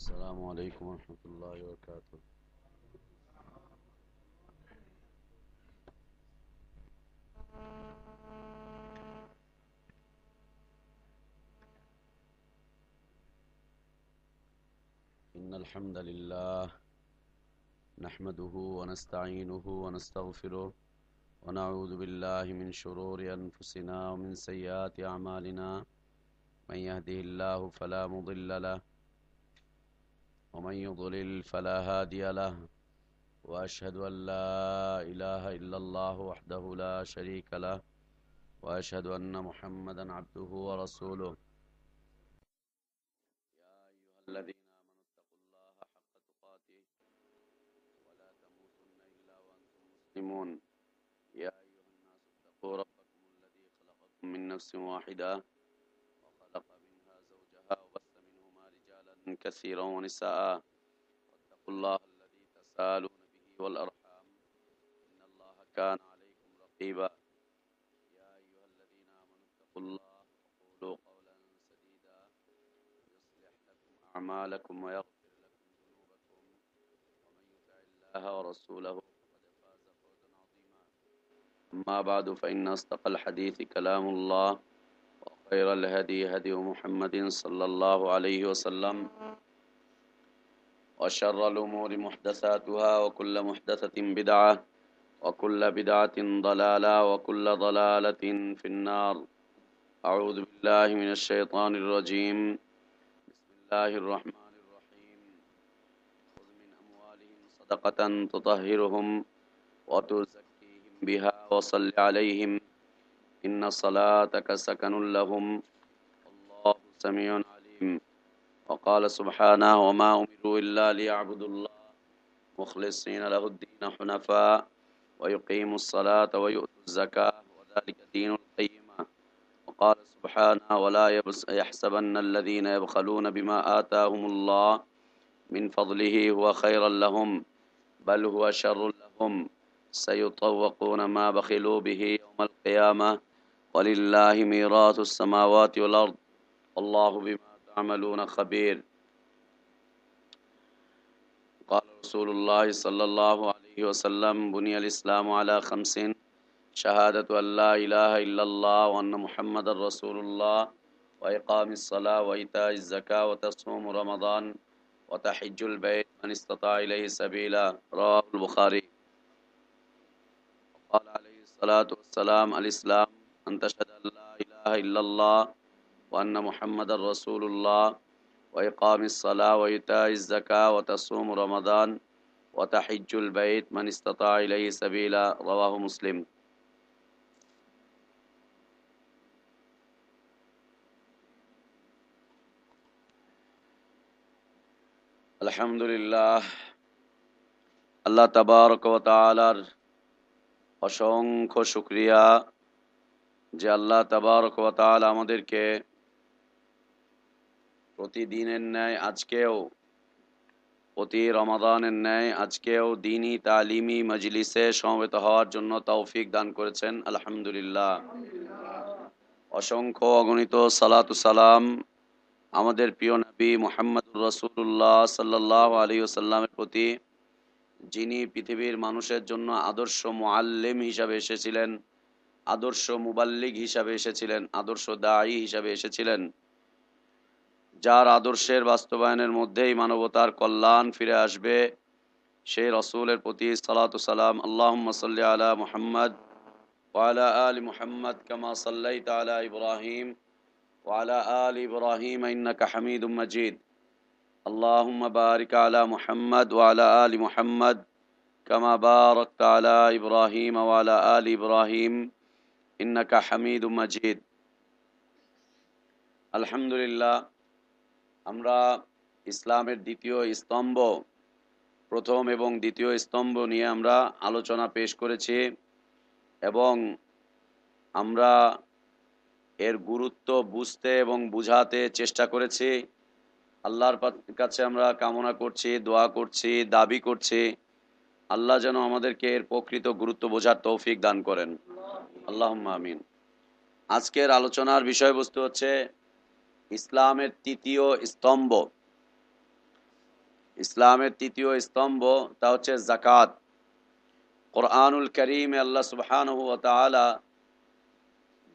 السلام عليكم ورحمة الله وبركاته. إن الحمد لله نحمده ونستعينه ونستغفره ونعوذ بالله من شرور أنفسنا ومن سيئات أعمالنا. من يهده الله فلا مضل له ومن يضلل فلا هادي له وأشهد أن لا إله إلا الله وحده لا شريك له وأشهد أن محمدا عبده ورسوله. يا أيها الذين آمنوا اتقوا الله حق تقاته ولا تموتن إلا وأنتم مسلمون. يا أيها الناس اتقوا ربكم الذي خلقكم من نفس واحدة وخلق منها زوجها وبث منهما رجالا كثيرا ونساء. واتقوا الله الذي تساءلون به والأرحام إن الله كان عليكم رقيبا. يا أيها الذين آمنوا اتقوا الله وقولوا قولا سديدا يصلح لكم أعمالكم ويغفر لكم ذنوبكم ومن يطع الله ورسوله فقد فاز فوزا عظيما. أما بعد فإن أصدق الحديث كلام الله وخير الهدي هدي محمد صلى الله عليه وسلم وشر الأمور محدثاتها وكل محدثة بدعة وكل بدعة ضلالة وكل ضلالة في النار. أعوذ بالله من الشيطان الرجيم. بسم الله الرحمن الرحيم. خذ من أموالهم صدقة تطهرهم وتزكيهم بها وصل عليهم إن صلاتك سكن لهم والله سميع عليم. وقال سبحانه وما أمروا إلا ليعبدوا الله مخلصين له الدين حنفاء ويقيموا الصلاة ويؤتوا الزكاة وذلك دين القيمة. وقال سبحانه ولا يحسبن الذين يبخلون بما آتاهم الله من فضله هو خيرا لهم بل هو شر لهم سيطوقون ما بخلوا به يوم القيامة ولله ميراث السماوات والأرض والله بما تعملون خبير. قال رسول الله صلى الله عليه وسلم بني الإسلام على 5: شهادة أن لا إله إلا الله وأن محمد رسول الله وإقام الصلاة وإيتاء الزكاة وتصوم رمضان وتحج البيت من استطاع إليه سبيلا. رواه البخاري. قال عليه الصلاة والسلام الإسلام أن تشهد أن لا إله إلا الله وأن محمد رسول الله وإقام الصلاة وإيتاء الزكاة وتصوم رمضان وتحج البيت من استطاع إليه سبيلا. رواه مسلم. আলহামদুলিল্লাহ, আল্লাহ তাবারক ওয়া তাআলার অসংখ্য শুকরিয়া যে আল্লাহ তাবারক ওয়া তাআলা আমাদেরকে প্রতিদিনের ন্যায় আজকেও, প্রতি রমাদানের ন্যায় আজকেও দ্বীনি তালিমি মজলিসে সমবেত হওয়ার জন্য তৌফিক দান করেছেন। আলহামদুলিল্লাহ। অসংখ্য অগণিত সালাতু সালাম আমাদের প্রিয় নবী মুহাম্মদুর রাসূলুল্লাহ সাল্লাল্লাহু আলাইহি ওয়াসাল্লামের প্রতি, যিনি পৃথিবীর মানুষের জন্য আদর্শ মুআল্লিম হিসাবে এসেছিলেন, আদর্শ মুবাল্লিগ হিসাবে এসেছিলেন, আদর্শ দাঈ হিসাবে এসেছিলেন, যার আদর্শের বাস্তবায়নের মধ্যেই মানবতার কল্যাণ ফিরে আসবে, সেই রাসূলের প্রতি সালাতু সালাম। আল্লাহুম্মা সাল্লি আলা মুহাম্মদ ওয়া আলা আলি মুহাম্মদ কামা সাল্লাইতা আলা ইব্রাহিম ওয়া আলা আলি ইব্রাহিম ইন্নাকা হামিদুম মাজিদ। আল্লাহুম্মা বারিক আলা মুহাম্মদ ওয়া আলা আলি মুহাম্মদ কামা বারাকতা আলা ইব্রাহিম ওয়া আলা আলি ইব্রাহিম ইন্নাকা হামিদুম মাজিদ। আলহামদুলিল্লাহ, আমরা ইসলামের দ্বিতীয় স্তম্ভ, প্রথম এবং দ্বিতীয় স্তম্ভ নিয়ে আমরা আলোচনা পেশ করেছি এবং আমরা এর গুরুত্ব বুঝতে এবং বুঝাতে চেষ্টা করেছি। আল্লাহর কাছে আমরা কামনা করছি, দোয়া করছি, দাবি করছি, আল্লাহ যেন আমাদেরকে এর প্রকৃত গুরুত্ব বোঝার তৌফিক দান করেন। আল্লাহুম্মা আমিন। আজকের আলোচনার বিষয়বস্তু হচ্ছে ইসলামের তৃতীয় স্তম্ভ। ইসলামের তৃতীয় স্তম্ভ তা হচ্ছে যাকাত। কোরআনুল কারীমে আল্লাহ সুবহানাহু ওয়া তাআলা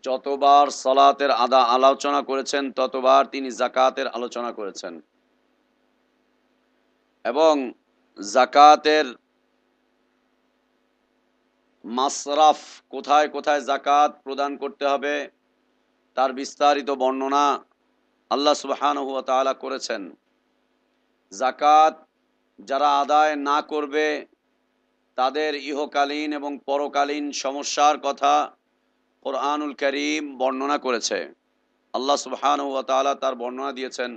যতবার সালাতের আলোচনা করেছেন ততবার তিনি যাকাতের আলোচনা করেছেন এবং যাকাতের মাসরাফ, কোথায় কোথায় যাকাত প্রদান করতে হবে তার বিস্তারিত বর্ণনা আল্লাহ সুবহানাহু ওয়া তাআলা করেছেন। যাকাত যারা আদায় না করবে তাদের ইহকালীন এবং পরকালীন সমস্যার কথা কোরআনুল কারীম বর্ণনা করেছে। আল্লাহ সুবহানাহু ওয়া তাআলা তার বর্ণনা দিয়েছেন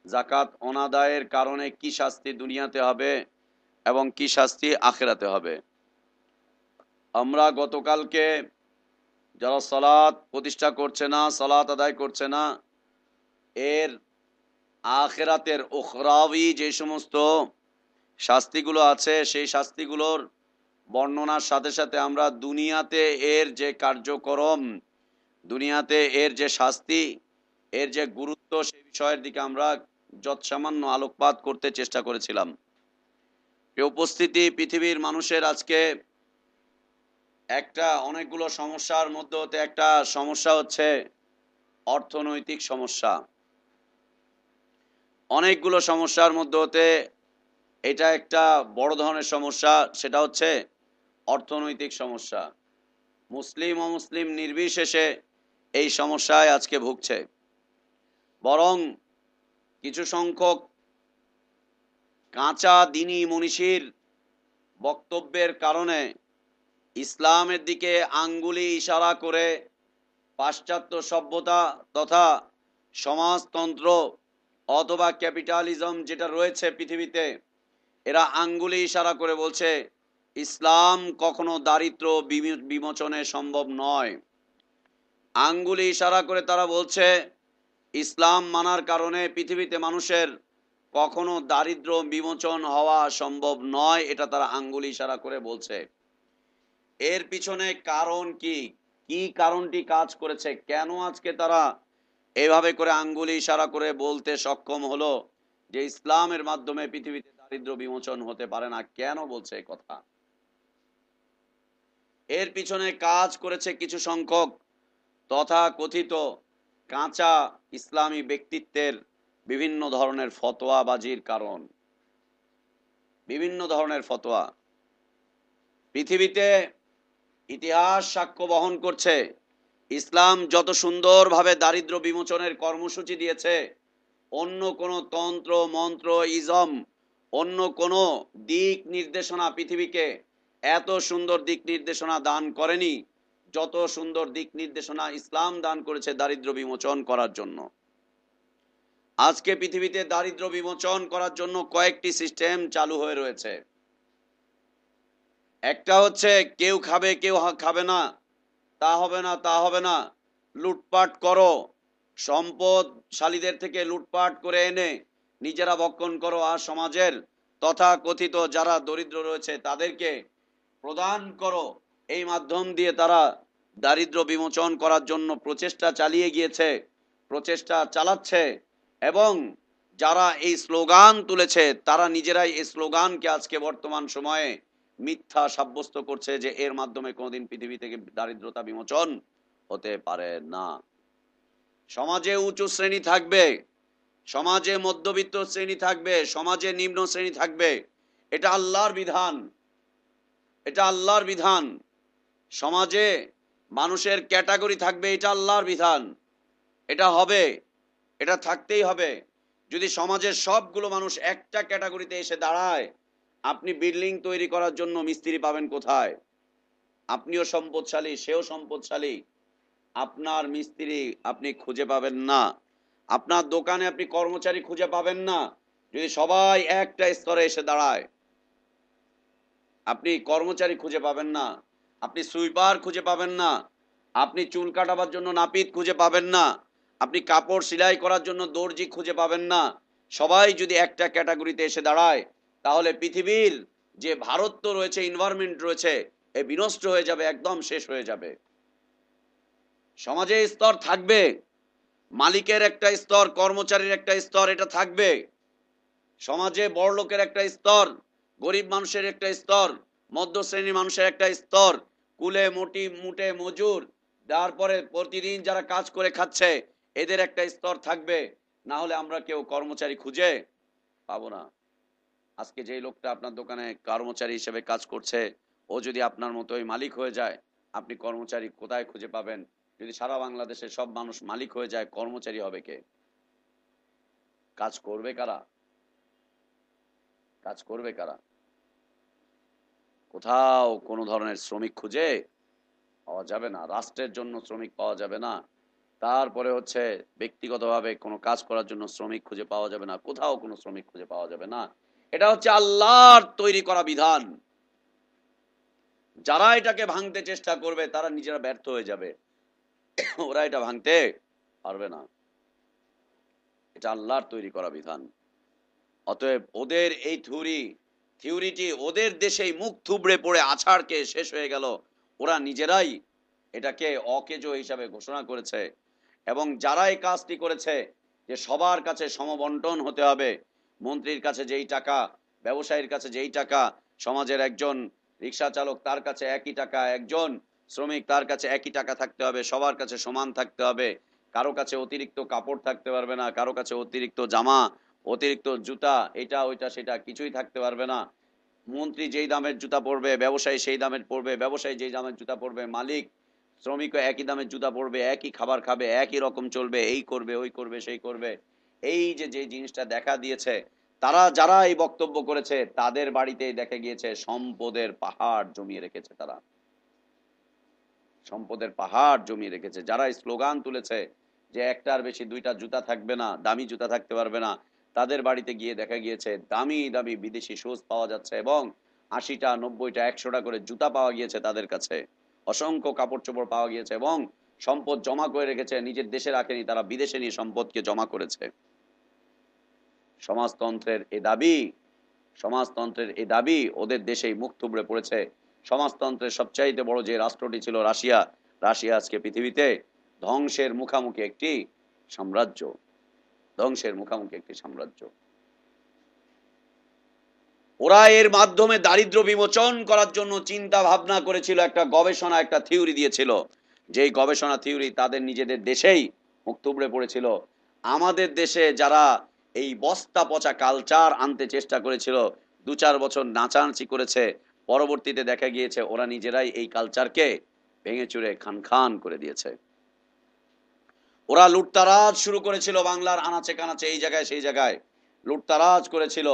যাকাত অনাদায়ের কারণে কি শাস্তি দুনিয়াতে হবে এবং কি শাস্তি আখিরাতে হবে। আমরা গতকালকে যারা সালাত প্রতিষ্ঠা করছে না, সালাত আদায় করছে না, এর আখিরাতের উখরাবি যে সমস্ত শাস্তিগুলো আছে সেই শাস্তিগুলোর বর্ণনার সাথে সাথে আমরা দুনিয়াতে এর যে কার্যক্রম, দুনিয়াতে এর যে শাস্তি, এর যে গুরুত্ব সেই বিষয়ের দিকে আমরা যৎসামান্য আলোকপাত করতে চেষ্টা করেছিলাম। এই উপস্থিতি পৃথিবীর মানুষের আজকে একটা অনেকগুলো সমস্যার মধ্যে হতে একটা সমস্যা হচ্ছে অর্থনৈতিক সমস্যা। অনেকগুলো সমস্যার মধ্যে হতে এটা একটা বড় ধরনের সমস্যা, সেটা হচ্ছে অর্থনৈতিক সমস্যা। মুসলিম অমুসলিম নির্বিশেষে এই সমস্যায় আজকে ভুগছে। বরং কিছু সংখ্যক কাঁচা দিনী মনীষীর বক্তব্যের কারণে ইসলামের দিকে আঙ্গুলি ইশারা করে পাশ্চাত্য সভ্যতা তথা সমাজতন্ত্র অথবা ক্যাপিটালিজম যেটা রয়েছে পৃথিবীতে, এরা আঙ্গুলি ইশারা করে বলছে ইসলাম কখনো দারিদ্র বিমোচনে সম্ভব নয়। আঙ্গুলি ইশারা করে তারা বলছে ইসলাম মানার কারণে পৃথিবীতে মানুষের কখনো দারিদ্র বিমোচন হওয়া সম্ভব নয়, এটা তারা আঙ্গুলি ইশারা করে বলছে। এর পিছনে কারণ কি, কি কারণটি কাজ করেছে, কেন আজকে তারা এভাবে করে আঙ্গুলি ইশারা করে বলতে সক্ষম হলো যে ইসলামের মাধ্যমে পৃথিবীতে দারিদ্র বিমোচন হতে পারে না? কেন বলছে এই কথা? এর পিছনে কাজ করেছে কিছু সংখ্যক তথা কথিত কাঁচা ইসলামী ব্যক্তিত্বের বিভিন্ন ধরনের ফতোয়াবাজির কারণ। বিভিন্ন ধরনের ফতোয়া পৃথিবীতে ইতিহাস সাক্ষ্য বহন করছে। ইসলাম যত সুন্দরভাবে দারিদ্র বিমোচনের কর্মসূচি দিয়েছে, অন্য কোনো তন্ত্র মন্ত্র ইজম, অন্য কোনো দিক নির্দেশনা পৃথিবীকে এত সুন্দর দিক নির্দেশনা দান করেনি যত সুন্দর দিক নির্দেশনা ইসলাম দান করেছে দারিদ্র বিমোচন করার জন্য। আজকে পৃথিবীতে দারিদ্র বিমোচন করার জন্য কয়েকটি সিস্টেম চালু হয়ে রয়েছে। একটা হচ্ছে কেউ খাবে কেউ খাবে না, তা হবে না, তা হবে না, লুটপাট করো, সম্পদশালীদের থেকে লুটপাট করে এনে নিজেরা ভক্ষণ করো, আর সমাজের তথা কথিত যারা দরিদ্র রয়েছে তাদেরকে প্রদান করো। এই মাধ্যম দিয়ে তারা দারিদ্র বিমোচন করার জন্য প্রচেষ্টা চালিয়ে গিয়েছে, প্রচেষ্টা চালাচ্ছে। এবং যারা এই স্লোগান তুলেছে তারা নিজেরাই এই স্লোগানকে আজকে বর্তমান সময়ে মিথ্যা সাব্যস্ত করছে যে এর মাধ্যমে কোনোদিন পৃথিবী থেকে দারিদ্রতা বিমোচন হতে পারে না। সমাজে উঁচু শ্রেণী থাকবে, সমাজে মধ্যবিত্ত শ্রেণী থাকবে, সমাজে নিম্ন শ্রেণী থাকবে, এটা আল্লাহর বিধান, এটা আল্লাহর বিধান। সমাজে মানুষের ক্যাটাগরি থাকবে, এটা আল্লাহর বিধান, এটা হবে, এটা থাকতেই হবে। যদি সমাজের সবগুলো মানুষ একটা ক্যাটাগরিতে এসে দাঁড়ায়, আপনি বিল্ডিং তৈরি করার জন্য মিস্ত্রি পাবেন কোথায়? আপনিও সম্পদশালী, সেও সম্পদশালী, আপনার মিস্ত্রি আপনি খুঁজে পাবেন না, আপনার দোকানে আপনি কর্মচারী খুঁজে পাবেন না। যদি সবাই একটা স্তরে এসে দাঁড়ায়, আপনি কর্মচারী খুঁজে পাবেন না, আপনি সুইপার খুঁজে পাবেন না, আপনি চুল কাটাবার জন্য নাপিত খুঁজে পাবেন না, আপনি কাপড় সেলাই করার জন্য দর্জি খুঁজে পাবেন না। সবাই যদি একটা ক্যাটাগরিতে এসে দাঁড়ায়, তাহলে পৃথিবীর যে ভারত্ব রয়েছে, এনভায়রনমেন্ট রয়েছে, এ বিনষ্ট হয়ে যাবে, একদম শেষ হয়ে যাবে। সমাজে স্তর থাকবে, মালিকের একটা স্তর, কর্মচারীর একটা স্তর, এটা থাকবে। সমাজে বড় লোকের একটা স্তর, গরিব মানুষের একটা স্তর, মধ্য শ্রেণীর মানুষের একটা স্তর, কুলে মুটে মজুর, তারপরে প্রতিদিন যারা কাজ করে খাচ্ছে এদের একটা স্তর থাকবে। না হলে আমরা কেউ কর্মচারী খুঁজে পাবো না। আজকে যে লোকটা আপনার দোকানে কর্মচারী হিসেবে কাজ করছে, ও যদি আপনার মতোই মালিক হয়ে যায়, আপনি কর্মচারী কোথায় খুঁজে পাবেন? যদি সারা বাংলাদেশের সব মানুষ মালিক হয়ে যায়, কর্মচারী হবে কে? কাজ করবে কারা? কাজ করবে কারা? কোথাও কোনো ধরনের শ্রমিক খুঁজে পাওয়া যাবে না, রাষ্ট্রের জন্য শ্রমিক পাওয়া যাবে না, তারপরে হচ্ছে ব্যক্তিগতভাবে কোনো কাজ করার জন্য শ্রমিক খুঁজে পাওয়া যাবে না, কোথাও কোনো শ্রমিক খুঁজে পাওয়া যাবে না। এটা হচ্ছে আল্লাহর তৈরি করা বিধান। যারা এটাকে ভাঙতে চেষ্টা করবে তারা নিজেরা ব্যর্থ হয়ে যাবে, ওরা এটা ভাঙতে পারবে না। এটা আল্লাহর তৈরি করা বিধান। অতএব ওদের এই থিওরিটি ওদের দেশেই মুখ থুবড়ে পড়ে আছাড়কে শেষ হয়ে গেল। ওরা নিজেরাই এটাকে অকেজো হিসাবে ঘোষণা করেছে। এবং যারা এই কাজটি করেছে যে সবার কাছে সমবন্টন হতে হবে, মন্ত্রীর কাছে যেই টাকা, ব্যবসায়ীর কাছে যেই টাকা, সমাজের একজন রিক্সা চালক তার কাছে একই টাকা, একজন শ্রমিক তার কাছে একই টাকা থাকতে হবে, সবার কাছে সমান থাকতে হবে, কারো কাছে অতিরিক্ত কাপড় থাকতে পারবে না, কারো কাছে অতিরিক্ত জামা, অতিরিক্ত জুতা, এটা ওইটা সেটা কিছুই থাকতে পারবে না। মন্ত্রী যেই দামের জুতা পরবে ব্যবসায়ী সেই দামের পরবে, ব্যবসায়ী যেই দামের জুতা পরবে মালিক, শ্রমিকও একই দামের জুতা পরবে, একই খাবার খাবে, একই রকম চলবে, এই করবে ওই করবে সেই করবে। এই যে যে জিনিসটা দেখা দিয়েছে, তারা যারা এই বক্তব্য করেছে তাদের বাড়িতেই দেখা গিয়েছে সম্পদের পাহাড় জমিয়ে রেখেছে। তারা সম্পদের পাহাড় জমিয়ে রেখেছে। যারা স্লোগান তুলেছে যে একটার বেশি দুইটা জুতা থাকবে না, দামি জুতা থাকতে পারবে না, তাদের বাড়িতে গিয়ে দেখা গিয়েছে দামি দামি বিদেশি শুজ পাওয়া যাচ্ছে এবং 80টা 90টা 100টা করে জুতা পাওয়া গিয়েছে তাদের কাছে, অসংখ্য কাপড় চোপড় পাওয়া গিয়েছে এবং সম্পদ জমা করে রেখেছে, নিজের দেশে রাখেনি, তারা বিদেশে নিয়ে সম্পদকে জমা করেছে। সমাজতন্ত্রের এ দাবি, সমাজতন্ত্রের এই দাবি ওদের দেশেই মুখ থুবড়ে পড়েছে। সমাজতন্ত্রের সবচাইতে বড় যে রাষ্ট্রটি ছিল রাশিয়া, রাশিয়া আজকে পৃথিবীতে ধ্বংসের মুখামুখি একটি সাম্রাজ্য, ধ্বংসের মুখামুখি একটি সাম্রাজ্য। ওরা এর মাধ্যমে দারিদ্র বিমোচন করার জন্য চিন্তা ভাবনা করেছিল, একটা গবেষণা, একটা থিওরি দিয়েছিল, যেই গবেষণা থিওরি তাদের নিজেদের দেশেই মুখ থুবড়ে পড়েছিল। আমাদের দেশে যারা এই বস্তা পচা কালচার আনতে চেষ্টা করেছিল, 2-4 বছর নাচানাচি করেছে, পরবর্তীতে দেখা গিয়েছে ওরা নিজেরাই এই কালচারকে ভেঙে চুরে খান খান করে দিয়েছে। ওরা লুটতারাজ শুরু করেছিল বাংলার আনাচে কানাচে, এই জায়গায় সেই জায়গায় লুটতারাজ করেছিল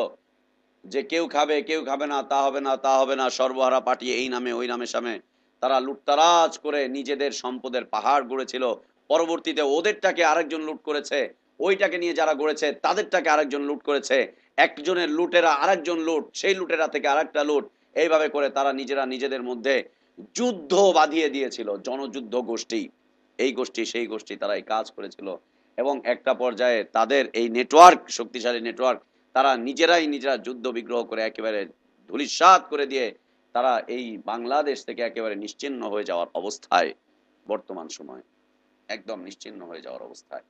যে কেউ খাবে কেউ খাবে না, তা হবে না তা হবে না, সর্বহারা পার্টি এই নামে ওই নামে সামে তারা লুটতারাজ করে নিজেদের সম্পদের পাহাড় গড়েছিল। পরবর্তীতে ওদেরটাকে আরেকজন লুট করেছে, ওইটাকে নিয়ে যারা গড়েছে তাদেরটাকে আরেকজন লুট করেছে, একজনের লুটেরা আরেকজন লুট, সেই লুটেরা থেকে আরেকটা লুট, এইভাবে করে তারা নিজেরা নিজেদের মধ্যে যুদ্ধ বাঁধিয়ে দিয়েছিল, জনযুদ্ধ গোষ্ঠী, এই গোষ্ঠী সেই গোষ্ঠী তারা এই কাজ করেছিল। এবং একটা পর্যায়ে তাদের এই নেটওয়ার্ক, শক্তিশালী নেটওয়ার্ক, তারা নিজেরা যুদ্ধ বিগ্রহ করে একেবারে ধূলিসাৎ করে দিয়ে তারা এই বাংলাদেশ থেকে একেবারে নিশ্চিহ্ন হয়ে যাওয়ার অবস্থায়, বর্তমান সময় একদম নিশ্চিহ্ন হয়ে যাওয়ার অবস্থায়।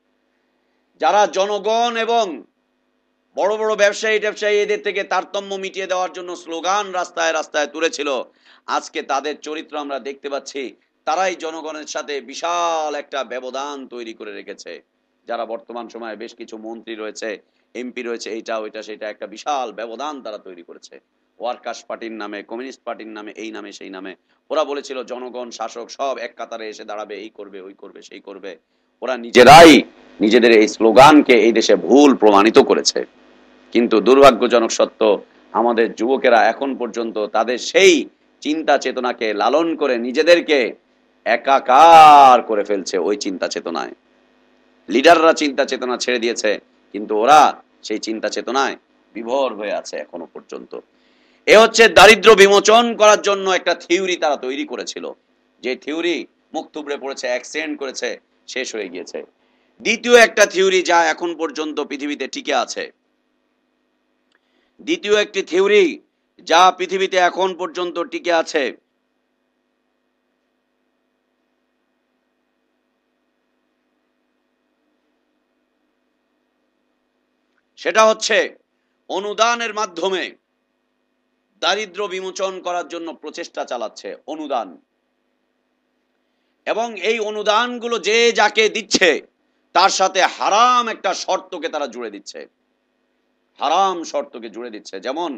যারা জনগণ এবং বড় বড় ব্যবসায়ী এদের থেকে তারতম্য মিটিয়ে দেওয়ার জন্য স্লোগান রাস্তায় রাস্তায় তুলেছিল, আজকে তাদের চরিত্র আমরা দেখতে পাচ্ছি। তারাই জনগণের সাথে বিশাল একটা ব্যবধান তৈরি করে রেখেছে। যারা বর্তমান সময়ে বেশ কিছু মন্ত্রী রয়েছে, এমপি রয়েছে, এইটা ওইটা সেটা, একটা বিশাল ব্যবধান তারা তৈরি করেছে ওয়ার্কার্স পার্টির নামে, কমিউনিস্ট পার্টির নামে, এই নামে সেই নামে। ওরা বলেছিল জনগণ শাসক সব এক কাতারে এসে দাঁড়াবে, এই করবে ওই করবে সেই করবে। ওরা নিজেরাই নিজেদের এই স্লোগানকে এই দেশে ভুল প্রমাণিত করেছে। কিন্তু দুর্ভাগ্যজনক সত্য, আমাদের যুবকেরা এখন পর্যন্ত তাদের সেই চিন্তা চেতনাকে লালন করে নিজেদেরকে একাকার করে ফেলছে ওই চিন্তা চেতনায়। লিডাররা চিন্তা চেতনা ছেড়ে দিয়েছে, কিন্তু ওরা সেই চিন্তা চেতনায় বিভোর হয়ে আছে এখনো পর্যন্ত। এ হচ্ছে দারিদ্র বিমোচন করার জন্য একটা থিওরি তারা তৈরি করেছিল, যে থিওরি মুখ থুবড়ে পড়েছে, অ্যাক্সিডেন্ট করেছে, শেষ হয়ে গিয়েছে। দ্বিতীয় একটা থিওরি যা এখন পর্যন্ত পৃথিবীতে টিকে আছে, দ্বিতীয় একটি থিওরি যা পৃথিবীতে এখন পর্যন্ত টিকে আছে, সেটা হচ্ছে অনুদানের মাধ্যমে দারিদ্র্য বিমোচন করার জন্য প্রচেষ্টা চালাচ্ছে। অনুদান, এবং এই অনুদানগুলো যে যাকে দিচ্ছে তার সাথে হারাম একটা শর্তকে তারা জুড়ে দিচ্ছে, হারাম শর্তকে জুড়ে দিচ্ছে। যেমন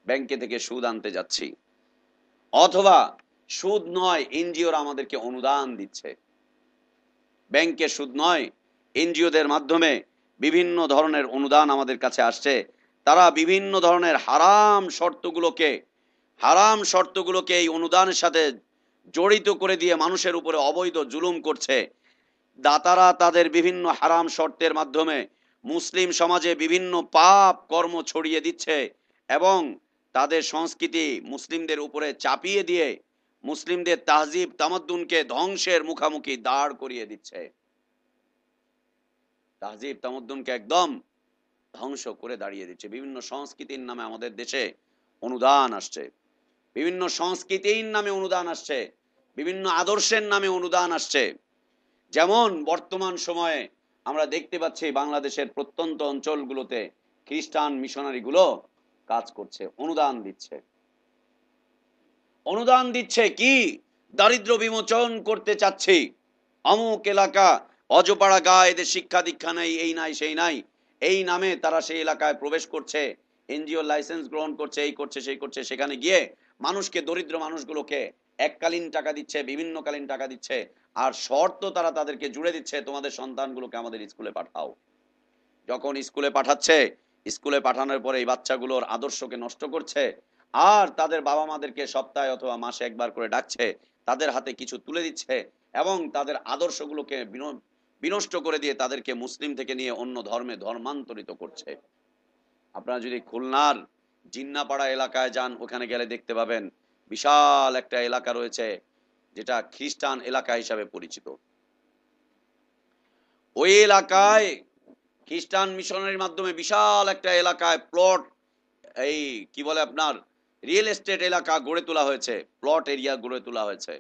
ব্যাংকে থেকে সুদ আনতে যাচ্ছি, অথবা সুদ নয় এনজিওরা আমাদেরকে অনুদান দিচ্ছে। ব্যাংকে সুদ নয়, এনজিওদের মাধ্যমে বিভিন্ন ধরনের অনুদান আমাদের কাছে আসছে। তারা বিভিন্ন ধরনের হারাম শর্তগুলোকে এই অনুদানের সাথে জড়িত করে দিয়ে মানুষের উপরে অবৈধ জুলুম করছে। দাতারা তাদের বিভিন্ন হারাম শর্তের মাধ্যমে মুসলিম সমাজে বিভিন্ন পাপ কর্ম ছড়িয়ে দিচ্ছে এবং তাদের সংস্কৃতি মুসলিমদের উপরে চাপিয়ে দিয়ে মুসলিমদের তাহজিব তামাদ্দুনকে ধ্বংসের মুখোমুখি দাঁড় করিয়ে দিচ্ছে। তাহজিব তামাদ্দুনকে একদম ধ্বংস করে দাঁড়িয়ে দিচ্ছে। বিভিন্ন সংস্কৃতির নামে আমাদের দেশে অনুদান আসছে, বিভিন্ন সংস্কৃতির নামে অনুদান আসছে, বিভিন্ন আদর্শের নামে অনুদান আসছে। যেমন বর্তমান সময়ে আমরা দেখতে পাচ্ছি বাংলাদেশের প্রত্যন্ত অঞ্চলগুলোতে খ্রিস্টান মিশনারিগুলো কাজ করছে, অনুদান দিচ্ছে কি? দারিদ্র বিমোচন করতে চাচ্ছি, অমুক এলাকা অজপাড়া গাঁ, এদের শিক্ষা দীক্ষা নেই, এই নাই সেই নাই, এই নামে তারা সেই এলাকায় প্রবেশ করছে, এনজিও লাইসেন্স গ্রহণ করছে, এই করছে সেই করছে। সেখানে গিয়ে মানুষকে, দরিদ্র মানুষগুলোকে এককালীন টাকা দিচ্ছে, বিভিন্নকালীন টাকা দিচ্ছে, আর শর্ত তারা তাদেরকে জুড়ে দিচ্ছে, তোমাদের সন্তানগুলোকে আমাদের স্কুলে পাঠাও। যখন স্কুলে পাঠাচ্ছে, স্কুলে পাঠানোর পরে এই বাচ্চাগুলোর আদর্শকে নষ্ট করছে, আর তাদের বাবা মাদেরকে সপ্তাহে অথবা মাসে একবার করে ডাকছে, তাদের হাতে কিছু তুলে দিচ্ছে এবং তাদের আদর্শগুলোকে বিনষ্ট করে দিয়ে তাদেরকে মুসলিম থেকে নিয়ে অন্য ধর্মে ধর্মান্তরিত করছে। আপনারা যদি খুলনার জিন্নাপাড়া এলাকায় যান, ওখানে গেলে দেখতে পাবেন বিশাল একটা এলাকা রয়েছে যেটা খ্রিস্টান এলাকা হিসাবে পরিচিত। ওই এলাকায় খ্রিস্টান মিশনের মাধ্যমে বিশাল একটা এলাকায় প্লট, এই কি বলে আপনার রিয়েল এস্টেট এলাকা গড়ে তোলা হয়েছে, প্লট এরিয়া গড়ে তোলা হয়েছে।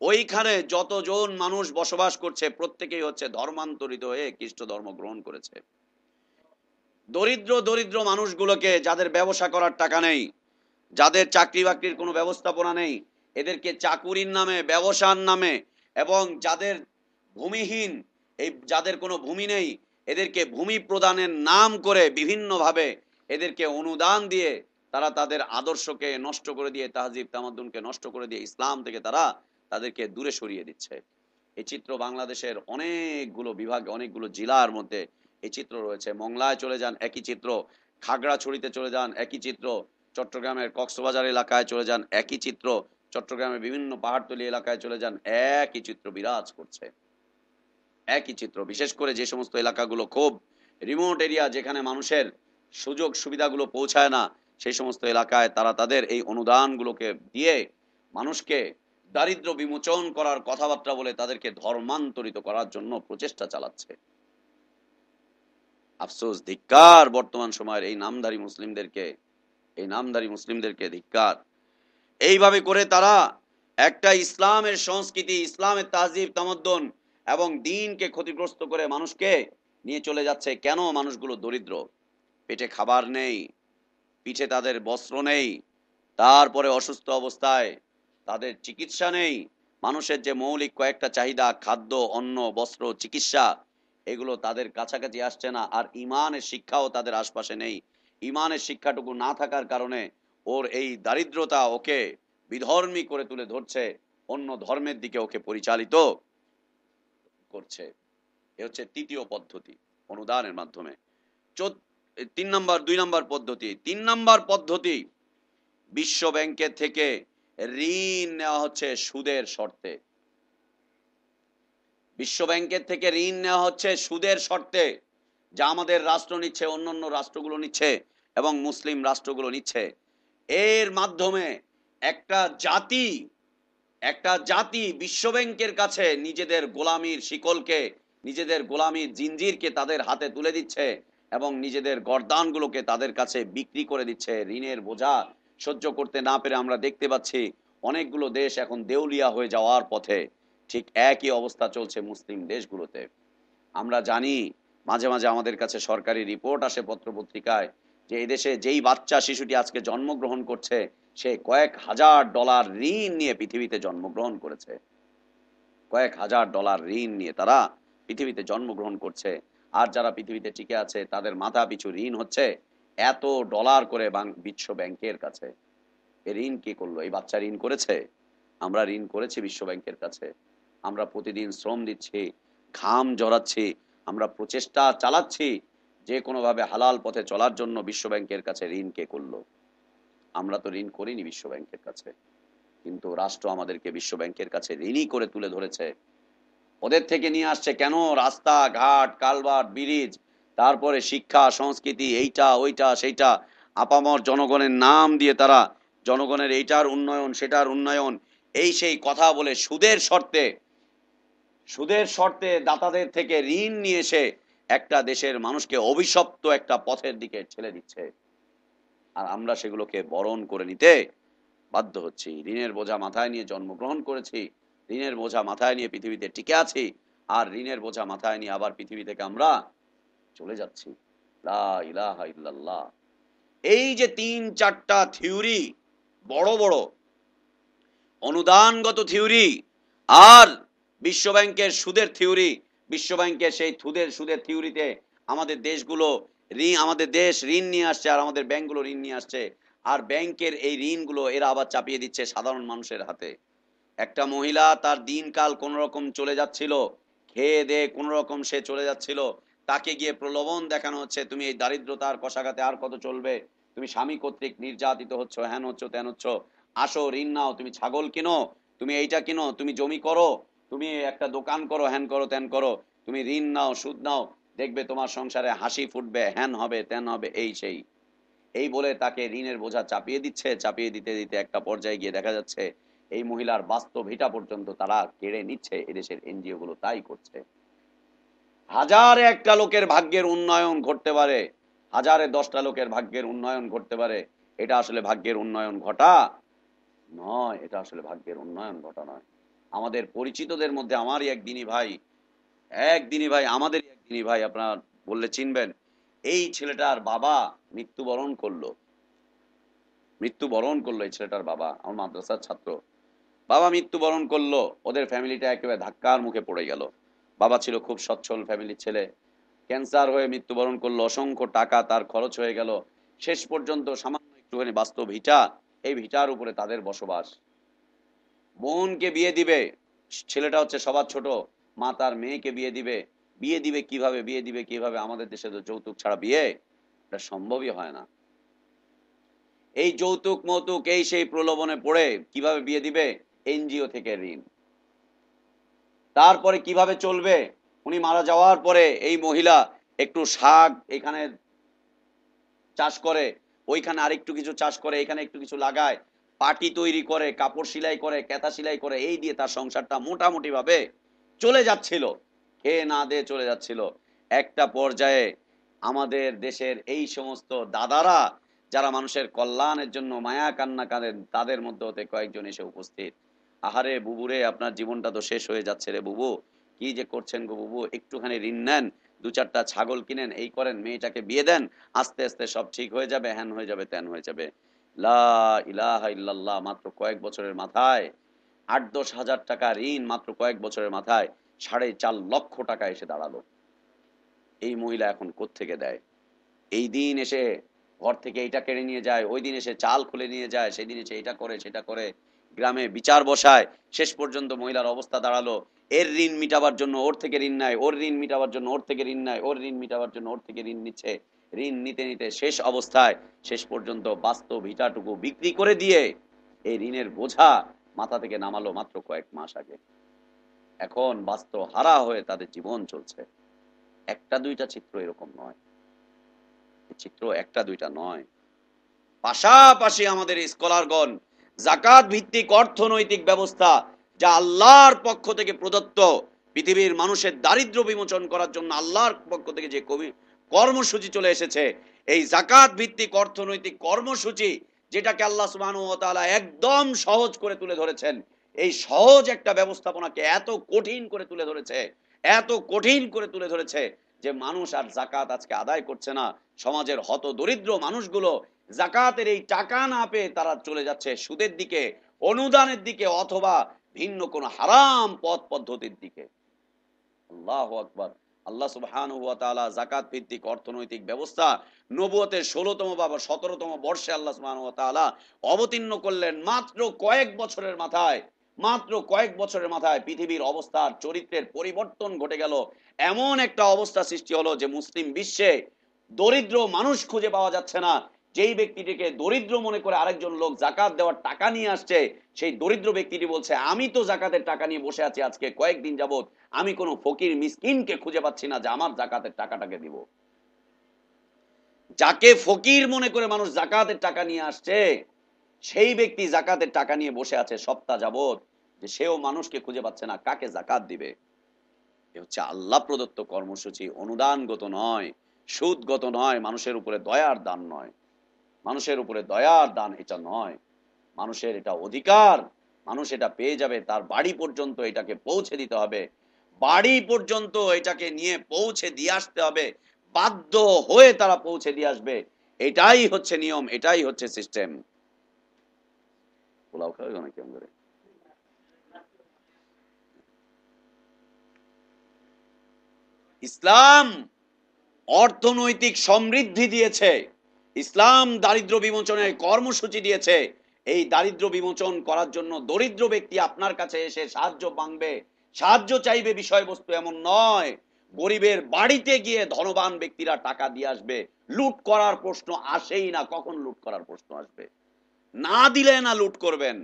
ওইখানে যতজন মানুষ বসবাস করছে প্রত্যেকেই হচ্ছে ধর্মান্তরিত হয়ে খ্রিস্ট ধর্ম গ্রহণ করেছে। দরিদ্র দরিদ্র মানুষগুলোকে, যাদের ব্যবসা করার টাকা নেই, যাদের চাকরি বাকরির কোনো ব্যবস্থাপনা নেই, এদেরকে চাকুরির নামে, ব্যবসার নামে, এবং যাদের ভূমিহীন, এই যাদের কোনো ভূমি নেই, এদেরকে ভূমি প্রদানের নাম করে বিভিন্নভাবে এদেরকে অনুদান দিয়ে তারা তাদের আদর্শকে নষ্ট করে দিয়ে, তাহজিব তামাদ্দুনকে নষ্ট করে দিয়ে ইসলাম থেকে তারা তাদেরকে দূরে সরিয়ে দিচ্ছে। এই চিত্র বাংলাদেশের অনেকগুলো বিভাগে, অনেকগুলো জেলার মধ্যে এই চিত্র রয়েছে। মংলায় চলে যান, একই চিত্র। খাগড়াছড়িতে চলে যান, একই চিত্র। চট্টগ্রামের কক্সবাজার এলাকায় চলে যান, একই চিত্র। চট্টগ্রামের বিভিন্ন পাহাড়তলি এলাকায় চলে যান, একই চিত্র বিরাজ করছে, একই চিত্র। বিশেষ করে যে সমস্ত এলাকাগুলো খুব রিমোট এরিয়া, যেখানে মানুষের সুযোগ সুবিধাগুলো পৌঁছায় না, সেই সমস্ত এলাকায় তারা তাদের এই অনুদানগুলোকে দিয়ে মানুষকে দারিদ্র বিমোচন করার কথাবার্তা বলে তাদেরকে ধর্মান্তরিত করার জন্য প্রচেষ্টা চালাচ্ছে। আফসোস, ধিক্কার বর্তমান সময়ের এই নামধারী মুসলিমদেরকে ধিক্কার। এইভাবে করে তারা একটা ইসলামের সংস্কৃতি, ইসলামের তাহজিব তামাদ্দুন এবং দ্বীনকে ক্ষতিগ্রস্ত করে মানুষকে নিয়ে চলে যাচ্ছে। কেন? মানুষগুলো দরিদ্র, পেটে খাবার নেই, পিঠে তাদের বস্ত্র নেই, তারপরে অসুস্থ অবস্থায় তাদের চিকিৎসা নেই। মানুষের যে মৌলিক কয়েকটা চাহিদা, খাদ্য, অন্ন, বস্ত্র, চিকিৎসা, এগুলো তাদের কাছাকাছি আসছে না। আর ইমানের শিক্ষাও তাদের আশপাশে নেই। ইমানের শিক্ষাটুকু না থাকার কারণে ওর এই দারিদ্রতা ওকে বিধর্মী করে তুলে ধরছে, অন্য ধর্মের দিকে ওকে পরিচালিত করছে। এ হচ্ছে তৃতীয় পদ্ধতি, অনুদানের মাধ্যমে। 3 নম্বর পদ্ধতি, বিশ্ব ব্যাংকের থেকে ঋণ নেওয়া হচ্ছে সুদের শর্তে। বিশ্ব ব্যাংকের থেকে ঋণ নেওয়া হচ্ছে সুদের শর্তে, যা আমাদের রাষ্ট্র নিচ্ছে, অন্যান্য রাষ্ট্রগুলো নিচ্ছে এবং মুসলিম রাষ্ট্রগুলো নিচ্ছে। এর মাধ্যমে একটা জাতি বিশ্ব ব্যাংকের কাছে নিজেদের গোলামির শিকলকে, নিজেদের গোলামির জিঞ্জিরকে তাদের হাতে তুলে দিচ্ছে এবং নিজেদের গর্দানগুলোকে তাদের কাছে বিক্রি করে দিচ্ছে। ঋণের বোঝা সহ্য করতে না পেরে আমরা দেখতে পাচ্ছি অনেকগুলো দেশ এখন দেউলিয়া হয়ে যাওয়ার পথে। ঠিক একই অবস্থা চলছে মুসলিম দেশগুলোতে। আমরা জানি, মাঝে মাঝে আমাদের কাছে সরকারি রিপোর্ট আসে পত্রপত্রিকায়, যে এদেশে যেই বাচ্চা শিশুটি আজকে জন্মগ্রহণ করছে সে কয়েক হাজার ডলার ঋণ নিয়ে পৃথিবীতে জন্মগ্রহণ করেছে। কয়েক হাজার ডলার ঋণ নিয়ে তারা পৃথিবীতে জন্মগ্রহণ করছে। আর যারা পৃথিবীতে টিকে আছে তাদের মাথা পিছু ঋণ হচ্ছে এত ডলার করে বিশ্ব ব্যাংকের কাছে। এই ঋণ কে করলো? এই বাচ্চা ঋণ করেছে? আমরা ঋণ করেছি বিশ্ব ব্যাংকের কাছে। আমরা প্রতিদিন শ্রম দিচ্ছি, ঘাম জড়াচ্ছি, আমরা প্রচেষ্টা চালাচ্ছি যে কোনোভাবে হালাল পথে চলার জন্য। বিশ্ব ব্যাংকের কাছে ঋণ কে করলো? আমরা তো ঋণ করিনি বিশ্ব ব্যাংকের কাছে, কিন্তু রাষ্ট্র আমাদেরকে বিশ্ব ব্যাংকের কাছে ঋণই করে তুলে ধরেছে। ওদের থেকে নিয়ে আসছে কেন? রাস্তা ঘাট, কালভার্ট, ব্রিজ, তারপরে শিক্ষা, সংস্কৃতি, এইটা ওইটা সেইটা, আপামর জনগণের নাম দিয়ে তারা জনগণের এইটার উন্নয়ন সেটার উন্নয়ন এই সেই কথা বলে সুদের শর্তে দাতাদের থেকে ঋণ নিয়ে এসে একটা দেশের মানুষকে অভিশপ্ত একটা পথের দিকে ঠেলে দিচ্ছে। আর আমরা সেগুলোকে বরণ করে নিতে বাধ্য হচ্ছি। ঋণের বোঝা মাথায় নিয়ে জন্মগ্রহণ করেছি, ঋণের বোঝা মাথায় নিয়ে পৃথিবীতে টিকে আছি, আর ঋণের বোঝা মাথায় নিয়ে আবার পৃথিবী থেকে আমরা চলে যাচ্ছি। লা ইলাহা ইল্লাল্লাহ। এই যে ৩-৪টা থিওরি, বড় বড় অনুদানগত থিওরি, আর বিশ্ব ব্যাংকের সুদের থিওরি, বিশ্ব ব্যাংকের সেই সুদের থিওরিতে আমাদের দেশ ঋণ নিয়ে আসছে, আর আমাদের ব্যাংকগুলো ঋণ নিয়ে আসছে। আর ব্যাংকের এই ঋণগুলো এরা আবার চাপিয়ে দিচ্ছে সাধারণ মানুষের হাতে। একটা মহিলা তার দিনকাল কোন রকম চলে যাচ্ছিল, খেয়ে দেয়ে কোন রকম সে চলে যাচ্ছিল, তাকে গিয়ে প্রলোভন দেখানো হচ্ছে, তুমি এই দারিদ্রতার কষাঘাতে আর কত চলবে, তুমি স্বামী কর্তৃক নির্যাতিত হচ্ছ, হ্যান হচ্ছ ত্যান হচ্ছ, আসো ঋণ নাও, তুমি ছাগল কিনো, তুমি এইটা কিনো, তুমি জমি করো, তুমি একটা দোকান করো, হ্যান করো ত্যান করো, তুমি ঋণ নাও, সুদ নাও, দেখবে তোমার সংসারে হাসি ফুটবে, হ্যান হবে ত্যান হবে, এই সেই। এই বলে তাকে ঋণের বোঝা চাপিয়ে দিচ্ছে। চাপিয়ে দিতে দিতে একটা পর্যায়ে গিয়ে দেখা যাচ্ছে এই মহিলার বাস্তব ভিটা পর্যন্ত তারা কেড়ে নিচ্ছে। এদেশের এনজিও গুলো তাই করছে। হাজারে একটা লোকের ভাগ্যের উন্নয়ন ঘটতে পারে, হাজারে 10টা লোকের ভাগ্যের উন্নয়ন ঘটতে পারে। এটা আসলে ভাগ্যের উন্নয়ন ঘটা নয়, এটা আসলে ভাগ্যের উন্নয়ন ঘটা নয়। আমাদের পরিচিতদের মধ্যে আমারই একদিনই ভাই আমাদেরই একদিনই ভাই, আপনার বললে চিনবেন। এই ছেলেটার বাবা মৃত্যুবরণ করলো এই ছেলেটার বাবা, আমার মাদ্রাসার ছাত্র। বাবা মৃত্যুবরণ করলো, ওদের ফ্যামিলিটা একেবারে ধাক্কার মুখে পড়ে গেল। বাবা ছিল খুব সচ্ছল ফ্যামিলির ছেলে, ক্যান্সার হয়ে মৃত্যুবরণ করলো, অসংখ্য টাকা তার খরচ হয়ে গেল। শেষ পর্যন্ত সামান্য একটুখানি বাস্তব ভিটা, এই ভিটার উপরে তাদের বসবাস। বোনকে বিয়ে দিবে, ছেলেটা হচ্ছে সবার ছোট, মা তার মেয়েকে বিয়ে দিবে কিভাবে? আমাদের দেশে তো যৌতুক ছাড়া বিয়ে এটা সম্ভবই হয় না। এই যৌতুক মৌতুক এই সেই প্রলোভনে পড়ে কিভাবে বিয়ে দিবে? এনজিও থেকে ঋণ। তারপরে কিভাবে চলবে? উনি মারা যাওয়ার পরে এই মহিলা একটু শাক এখানে চাষ করে, ওইখানে আরেকটু কিছু চাষ করে, এখানে একটু কিছু লাগায়, পাটি তৈরি করে, কাপড় সেলাই করে, কেতা সেলাই করে, এই দিয়ে তার সংসারটা মোটামুটি ভাবে চলে যাচ্ছিল, খেয়ে না দিয়ে চলে যাচ্ছিল। একটা পর্যায়ে আমাদের দেশের এই সমস্ত দাদারা যারা মানুষের কল্যাণের জন্য মায়া কান্না কাঁদেন, তাদের মধ্যে হতে কয়েকজন এসে উপস্থিত। আহারে বুবুরে, আপনার জীবনটা তো শেষ হয়ে যাচ্ছে রে বুবু, কি যে করছেন গো বুবু, একটুখানি ঋণ নেন, 2-4টা ছাগল কিনেন, এই করেন, মেয়েটাকে বিয়ে দেন, আস্তে আস্তে সব ঠিক হয়ে যাবে, হ্যান হয়ে যাবে ত্যান হয়ে যাবে। লা ইলাহা ইল্লাল্লাহ। মাত্র কয়েক বছরের মাথায় 8-10 হাজার টাকা ঋণ, মাত্র কয়েক বছরের মাথায় 4.5 লক্ষ টাকা এসে দাঁড়ালো। এই মহিলা এখন কোত্থেকে দেয়? এই দিন এসে ঘর থেকে এইটা কেড়ে নিয়ে যায়, ওই দিন এসে চাল খুলে নিয়ে যায়, সেদিন এসে এটা করে সেটা করে, গ্রামে বিচার বসায়। শেষ পর্যন্ত মহিলার অবস্থা দাঁড়ালো, এর ঋণ মিটাবার জন্য ওর থেকে ঋণ নেয়, ওর ঋণ মিটাবার জন্য ওর থেকে ঋণ নেয়, ওর ঋণ মিটাবার জন্য ওর থেকে ঋণ নিচ্ছে। ঋণ নিতে নিতে শেষ অবস্থায় শেষ পর্যন্ত বাস্তব ভিটাটুকু বিক্রি করে দিয়ে এই ঋণের বোঝা মাথা থেকে নামালো মাত্র কয়েক মাস আগে। এখন বাস্তব হারা হয়ে তাদের জীবন চলছে। একটা দুইটা চিত্র এরকম নয়, চিত্র একটা দুইটা নয়। পাশাপাশি আমাদের স্কলারগণ জাকাত ভিত্তিক অর্থনৈতিক ব্যবস্থা, যা আল্লাহর পক্ষ থেকে প্রদত্ত, পৃথিবীর মানুষের দারিদ্র বিমোচন করার জন্য আল্লাহর পক্ষ থেকে যে কর্মসূচি চলে এসেছে, এই জাকাত ভিত্তিক অর্থনৈতিক কর্মসূচি, যেটাকে আল্লাহ সুবহানাহু ওয়া তাআলা একদম সহজ করে তুলে ধরেছেন, এই সহজ একটা ব্যবস্থাপনাকে এত কঠিন করে তুলে ধরেছে, যে মানুষ আর জাকাত আজকে আদায় করছে না। সমাজের হত দরিদ্র মানুষগুলো জাকাতের এই টাকা না পেয়ে তারা চলে যাচ্ছে সুদের দিকে, অনুদানের দিকে, অথবা ভিন্ন কোন হারাম পথ পদ্ধতির দিকে। আল্লাহু আকবার। আল্লাহ সুবহানাহু ওয়া তাআলা যাকাত ভিত্তিক অর্থনৈতিক ব্যবস্থা নবুয়তের 16তম বা 17তম বর্ষে আল্লাহ সুবহানাহু ওয়া তাআলা অবতীর্ণ করলেন। মাত্র কয়েক বছরের মাথায় পৃথিবীর অবস্থার চরিত্রের পরিবর্তন ঘটে গেল। এমন একটা অবস্থা সৃষ্টি হলো যে মুসলিম বিশ্বে দরিদ্র মানুষ খুঁজে পাওয়া যাচ্ছে না। যেই ব্যক্তিটিকে দরিদ্র মনে করে আরেকজন লোক জাকাত দেওয়ার টাকা নিয়ে আসছে, সেই দরিদ্র ব্যক্তিটি বলছে, আমি তো জাকাতের টাকা নিয়ে বসে আছি আজকে কয়েকদিন যাবত, আমি কোনো ফকির মিসকিনকে খুঁজে পাচ্ছি না যে আমার জাকাতের টাকাটাকে দিব। যাকে ফকির মনে করে মানুষ জাকাতের টাকা নিয়ে আসছে, সেই ব্যক্তি জাকাতের টাকা নিয়ে বসে আছে সপ্তাহ যাবত, যে সেও মানুষকে খুঁজে পাচ্ছে না কাকে জাকাত দিবে। এ হচ্ছে আল্লাহ প্রদত্ত কর্মসূচি, অনুদানগত নয়, সুদগত নয়, মানুষের উপরে দয়ার দান নয়, মানুষের উপরে দয়ার দান এটা নয়। মানুষের এটা অধিকার, মানুষ এটা পেয়ে যাবে, তার বাড়ি পর্যন্ত এটাকে পৌঁছে দিতে হবে, বাড়ি পর্যন্ত এটাকে নিয়ে পৌঁছে দিয়ে আসতে হবে, বাধ্য হয়ে তারা পৌঁছে দিয়ে আসবে। এটাই হচ্ছে নিয়ম, এটাই হচ্ছে সিস্টেম। পোলাও খাবে না কেমন করে? ইসলাম অর্থনৈতিক সমৃদ্ধি দিয়েছে, ইসলাম দারিদ্র বিমোচনের কর্মসূচি দিয়েছে। এই দারিদ্র বিমোচন করার জন্য দরিদ্র ব্যক্তি আপনার কাছে এসে সাহায্য মাংবে, সাহায্য চাইবে, বিষয়বস্তু এমন নয়। গরিবের বাড়িতে গিয়ে ধনবান ব্যক্তিরা টাকা দিয়ে আসবে। লুট করার প্রশ্ন আসেই না। কখন লুট করার প্রশ্ন আসবে? না দিলে না লুট করবেন।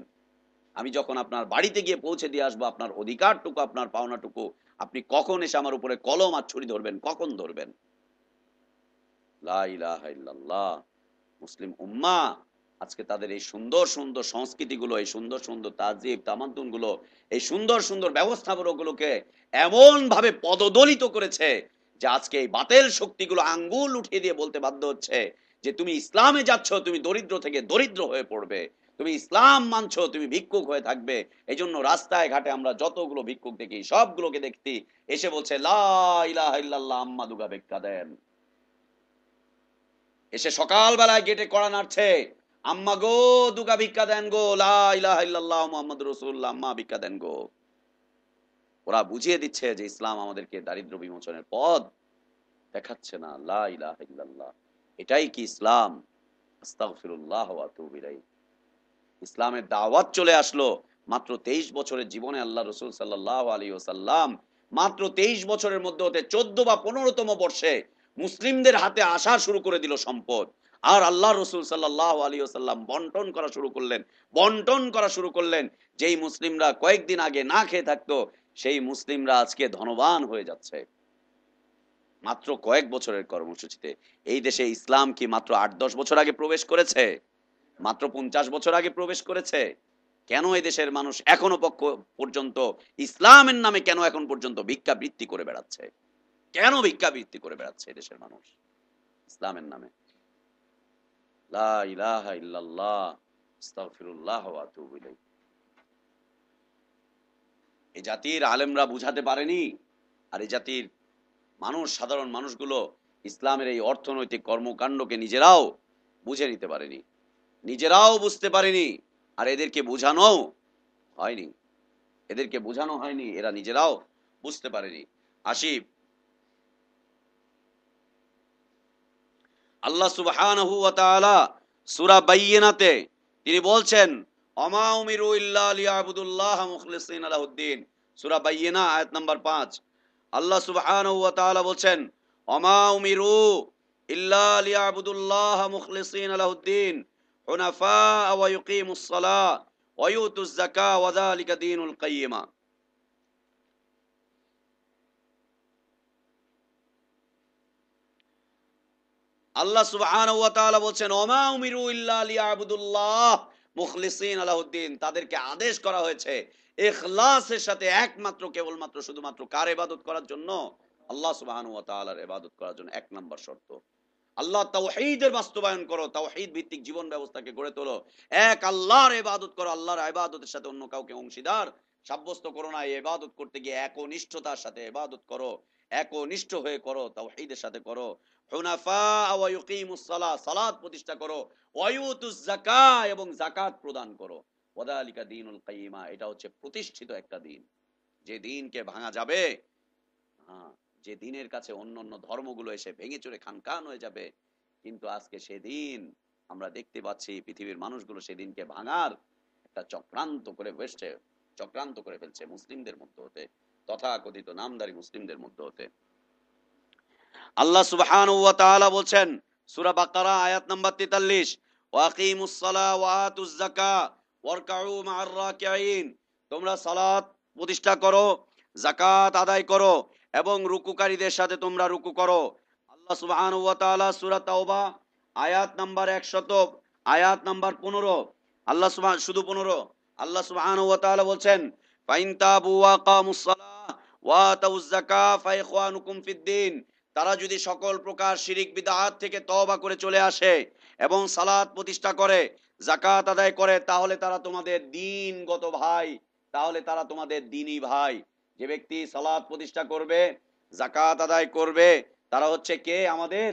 আমি যখন আপনার বাড়িতে গিয়ে পৌঁছে দিয়ে আসবো আপনার অধিকারটুকু, আপনার পাওনাটুকু, আপনি কখন এসে আমার উপরে কলম আর ছুরি ধরবেন? কখন ধরবেন? লা ইলাহা ইল্লাল্লাহ। মুসলিম উম্মাহ আজকে তাদের এই সুন্দর সুন্দর সংস্কৃতিগুলো, এই সুন্দর সুন্দর তাজিব তামাদ্দুন গুলো, এই সুন্দর সুন্দর ব্যবস্থাগুলোকে এমন ভাবে পদদলিত করেছে যে আজকে এই বাতেল শক্তিগুলো আঙ্গুল উঠিয়ে দিয়ে বলতে বাধ্য হচ্ছে যে তুমি ইসলামে যাচ্ছ, তুমি দরিদ্র থেকে দরিদ্র হয়ে পড়বে, তুমি ইসলাম মানছো, তুমি ভিক্ষুক হয়ে থাকবে। এই জন্য রাস্তায় ঘাটে আমরা যতগুলো ভিক্ষুক দেখি সবগুলোকে দেখছি এসে বলছে লা ইলাহা ইল্লাল্লাহ, আম্মা দুগা ভিক্ষা দেন। এসে সকালবেলায় গেটে কড়া নাড়ছে, আম্মা গো দুগা ভিক্ষা দেন গো, লা ইলাহা ইল্লাল্লাহ মুহাম্মাদুর রাসূলুল্লাহ, আম্মা ভিক্ষা দেন গো। ওরা বুঝিয়ে দিচ্ছে যে ইসলাম আমাদেরকে দারিদ্র বিমোচনের পথ দেখাচ্ছে না। লা ইলাহা ইল্লাল্লাহ, এটাই কি ইসলাম? আস্তাগফিরুল্লাহ ওয়া আতুবু ইলাইহি। ইসলামের দাওয়াত চলে আসলো মাত্র 23 বছরের জীবনে। আল্লাহ রাসূল সাল্লাল্লাহু আলাইহি ওয়াসাল্লাম মাত্র 23 বছরের মধ্যে হতে 14 বা 15তম বর্ষে মুসলিমদের হাতে আসা শুরু করে দিল সম্পদ। আর আল্লাহ রাসূল সাল্লাল্লাহু আলাইহি ওয়াসাল্লাম বন্টন করা শুরু করলেন। যেই মুসলিমরা কয়েকদিন আগে না খেয়ে থাকতো, সেই মুসলিমরা আজকে ধনবান হয়ে যাচ্ছে মাত্র কয়েক বছরের কর্মসূচিতে। এই দেশে ইসলাম কি মাত্র 8-10 বছর আগে প্রবেশ করেছে? মাত্র 50 বছর আগে প্রবেশ করেছে? কেন এই দেশের মানুষ এখনো পর্যন্ত ইসলামের নামে কেন এখন পর্যন্ত ভিক্ষাবৃত্তি করে বেড়াচ্ছে? কেন ভিক্ষাবৃত্তি করে বেড়াচ্ছে এদেশের মানুষ ইসলামের নামে? লা ইলাহা ইল্লাল্লাহ, আস্তাগফিরুল্লাহ ওয়া আতুবু ইলাইহি। এই জাতির আলেমরা বুঝাতে পারেনি, আর এই জাতির মানুষ, সাধারণ মানুষগুলো ইসলামের এই অর্থনৈতিক কর্মকাণ্ডকে নিজেরাও বুঝে নিতে পারেনি, নিজেরাও বুঝতে পারেনি, আর এদেরকে বোঝানো হয়নি, এরা নিজেরাও বুঝতে পারেনি। আসি আল্লাহ সুবহানাহু ওয়া তাআলা সূরা বাইয়িনাতে তিনি বলছেন, ওমা উমিরু ইল্লা লিয়াবুদুল্লাহ মুখলিসিনা লাহুদ্দিন। সূরা বাইয়িনা আয়াত নাম্বার 5। আল্লাহ সুবহানাহু ওয়া তাআলা বলছেন, ওমা উমিরু ইল্লা লিয়াবুদুল্লাহ মুখলিসিনা লাহুদ্দিন হুনাফা ওয়া ইউকিমুস সালাহ ওয়া ইউতুজ যাকাহ ওয়া যালিকা দীনুল কাইয়্যিমা। আল্লাহ সুবহানাহু ওয়া তাআলা বলছেন, ওমা উমিরু ইল্লা লিয়াবুদুল্লাহ মুখলিসিনা লাহুদ্দিন। তাদেরকে আদেশ করা হয়েছে ইখলাসের সাথে, একমাত্র কেবলমাত্র শুধুমাত্র কার ইবাদত করার জন্য? আল্লাহ সুবহানাহু ওয়া তাআলার ইবাদত করার জন্য। এক নাম্বার শর্ত, আল্লাহ তাওহীদের বাস্তবায়ন করো, তাওহীদ ভিত্তিক জীবন ব্যবস্থাকে গড়ে তোলো, এক আল্লাহর ইবাদত করো, আল্লাহর ইবাদতের সাথে অন্য কাউকে অংশীদার সাব্যস্ত করো না। এই ইবাদত করতে গিয়ে একনিষ্ঠতার সাথে ইবাদত করো। একনিষ্ঠ হয়ে করো, তাওহীদের সাথে করো। হুনাফা ওয়া ইউকিমুস সালাহ, সালাত প্রতিষ্ঠা করো। ওয়া ইউতুজ যাকাত, এবং যাকাত প্রদান করো। ওয়াদালিকা দীনুল কাইয়্যিমা, এটা হচ্ছে প্রতিষ্ঠিত একটা দিন, যে দিনকে ভাঙা যাবে। হ্যাঁ, যে দিনের কাছে অন্য অন্য ধর্মগুলো এসে ভেঙে চুরে খানখান হয়ে যাবে। কিন্তু আজকে সেদিন আমরা দেখতে পাচ্ছি পৃথিবীর মানুষগুলো সেদিনকে ভাঙার একটা চক্রান্ত করে ফেলছে মুসলিমদের মধ্যে হতে, তথাকথিত নামধারী মুসলিমদের মধ্যে হতে। আল্লাহ সুবহানাহু ওয়া তাআলা বলছেন সূরা বাকারা আয়াত নাম্বার 43, ওয়াকিমুস সালাহ ওয়া আতুজ যাকাত ওয়ারকাউ মা'আর রাকিঈন, তোমরা সালাত প্রতিষ্ঠা করো, যাকাত আদায় করো, এবং রুকুকারীদের সাথে তোমরা রুকু করো। আল্লাহ সুবহানাহু ওয়া তাআলা সূরা তাওবা আয়াত নাম্বার 100, আয়াত নাম্বার 15, শুধু 15, আল্লাহ সুবহানাহু ওয়া তাআলা বলছেন ফাইন তাবু ওয়া আকামুস সালাহ ওয়া আতাউজ যাকাত ফাইখওয়ানুকুম ফিদ্দিন, তারা যদি সকল প্রকার শিরিক বিদআত থেকে তওবা করে চলে আসে এবং সালাত প্রতিষ্ঠা করে, যাকাত আদায় করে, তাহলে তারা তোমাদের দ্বীনগত ভাই, তাহলে তারা তোমাদের দ্বীনী ভাই। যে ব্যক্তি সালাত প্রতিষ্ঠা করবে, যাকাত আদায় করবে, তারা হচ্ছে কে? আমাদের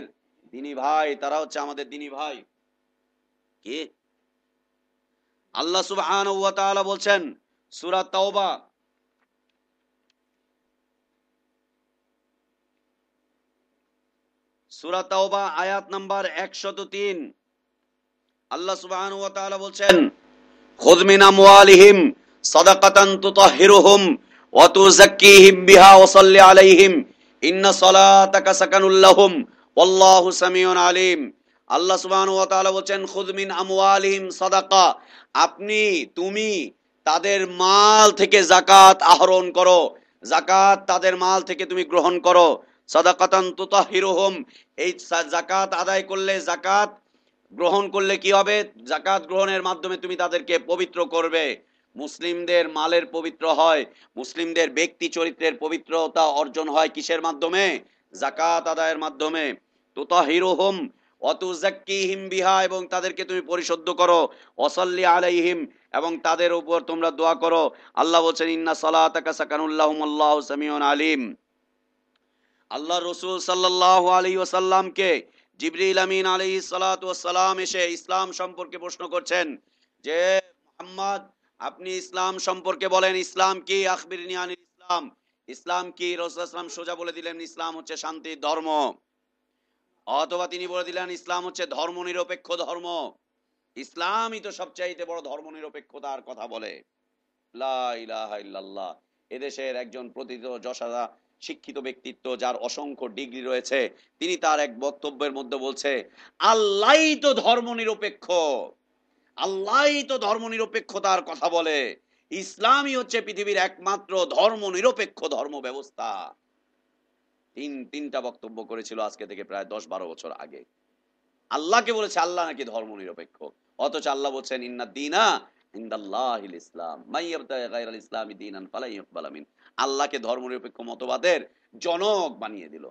দ্বীনী ভাই, তারা হচ্ছে আমাদের দ্বীনী ভাই। কে? আল্লাহ সুবহানাহু ওয়া তাআলা বলছেন সূরা তাওবা সূরা তাওবা আয়াত নাম্বার 103, আল্লাহ সুবহানাহু ওয়া তাআলা বলছেন খুয মিন আমওয়ালিহিম সাদাকাতান তুতাহহিরুহুম ওয়া তুযাক্কিহিম বিহা ওয়া সাল্লি আলাইহিম ইন্না সালাতাকা সাকানুল লাহুম ওয়াল্লাহু সামিউন আলিম। আল্লাহ সুবহানাহু ওয়া তাআলা বলছেন খুয মিন আমওয়ালিহিম সাদাকা, তুমি তাদের মাল থেকে যাকাত আহরণ করো, যাকাত তাদের মাল থেকে তুমি গ্রহণ করো। সাদাকাতান তুতাহহিরুহুম, এই যাকাত আদায় করলে, যাকাত গ্রহণ করলে কি হবে? যাকাত গ্রহণের মাধ্যমে তুমি তাদেরকে পবিত্র করবে। মুসলিমদের মালের পবিত্র হয়, মুসলিমদের ব্যক্তি চরিত্রের পবিত্রতা অর্জন হয় কিসের মাধ্যমে? যাকাত আদায়ের মাধ্যমে। তুতাহিরুহুম ওয়া তুযাক্কিহিম বিহা, এবং তাদেরকে তুমি পরিশুদ্ধ করো। ওয়াসাল্লি আলাইহিম, এবং তাদের উপর তোমরা দোয়া করো। আল্লাহ বলেন ইন্না সালাতাকা সাকানুল লাহুম আল্লাহু সামিউন আলিম। আল্লাহ রাসূল সাল্লাল্লাহু আলাইহি ওয়াসাল্লামকে জিবরিল আমিন আলাইহিস সালাতু ওয়াস সালাম এসে ইসলাম সম্পর্কে প্রশ্ন করছেন যে মুহাম্মদ, আপনি ইসলাম সম্পর্কে বলেন, ইসলাম কি? আখবিরনি আনিল ইসলাম, ইসলাম কি? রাসূল সাল্লাল্লাহু আলাইহি ওয়াসাল্লাম সোজা বলে দিলেন ইসলাম হচ্ছে শান্তির ধর্ম। অথবা তিনি বলে দিলেন ইসলাম হচ্ছে ধর্মনিরপেক্ষ ধর্ম। ইসলামই তো সবচাইতে বড় ধর্মনিরপেক্ষতার কথা বলে। লা ইলাহা ইল্লাল্লাহ। এদেশের একজন প্রথিত যশা শিক্ষিত ব্যক্তিত্ব, যার অসংখ্য ডিগ্রি রয়েছে, তিনি তার এক বক্তব্যের মধ্যে বলছে আল্লাহই তো ধর্মনিরপেক্ষ, আল্লাহই তো ধর্মনিরপেক্ষতার কথা বলে, ইসলামই হচ্ছে পৃথিবীর একমাত্র ধর্মনিরপেক্ষ ধর্ম ব্যবস্থা। তিনটা বক্তব্য করেছিল আজকে থেকে প্রায় 10-12 বছর আগে। আল্লাহকে বলেছে আল্লাহ নাকি ধর্মনিরপেক্ষ, অথচ আল্লাহ বলছেন ইন্নাদ দীনা ইনদাল্লাহিল ইসলাম মান ইয়াবতাগি গায়রাল ইসলামি দীনান ফালা ইউকবালা মিন। আল্লাহকে ধর্মনিরপেক্ষ মতবাদের জনক বানিয়ে দিল।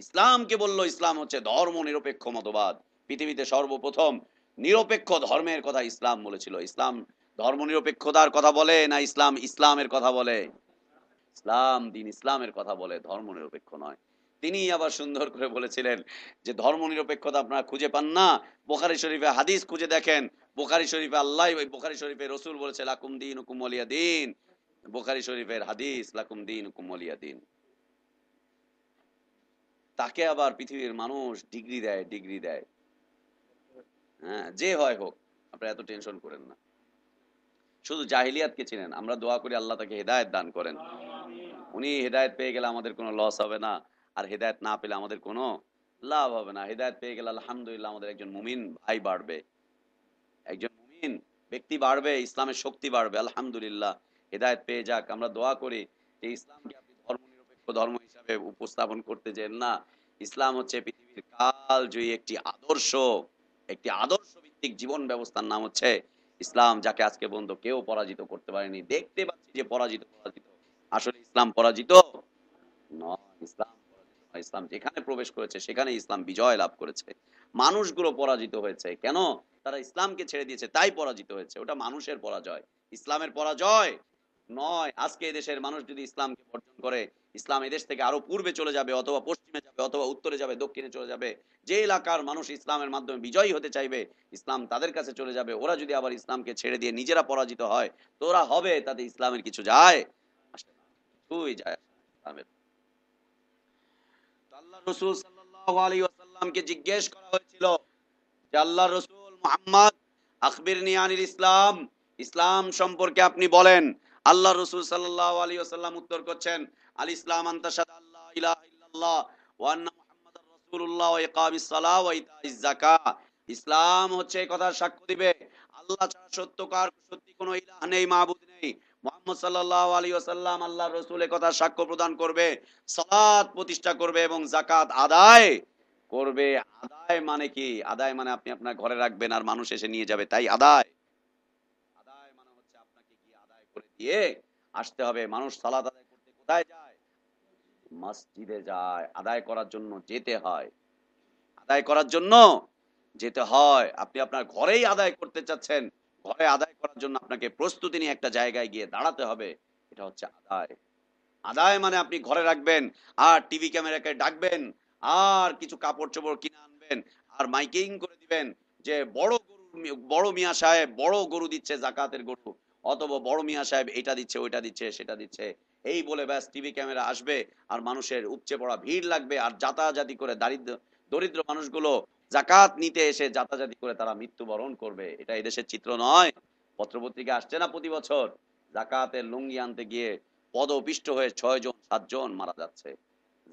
ইসলামকে বলল ইসলাম হচ্ছে ধর্মনিরপেক্ষ মতবাদ। পৃথিবীতে সর্বপ্রথম নিরপেক্ষ ধর্মের কথা ইসলাম বলেছিল। ইসলাম ধর্মনিরপেক্ষতার কথা বলে না ইসলাম ইসলামের কথা বলে? ইসলাম দিন ইসলামের কথা বলে, ধর্মনিরপেক্ষ নয়। তিনি আবার সুন্দর করে বলেছিলেন যে ধর্মনিরপেক্ষতা আপনারা খুঁজে পান না, বুখারী শরীফে হাদিস খুঁজে দেখেন। বুখারী শরীফে বুখারী শরীফে রাসূল বলেছে লাকুম দীনুকুম ওয়ালিয়া দীন। বুখারী শরীফের হাদিস লাকুম দীনুকুম ওয়ালিয়া দীন। তাকে আবার পৃথিবীর মানুষ ডিগ্রি দেয়। হ্যাঁ, যে হয় হোক, আপনারা এত টেনশন করেন না। শুধু জাহিলিয়াতকে চিনেন। আমরা দোয়া করি আল্লাহ তাকে হেদায়েত দান করেন। উনি হেদায়েত পেয়ে গেলে আমাদের কোনো লস হবে না, আর হেদায়েত না পেলে আমাদের কোনো লাভ হবে না। হেদায়েত পেয়ে গেলে আলহামদুলিল্লাহ আমাদের একজন মুমিন ভাই বাড়বে, একজন মুমিন ব্যক্তি বাড়বে, ইসলামের শক্তি বাড়বে। আলহামদুলিল্লাহ, হেদায়েত পেয়ে যাক। আমরা দোয়া করি যে ইসলামকে আপনি ধর্মনিরপেক্ষ ধর্ম হিসাবে উপস্থাপন করতে যেন না। ইসলাম হচ্ছে পৃথিবীর কালজয়ী একটি আদর্শ ভিত্তিক জীবন ব্যবস্থার নাম হচ্ছে ইসলাম, যাকে আজকে পর্যন্ত কেউ পরাজিত করতে পারেনি। দেখতে পাচ্ছি যে পরাজিত, আসলে ইসলাম পরাজিত নয়। ইসলাম যেখানে প্রবেশ করেছে সেখানে ইসলাম বিজয় লাভ করেছে। মানুষগুলো পরাজিত হয়েছে কেন? তারা ইসলামকে ছেড়ে দিয়েছে, তাই পরাজিত হয়েছে। ওটা মানুষের পরাজয়, ইসলামের পরাজয় নয়। আজকে এদেশের মানুষ যদি ইসলামকে বর্জন করে, ইসলাম এদেশ থেকে আরো পূর্বে চলে যাবে, অথবা পশ্চিমে যাবে, অথবা উত্তরে যাবে, দক্ষিণে চলে যাবে। যে এলাকার মানুষ ইসলামের মাধ্যমে বিজয়ী হতে চাইবে, ইসলাম তাদের কাছে চলে যাবে। ওরা যদি আবার ইসলামকে ছেড়ে দিয়ে নিজেরা পরাজিত হয়, তো ওরা হবে, তাতে ইসলামের কিছু যায় আসে না, কিছুই যায় আসে না ইসলামের। আল্লাহ রসুল সাল্লাল্লাহু আলাইহি ওয়াসাল্লামকে জিজ্ঞেস করা হয়েছিল যে আল্লাহ রসুল মুহাম্মদ, আখবিরনি আনিল ইসলাম, ইসলাম সম্পর্কে আপনি বলেন। আল্লাহ রসুল সাল্লাল্লাহু আলাইহি ওয়াসাল্লাম উত্তর করছেন, আল ইসলাম আন তাশহাদু আল্লা ইলাহা ইল্লাল্লাহ ওয়া আন্না মুহাম্মাদার রাসূলুল্লাহ ওয়া ইকামিস সালাহ ওয়া ইতাইজ যাকাহ। ইসলাম হচ্ছে এই কথার সাক্ষ্য দিবে আল্লাহ ছাড়া সত্যি কোনো ইলাহ নেই, মাবুদ নেই। মুহাম্মদ সাল্লাল্লাহু আলাইহি ওয়াসাল্লাম আল্লাহর রাসূল এই কথার সাক্ষ্য প্রদান করবে, সালাত প্রতিষ্ঠা করবে এবং যাকাত আদায় করবে। আদায় মানে কি? আদায় মানে আপনি আপনার ঘরে রাখবেন আর মানুষ এসে নিয়ে যাবে, তাই আদায়। আদায় মানে হচ্ছে আপনাকে গিয়ে আদায় করে দিয়ে আসতে হবে। মানুষ সালাত আদায় করতে কোথায় যায়? মসজিদে যায়। আদায় করার জন্য যেতে হয়, আদায় করার জন্য যেতে হয়। আপনি আপনার ঘরেই আদায় করতে চাচ্ছেন, ঘরে আদায় করার জন্য আপনাকে প্রস্তুতি নিয়ে একটা জায়গায় গিয়ে দাঁড়াতে হবে। এটা হচ্ছে আদায়। আদায় মানে আপনি ঘরে রাখবেন আর টিভি ক্যামেরাকে ডাকবেন আর কিছু কাপড় চোপড় কিনে আনবেন আর মাইকিং করে দিবেন যে বড় মিয়া সাহেব বড় গরু দিচ্ছে, জাকাতের গরু, অথবা বড় মিয়া সাহেব এটা দিচ্ছে, ওইটা দিচ্ছে, সেটা দিচ্ছে, এই বলে ব্যাস টিভি ক্যামেরা আসবে আর মানুষের উপচে পড়া ভিড় লাগবে। আর জাতাজাতি করে দরিদ্র মানুষগুলো জাকাত নিতে এসে জাতাজাতি করে তারা মৃত্যুবরণ করবে। এটা এদেশের চিত্র নয়? পত্রপত্রিকা আসছে না প্রতি বছর? জাকাতের লুঙ্গি আনতে গিয়ে পদপিষ্ট হয়ে 6 জন 7 জন মারা যাচ্ছে।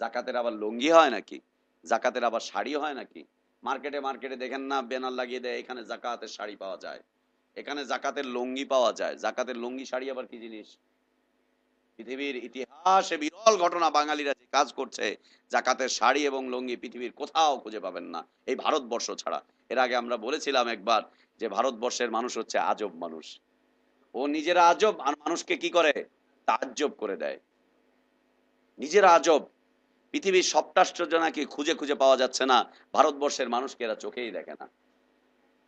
জাকাতের আবার লুঙ্গি হয় নাকি? জাকাতের আবার শাড়ি হয় নাকি? মার্কেটে মার্কেটে দেখেন না, ব্যানার লাগিয়ে দেয় এখানে জাকাতের শাড়ি পাওয়া যায়, এখানে জাকাতের লুঙ্গি পাওয়া যায়। জাকাতের লুঙ্গি শাড়ি আবার কি জিনিস? পৃথিবীর ইতিহাসে বিরল ঘটনা, বাঙালিরা যে কাজ করছে, জাকাতের শাড়ি এবং লুঙ্গি পৃথিবীর কোথাও খুঁজে পাবেন না, এই ভারতবর্ষ ছাড়া। এর আগে আমরা বলেছিলাম একবার যে ভারতবর্ষের মানুষ হচ্ছে আজব মানুষ। ও নিজেরা আজব আর মানুষকে কি করে? তাজ্জব করে দেয়। নিজেরা আজব। পৃথিবীর সবটা আশ্চর্য নাকি খুঁজে খুঁজে পাওয়া যাচ্ছে না, ভারতবর্ষের মানুষকে এরা চোখেই দেখে না।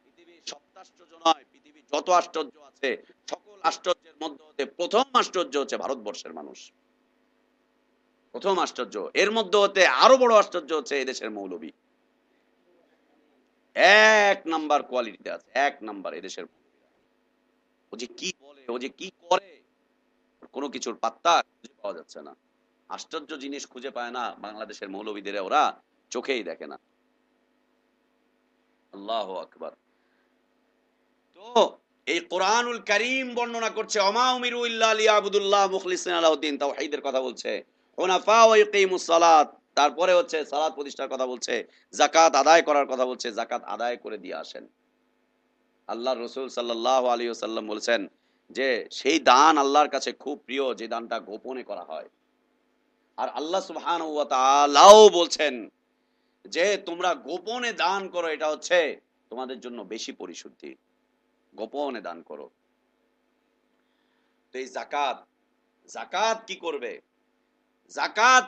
পৃথিবীর সবটা আশ্চর্য নয়, পৃথিবীর যত আশ্চর্য আছে সকল আশ্চর্যের মধ্যে হতে প্রথম আশ্চর্য হচ্ছে ভারতবর্ষের মানুষ। প্রথম আশ্চর্য। এর মধ্যে হতে আরো বড় আশ্চর্য হচ্ছে এদেশের মৌলবী। 1 নাম্বার কোয়ালিটিতে আছে, 1 নাম্বার এদেশের মৌলবীরা। ও যে কি বলে, ও যে কি করে, কোনো কিছুর পাত্তা খুঁজে পাওয়া যাচ্ছে না। আশ্চর্য জিনিস খুঁজে পায় না বাংলাদেশের মৌলবীদের, ওরা চোখেই দেখে না। আল্লাহু আকবার। তো এই কোরআনুল কারীম বর্ণনা করছে ওমা উমিরু ইল্লা লিয়াবুদুল্লাহ মুখলিসিনা লাহুদ্দিন, তাওহীদের কথা বলছে, হুনাফা ওয়া ইকিমুস সালাত, তারপরে হচ্ছে সালাত প্রতিষ্ঠার কথা বলছে, যাকাত আদায় করার কথা বলছে, যাকাত আদায় করে দিয়ে আসেন। আল্লাহর রাসূল সাল্লাল্লাহু আলাইহি ওয়াসাল্লাম বলেছেন যে সেই দান আল্লাহর কাছে খুব প্রিয় যে দানটা গোপনে করা হয়। আর আল্লাহ সুবহানাহু ওয়া তাআলাও বলছেন যে তোমরা গোপনে দান করো, এটা হচ্ছে তোমাদের জন্য বেশি পরিশুদ্ধি, গোপনে দান করো। তো এই যাকাত, যাকাত কি করবে? যাকাত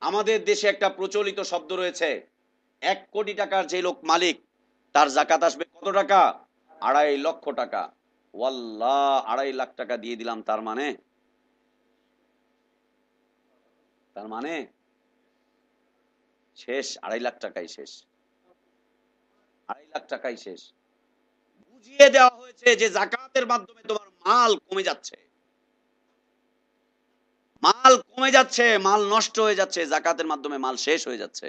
আমাদের দেশে একটা প্রচলিত শব্দ রয়েছে, 1 কোটি টাকার যে লোক মালিক তার যাকাত আসবে কত টাকা? 2.5 লক্ষ টাকা। ওয়াল্লাহ, 2.5 লাখ টাকা দিয়ে দিলাম, তার মানে শেষ, 2.5 লাখ টাকাই শেষ, 2.5 লাখ টাকাই শেষ। বুঝিয়ে দেওয়া হয়েছে যে যাকাতের মাধ্যমে তোমার মাল কমে যাচ্ছে, মাল কমে যাচ্ছে, মাল নষ্ট হয়ে যাচ্ছে, জাকাতের মাধ্যমে মাল শেষ হয়ে যাচ্ছে।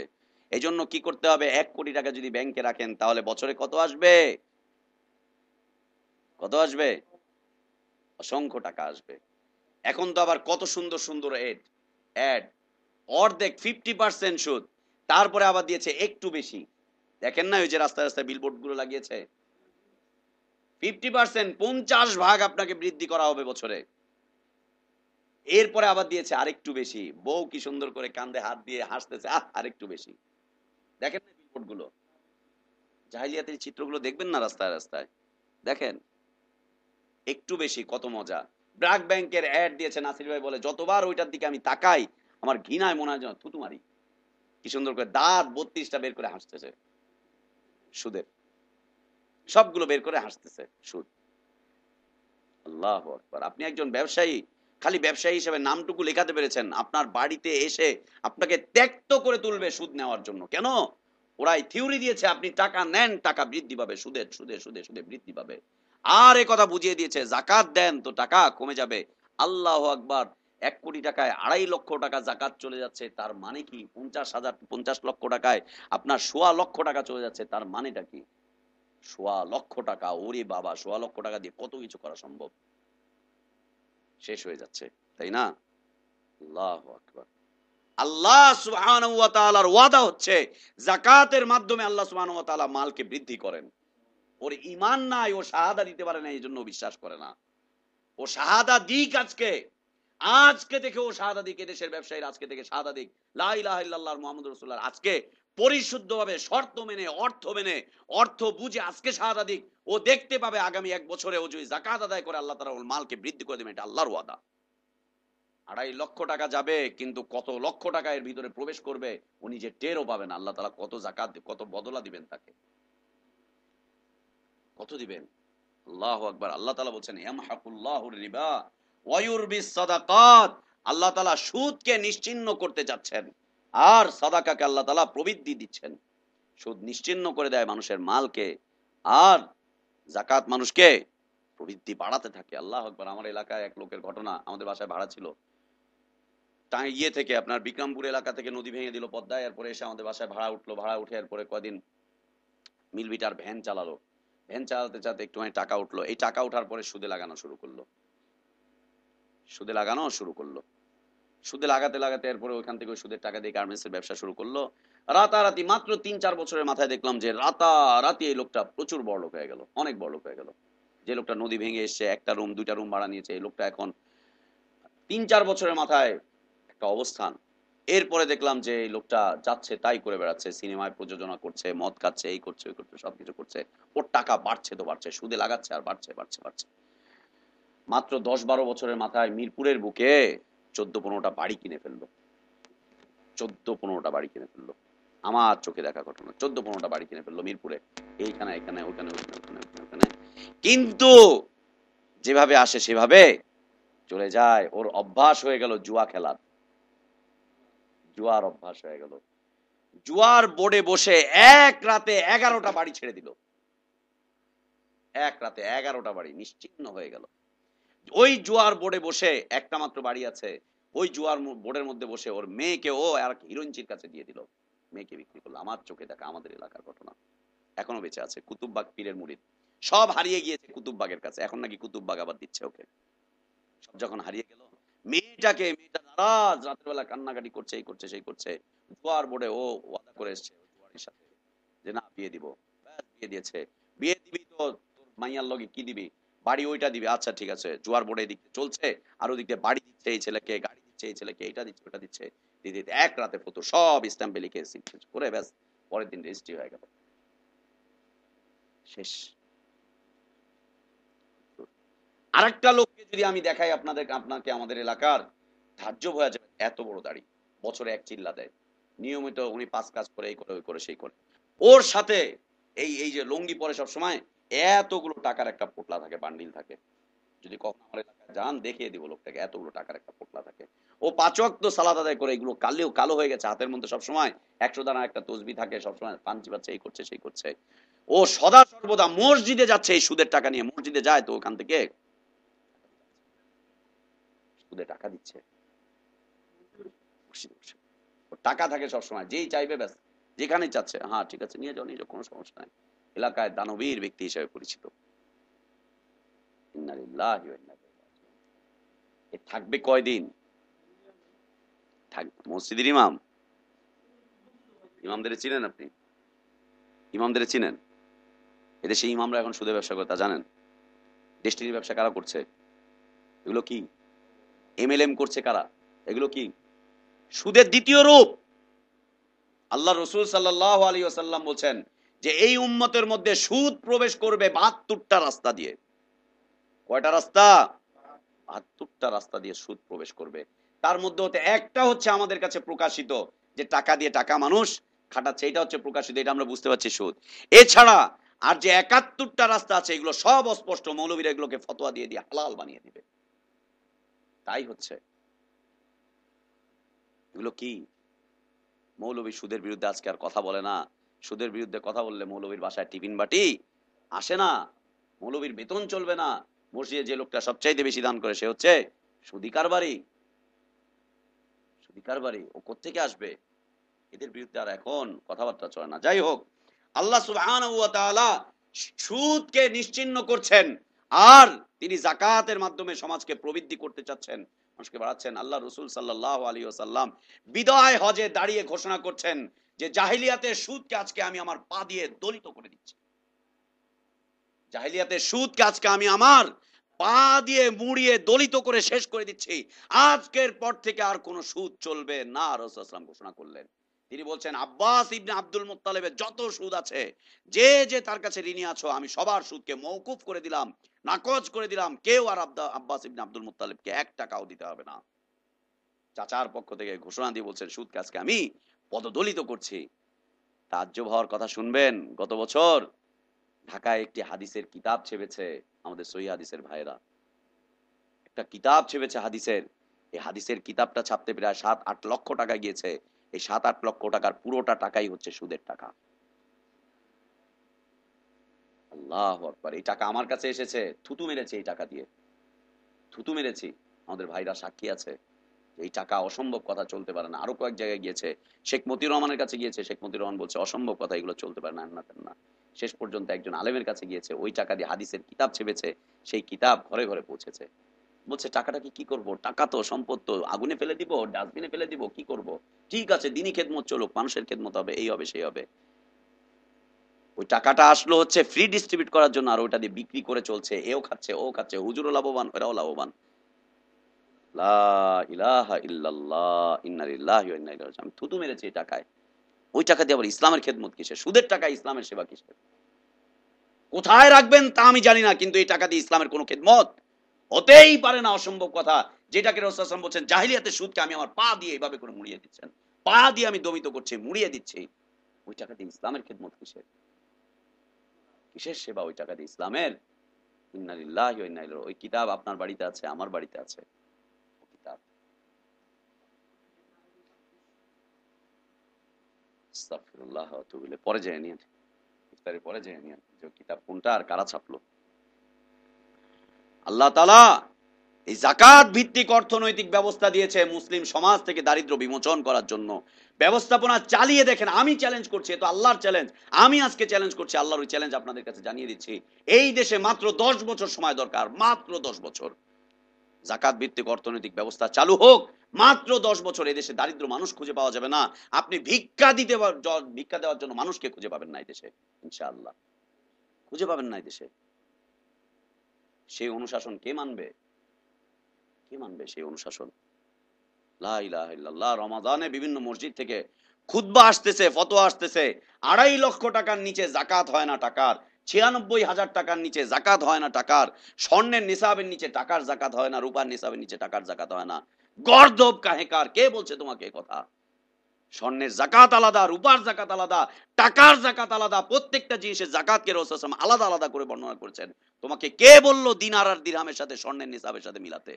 এই জন্য কি করতে হবে? 1 কোটি টাকা যদি ব্যাংকে রাখেন তাহলে বছরে কত আসবে? কত আসবে? অসংখ্য টাকা আসবে। এখন তো আবার কত সুন্দর সুন্দর অ্যাড, অর্ধেক 50% সুদ, তারপরে আবার দিয়েছে একটু বেশি। দেখেন না ওই যে রাস্তায় রাস্তায় বিলবোর্ড গুলো লাগিয়েছে, 50%, 50 ভাগ আপনাকে বৃদ্ধি করা হবে বছরে। এরপরে আবার দিয়েছে আরেকটু বেশি। বউ কি সুন্দর করে কান্দে হাত দিয়ে হাসতেছে, আরেকটু বেশি। দেখেন না বিলবোর্ড গুলো, জাহিলিয়াতের চিত্রগুলো দেখবেন না রাস্তায় রাস্তায়, দেখেন একটু বেশি, কত মজা। ব্র্যাক ব্যাংকের অ্যাড দিয়েছে, নাসির ভাই বলে যতবার ওইটার দিকে আমি তাকাই আমার ঘৃণায় মনে হয় যেন থুতু মারি। কি সুন্দর করে দাঁত 32টা বের করে হাসতেছে, সুদের সবগুলো বের করে হাসতেছে, সুদ। আল্লাহু আকবার। আপনি একজন ব্যবসায়ী, খালি ব্যবসায়ী হিসেবে নামটুকু লেখাতে পেরেছেন, আপনার বাড়িতে এসে আপনাকে ত্যক্ত করে তুলবে সুদ নেওয়ার জন্য। কেন? ওরাই থিওরি দিয়েছে আপনি টাকা নেন, টাকা বৃদ্ধি পাবে, সুদে সুদে সুদে সুদে বৃদ্ধি পাবে। আর এ কথা বুঝিয়ে দিয়েছে জাকাত দেন তো টাকা কমে যাবে। আল্লাহু আকবার! ১ কোটি টাকায় ২.৫ লক্ষ টাকা জাকাত চলে যাচ্ছে, তার মানে কি? ৫০ লক্ষ টাকায় আপনার সোয়া লক্ষ টাকা চলে যাচ্ছে, তার মানেটা কি? সোয়া লক্ষ টাকা, ওরে বাবা! সোয়া লক্ষ টাকা দিয়ে কত কিছু করা সম্ভব। শেষ হয়ে যাচ্ছে, তাই না? আল্লাহু আকবার! আল্লাহ সুবহানাহু ওয়া তাআলার ওয়াদা হচ্ছে যাকাতের মাধ্যমে আল্লাহ সুবহানাহু ওয়া তাআলা মালকে বৃদ্ধি করেন। ওর ঈমান নাই, ও শাহাদা দিতে পারে না, এজন্য বিশ্বাস করে না। ও শাহাদা দিক আজকে। আজকে থেকে ও শাহাদা দিক, এদেশের ব্যবসায়ীরা আজকে থেকে শাহাদা দিক। লা ইলাহা ইল্লাল্লাহ মুহাম্মাদুর রাসূলুল্লাহ আজকে পরিশুদ্ধভাবে শর্ত মেনে, অর্থ বুঝে আজকে শাহাদা দিক। ও দেখতে পাবে আগামী ১ বছরে ও যদি যাকাত আদায় করে আল্লাহ তাআলা ওর মালকে বৃদ্ধি করে দিবেন। এটা আল্লাহর ওয়াদা। ২.৫ লক্ষ টাকা যাবে, কিন্তু কত লক্ষ টাকা এর ভিতরে প্রবেশ করবে ও নিজে টেরও পাবে না। আল্লাহ তাআলা কত যাকাত, কত বদলা দিবেন তাকে, কত দিবেন। আল্লাহু আকবার! আল্লাহ তাআলা বলছেন ইয়ামহাকুল্লাহুর রিবা ওয়া ইউরবিস সাদাকাত। আল্লাহ তাআলা সুদকে নিশ্চিহ্ন করতে যাচ্ছেন, আর সাদাকাকে আল্লাহ তাআলা প্রবৃদ্ধি দিচ্ছেন। সুদ নিশ্চিহ্ন করে দেয় মানুষের মালকে, আর যাকাত মানুষকে প্রবৃদ্ধি বাড়াতে থাকে। আল্লাহু আকবার! আমার এলাকায় এক লোকের ঘটনা, আমাদের বাসায় ভাড়া ছিল। ইয়ে থেকে আপনার বিক্রমপুর এলাকা থেকে নদী ভেঙে দিল পদ্মায়, এরপরে এসে আমাদের বাসায় ভাড়া উঠলো। ভাড়া উঠে এরপরে কয়দিন মিলবিটার ভ্যান চালালো। ভ্যান চালাতে চালাতে একটুখানি টাকা উঠলো। এই টাকা উঠার পরে সুদে লাগানো শুরু করলো। সুদে লাগানো শুরু করলো। সুদে লাগাতে লাগাতে এরপরে ওইখান থেকে ওই সুদের টাকা দিয়ে গার্মেন্টস এর ব্যবসা শুরু করলো। রাতারাতি মাত্র ৩-৪ বছরের মাথায় দেখলাম যে রাতারাতি এই লোকটা প্রচুর বড়লোক হয়ে গেল, অনেক বড়লোক হয়ে গেল। যে লোকটা নদী ভেঙে এসছে, একটা রুম ২টা রুম ভাড়া নিয়েছে, এই লোকটা এখন ৩-৪ বছরের মাথায় একটা অবস্থান। এরপরে দেখলাম যে এই লোকটা যাচ্ছে তাই করে বেড়াচ্ছে, সিনেমায় প্রযোজনা করছে, মদ খাচ্ছে, এই করছে ওই করছে, সবকিছু করছে। ওর টাকা বাড়ছে তো বাড়ছে, সুদে লাগাচ্ছে আর বাড়ছে বাড়ছে বাড়ছে। মাত্র ১০-১২ বছরের মাথায় মিরপুরের বুকে ১৪-১৫টা বাড়ি কিনে ফেললো। ১৪-১৫টা বাড়ি কিনে ফেললো। আমার চোখে দেখা ঘটনা। ১৪-১৫টা বাড়ি কিনে ফেললো মিরপুরে, এইখানে এখানে ওখানে ওখানে ওখানে ওখানে ওখানে। কিন্তু যেভাবে আসে সেভাবে চলে যায়। ওর অভ্যাস হয়ে গেল জুয়া খেলার, জুয়ার অভ্যাস হয়ে গেল। জুয়ার বোর্ডে বসে এক রাতে ১১টা বাড়ি ছেড়ে দিল। এক রাতে ১১টা বাড়ি নিশ্চিহ্ন হয়ে গেল। ওই জুয়ার বোর্ডে বসে একটা মাত্র বাড়ি আছে, ওই জুয়ার বোর্ডের মধ্যে বসে ওর মেয়েকে ও আর হিরোইনচির কাছে দিয়ে দিল। মেয়েকে বিক্রি করলো। আমার চোখে দেখা, আমাদের এলাকার ঘটনা। এখনো বেঁচে আছে। কুতুববাগ পীরের মুরিদ। সব হারিয়ে গিয়েছে কুতুববাগের কাছে, এখন নাকি কুতুববাগ আবার দিচ্ছে ওকে। সব যখন হারিয়ে গেল, মেয়েটা নারাজ, রাতের বেলা কান্নাকাটি করছে, এই করছে সেই করছে। জুয়ার বোর্ডে ও ওয়াদা করে এসছে জুয়ারির সাথে যে না বিয়ে দিব। ব্যাস বিয়ে দিয়েছে। বিয়ে দিবি তো তোর মাইয়ার লগে কি দিবি? বাড়ি ওইটা দিবি। আচ্ছা ঠিক আছে। জুয়ার বোর্ডে এদিকে চলছে, আর ওদিকে বাড়ি দিচ্ছে এই ছেলেকে, গাড়ি দিচ্ছে এই ছেলেকে, এইটা দিচ্ছে ওটা দিচ্ছে। দিদি এক রাতে ফটো সব স্ট্যাম্পে লিখে করে ব্যাস পরের দিন রেজিস্ট্রি হয়ে গেল। শেষ। আরেকটা লোককে যদি আমি দেখাই আপনাকে আমাদের এলাকার, ধার্য হয়ে যাবে। এত বড় দাড়ি, বছরে ১ চিল্লা দেয়, নিয়মিত উনি ৫ কাজ করে, এই করে ওই করে সেই করে। ওর সাথে এই এই যে লুঙ্গি পরে সব সময়, এতগুলো টাকার একটা পোটলা থাকে, বান্ডিল থাকে। যদি কখনো আমার এলাকায় যান দেখিয়ে দিব লোকটাকে, এতগুলো টাকার একটা পোটলা থাকে। ও ৫ ওয়াক্ত সালাত আদায় করে, এগুলো কালো হয়ে গেছে, হাতের মধ্যে সবসময় ১০০ দানা একটা তসবি থাকে, সবসময় পান চিবাচ্ছে, এই করছে সেই করছে। ও সদা সর্বদা মসজিদে যাচ্ছে এই সুদের টাকা নিয়ে। মসজিদে যায় তো ওখান থেকে সুদে টাকা দিচ্ছে। টাকা থাকে সবসময়, যেই চাইবে ব্যাস যেখানে চাচ্ছে, হ্যাঁ ঠিক আছে নিয়ে যাও নিয়ে যাও, কোনো সমস্যা নাই। এলাকায় দানবীর ব্যক্তি হিসেবে পরিচিত। এ থাকবে কয়দিন? থাকবে। মসজিদের ইমাম, ইমামদের চিনেন আপনি? ইমামদের চিনেন? এদেশে ইমামরা এখন সুদে ব্যবসা করে, তা জানেন? ডেস্টিনির ব্যবসা কারা করছে? এগুলো কি? এমএলএম করছে কারা? এগুলো কি? সুদের দ্বিতীয় রূপ। আল্লাহ রসুল সাল্লাল্লাহু আলাইহি ওয়াসাল্লাম বলছেন যে এই উম্মতের মধ্যে সুদ প্রবেশ করবে ৭২টা রাস্তা দিয়ে। কয়টা রাস্তা? ৭২টা রাস্তা দিয়ে সুদ প্রবেশ করবে। তার মধ্যে হতে একটা হচ্ছে আমাদের কাছে প্রকাশিত, যে টাকা দিয়ে টাকা মানুষ খাটাচ্ছে, এটা হচ্ছে প্রকাশিত, এটা আমরা বুঝতে পারছি সুদ। এছাড়া আর যে ৭১টা রাস্তা আছে, এগুলো সব অস্পষ্ট, মৌলবীরা এগুলোকে ফতোয়া দিয়ে দিয়ে হালাল বানিয়ে দিবে। তাই হচ্ছে। এগুলো কি? মৌলবী সুদের বিরুদ্ধে আজকে আর কথা বলে না। সুদের বিরুদ্ধে কথা বললে মৌলবীর বাসায় টিফিন বাটি আসে না, মৌলবীর বেতন চলবে না। মসজিদে যে লোকটা সবচাইতে বেশি দান করে সে হচ্ছে সুদী কারবারি। সুদী কারবারি ও কোত্থেকে আসবে? এদের বিরুদ্ধে আর এখন কথাবার্তা চলে না। যাই হোক, আল্লাহ সুবহানাহু ওয়া তাআলা সুদকে নিশ্চিহ্ন করছেন, আর তিনি যাকাতের মাধ্যমে সমাজকে প্রবৃদ্ধি করতে চাচ্ছেন, মানুষকে বাড়াচ্ছেন। আল্লাহ রাসূল সাল্লাল্লাহু আলাইহি ওয়াসাল্লাম বিদায় হজে দাঁড়িয়ে ঘোষণা করছেন যে জাহিলিয়াতের সুদকে আজকে আমি আমার পা দিয়ে দলিত করে দিচ্ছি। জাহিলিয়াতের সুদকে আজকে আমি আমার পা দিয়ে মুড়িয়ে দলিত করে শেষ করে দিচ্ছি। আজকের পর থেকে আর কোনো সুদ চলবে না, রাসূল সাল্লাল্লাহু আলাইহি ওয়াসাল্লাম ঘোষণা করলেন। তিনি বলছেন, আব্বাস ইবনে আব্দুল মুত্তালিবের যত সুদ আছে, যে যে তার কাছে ঋণী আছো, আমি সবার সুদকে মওকুফ করে দিলাম, নাকচ করে দিলাম। কেউ আর আব্বাস ইবনে আব্দুল মুত্তালিবকে 1 টাকাও দিতে হবে না। চাচার পক্ষ থেকে ঘোষণা দিয়ে বলছেন, সুদকে আজকে আমি পদদলিত করছি। তাজ্জব হওয়ার কথা শুনবেন, গত বছর ঢাকায় একটি হাদিসের কিতাব ছেপেছে আমাদের সহিহ হাদিসের ভাইরা। একটা কিতাব ছেপেছে হাদিসের। এই হাদিসের কিতাবটা ছাপতে প্রায় 7-8 লক্ষ টাকা গিয়েছে। এই 7-8 লক্ষ টাকার পুরোটা টাকাই হচ্ছে সুদের টাকা। আল্লাহু আকবার! এই টাকা আমার কাছে এসেছে, থুতু মেরেছে এই টাকা দিয়ে। থুতু মেরেছি। আমাদের ভাইরা সাক্ষী আছে। এই টাকা অসম্ভব কথা, চলতে পারে না। আরো কয়েক জায়গায় গিয়েছে। শেখ মতিউর রহমানের কাছে গিয়েছে। শেখ মতিউর রহমান বলছে অসম্ভব কথা, এগুলো চলতে পারে না, না না। শেষ পর্যন্ত একজন আলেমের কাছে গিয়েছে, ওই টাকা দিয়ে হাদিসের কিতাব ছেপেছে। সেই কিতাব ঘরে ঘরে পৌঁছেছে। বলছে টাকাটাকে কি করব? টাকা তো সম্পদ, তো আগুনে ফেলে দিব, ডাস্টবিনে ফেলে দিব, কি করব? ঠিক আছে, দিনই খেদমত চলুক, মানুষের খেদমত হবে, এই হবে সেই হবে। ওই টাকাটা আসলো হচ্ছে ফ্রি ডিস্ট্রিবিউট করার জন্য, আর ওইটা দিয়ে বিক্রি করে চলছে। এও খাচ্ছে, ও খাচ্ছে, হুজুরও লাভবান, ওরাও লাভবান। লা ইলাহা ইল্লাল্লাহ, ইন্না লিল্লাহি ওয়া ইন্না ইলাইহি রাজিউন। আমি থুতু মেরেছি এই টাকায়। ওই টাকা দিয়ে আবার ইসলামের খেদমত কিসের? সুদের টাকায় ইসলামের সেবা কিসের? কোথায় রাখবেন তা আমি জানি না, কিন্তু এই টাকা দিয়ে ইসলামের কোনো খেদমত হতেই পারে না, অসম্ভব কথা। যেটাকে রাসূল সাল্লাল্লাহু আলাইহি ওয়াসাল্লাম বলছেন জাহিলিয়াতের সুদকে আমি আমার পা দিয়ে এইভাবে করে মুড়িয়ে দিচ্ছেন, পা দিয়ে আমি দমিত করছি, মুড়িয়ে দিচ্ছি। ওই টাকা দিয়ে ইসলামের খেদমত কিসের? কিসের সেবা ওই টাকা দিয়ে ইসলামের? ইন্না লিল্লাহি ওয়া ইন্না ইলাইহি রাজিউন। ওই কিতাব আপনার বাড়িতে আছে, আমার বাড়িতে আছে। ওই কিতাব, আস্তাগফিরুল্লাহ ওয়া আতুবু ইলাইহি। পরে জেনে নিন, ইফতারের পরে জেনে নিন যে কিতাব কোনটা আর কারা ছাপলো। আল্লাহ তাআলা এই যাকাত ভিত্তিক অর্থনৈতিক ব্যবস্থা দিয়েছে মুসলিম সমাজ থেকে দারিদ্র্য বিমোচন করার জন্য। ব্যবস্থাপনা চালিয়ে দেখেন। আমি চ্যালেঞ্জ করছি, তো আল্লাহর চ্যালেঞ্জ। আমি আজকে চ্যালেঞ্জ করছি, আল্লাহর ওই চ্যালেঞ্জ আপনাদের কাছে জানিয়ে দিচ্ছি। এই দেশে মাত্র 10 বছর সময় দরকার, মাত্র 10 বছর। যাকাত ভিত্তিক অর্থনৈতিক ব্যবস্থা চালু হোক, মাত্র 10 বছর এদেশে দারিদ্র মানুষ খুঁজে পাওয়া যাবে না। আপনি ভিক্ষা দেওয়ার জন্য মানুষকে খুঁজে পাবেন না এই দেশে, ইনশাআল্লাহ খুঁজে পাবেন না এই দেশে। সেই অনুশাসন কে মানবে? কে মানবে সেই অনুশাসন? লা ইলাহা ইল্লাল্লাহ। রমাদানে বিভিন্ন মসজিদ থেকে খুতবা আসতেছে, ফতোয়া আসতেছে, 2.5 লক্ষ টাকার নিচে জাকাত হয় না টাকার, 96,000 টাকার নিচে জাকাত হয় না টাকার, স্বর্ণের নিসাবের নিচে টাকার জাকাত হয় না, রূপার নিসাবের নিচে টাকার জাকাত হয় না। গর্দভ কাহেকার, কে বলছে তোমাকে এ কথা? স্বর্ণের জাকাত আলাদা, রূপার জাকাত আলাদা, টাকার জাকাত আলাদা। প্রত্যেকটা জিনিসের জাকাতকে রাসূল সাল্লাল্লাহু আলাইহি ওয়াসাল্লাম আলাদা আলাদা করে বর্ণনা করেছেন। তোমাকে কে বলল দিনার আর দিরহামের সাথে স্বর্ণের নিসাবের সাথে মিলাতে?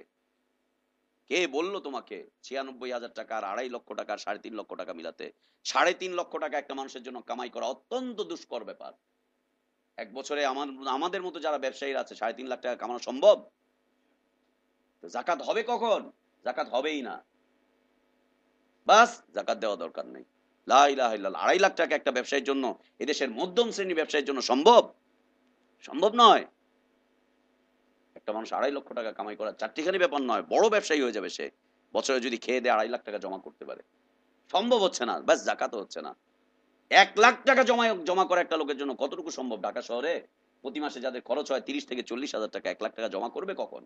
কে বলল তোমাকে 96,000 টাকা আর 2.5 লক্ষ টাকা, 3.5 লক্ষ টাকা মিলাতে? 3.5 লক্ষ টাকা একটা মানুষের জন্য কামাই করা অত্যন্ত দুষ্কর ব্যাপার। এক বছরে আমাদের মতো যারা ব্যবসায়ীরা আছে 3.5 লাখ টাকা কামানো সম্ভব? তো জাকাত হবে কখন? জাকাত হবেই না। বাস, জাকাত দেওয়া দরকার নেই। লা ইলাহা ইল্লাল্লাহ। 2.5 লাখ টাকা একটা ব্যবসায়ীর জন্য, এদেশের মধ্যম শ্রেণী ব্যবসায়ীর জন্য সম্ভব? সম্ভব নয়। একটা মানুষ 2.5 লক্ষ টাকা কামাই করা চারটিখানি ব্যাপার নয়, বড় ব্যবসায়ী হয়ে যাবে সে। বছরে যদি খেয়ে দেয়ে 2.5 লাখ টাকা জমা করতে পারে। সম্ভব হচ্ছে না, বাস জাকাতও হচ্ছে না। 1 লাখ টাকা জমা করা একটা লোকের জন্য কতটুকু সম্ভব? ঢাকা শহরে প্রতি মাসে যাদের খরচ হয় 30 থেকে 40,000 টাকা, 1 লাখ টাকা জমা করবে কখন?